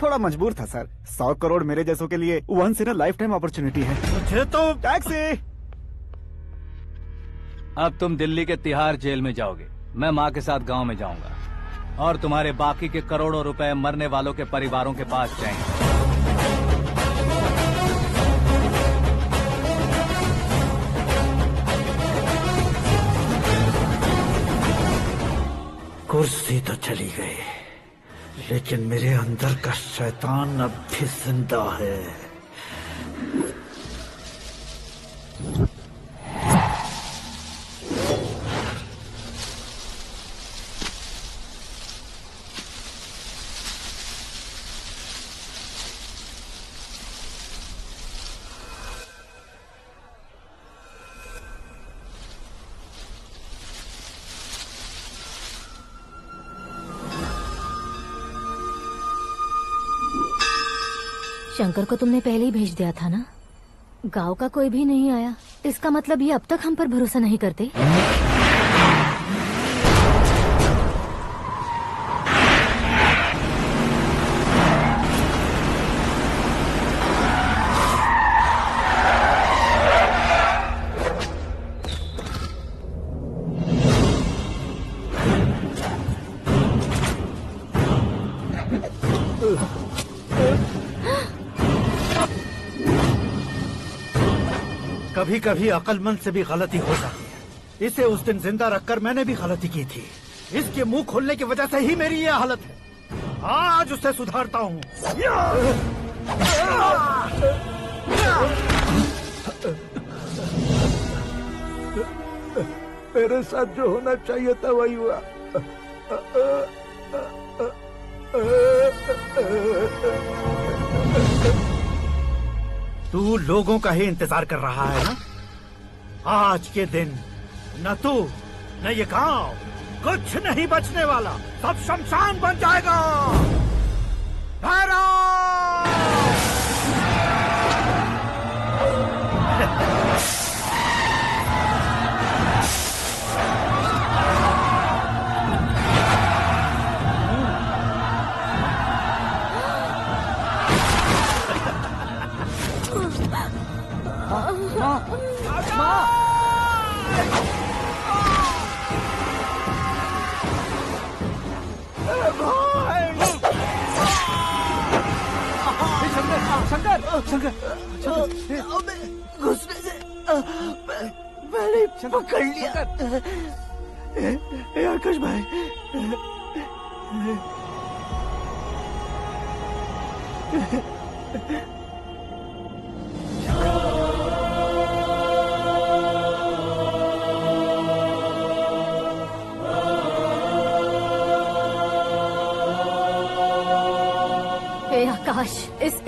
थोड़ा मजबूर था सर। 100 करोड़ मेरे जैसों के लिए once in a life time opportunity है। मुझे तो टैक्सी। अब तुम दिल्ली के तिहाड़ जेल में जाओगे, मैं माँ के साथ गांव में जाऊंगा और तुम्हारे बाकी के करोड़ों रुपए मरने वालों के परिवारों के पास जाएंगे। कुर्सी तो चली गई, लेकिन मेरे अंदर का शैतान अब भी जिंदा है। शंकर को तुमने पहले ही भेज दिया था ना? गांव का कोई भी नहीं आया, इसका मतलब ये अब तक हम पर भरोसा नहीं करते। कभी कभी अक्लमंद से भी गलती हो जाती है। इसे उस दिन जिंदा रखकर मैंने भी गलती की थी। इसके मुंह खोलने की वजह से ही मेरी ये हालत है। आज उसे सुधारता हूँ। मेरे साथ जो होना चाहिए था वही हुआ। तू लोगों का ही इंतजार कर रहा है ना? आज के दिन न तू न ये गांव कुछ नहीं बचने वाला, सब शमशान बन जाएगा। घुसने से मैंने पकड़ लिया। आकाश भाई, हे आकाश,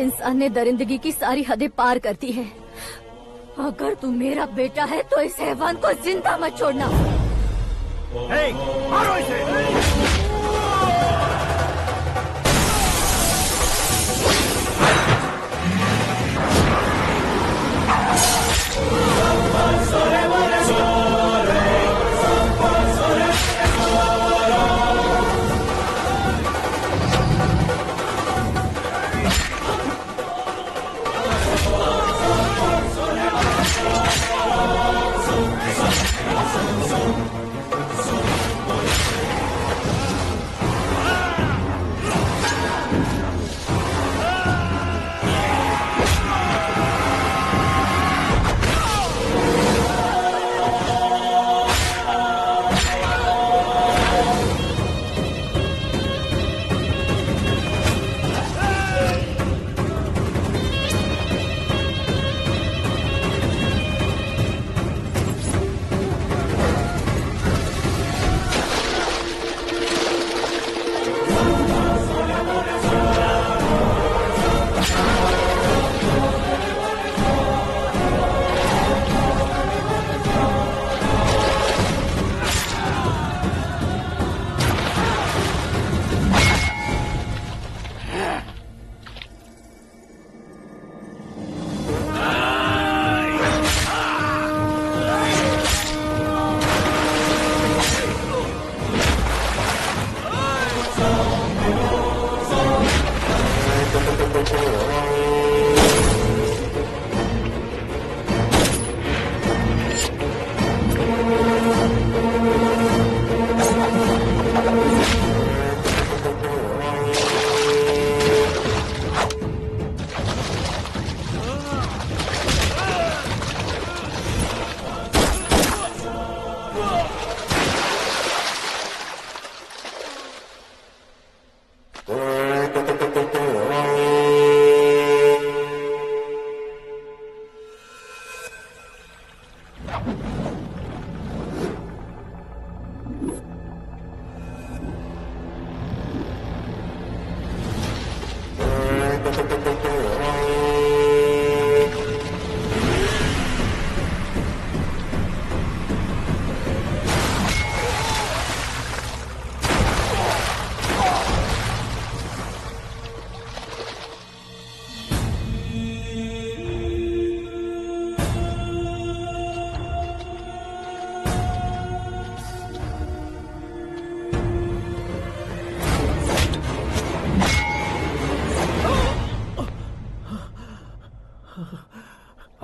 इंसान ने दरिंदगी की सारी हदें पार कर दी है। अगर तू मेरा बेटा है तो इस हैवान को जिंदा मत छोड़ना। मारो इसे।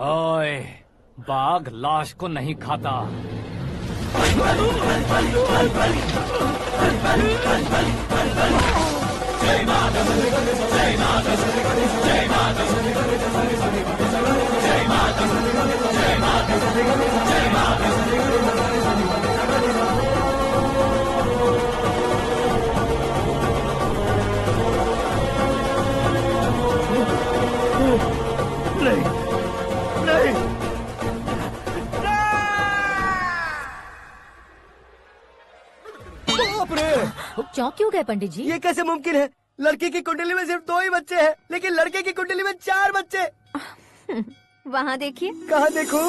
ओए, बाघ लाश को नहीं खाता। चौंक क्यों गए पंडित जी? ये कैसे मुमकिन है? लड़की की कुंडली में सिर्फ 2 ही बच्चे हैं, लेकिन लड़के की कुंडली में 4 बच्चे। वहाँ देखिए। कहाँ देखूं?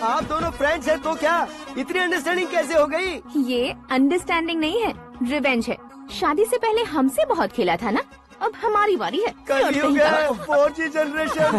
आप दोनों फ्रेंड्स हैं तो क्या इतनी अंडरस्टैंडिंग कैसे हो गई? ये अंडरस्टैंडिंग नहीं है, रिवेंज है। शादी से पहले हमसे बहुत खेला था ना, अब हमारी बारी है। कल ही हो गया 4G जनरेशन।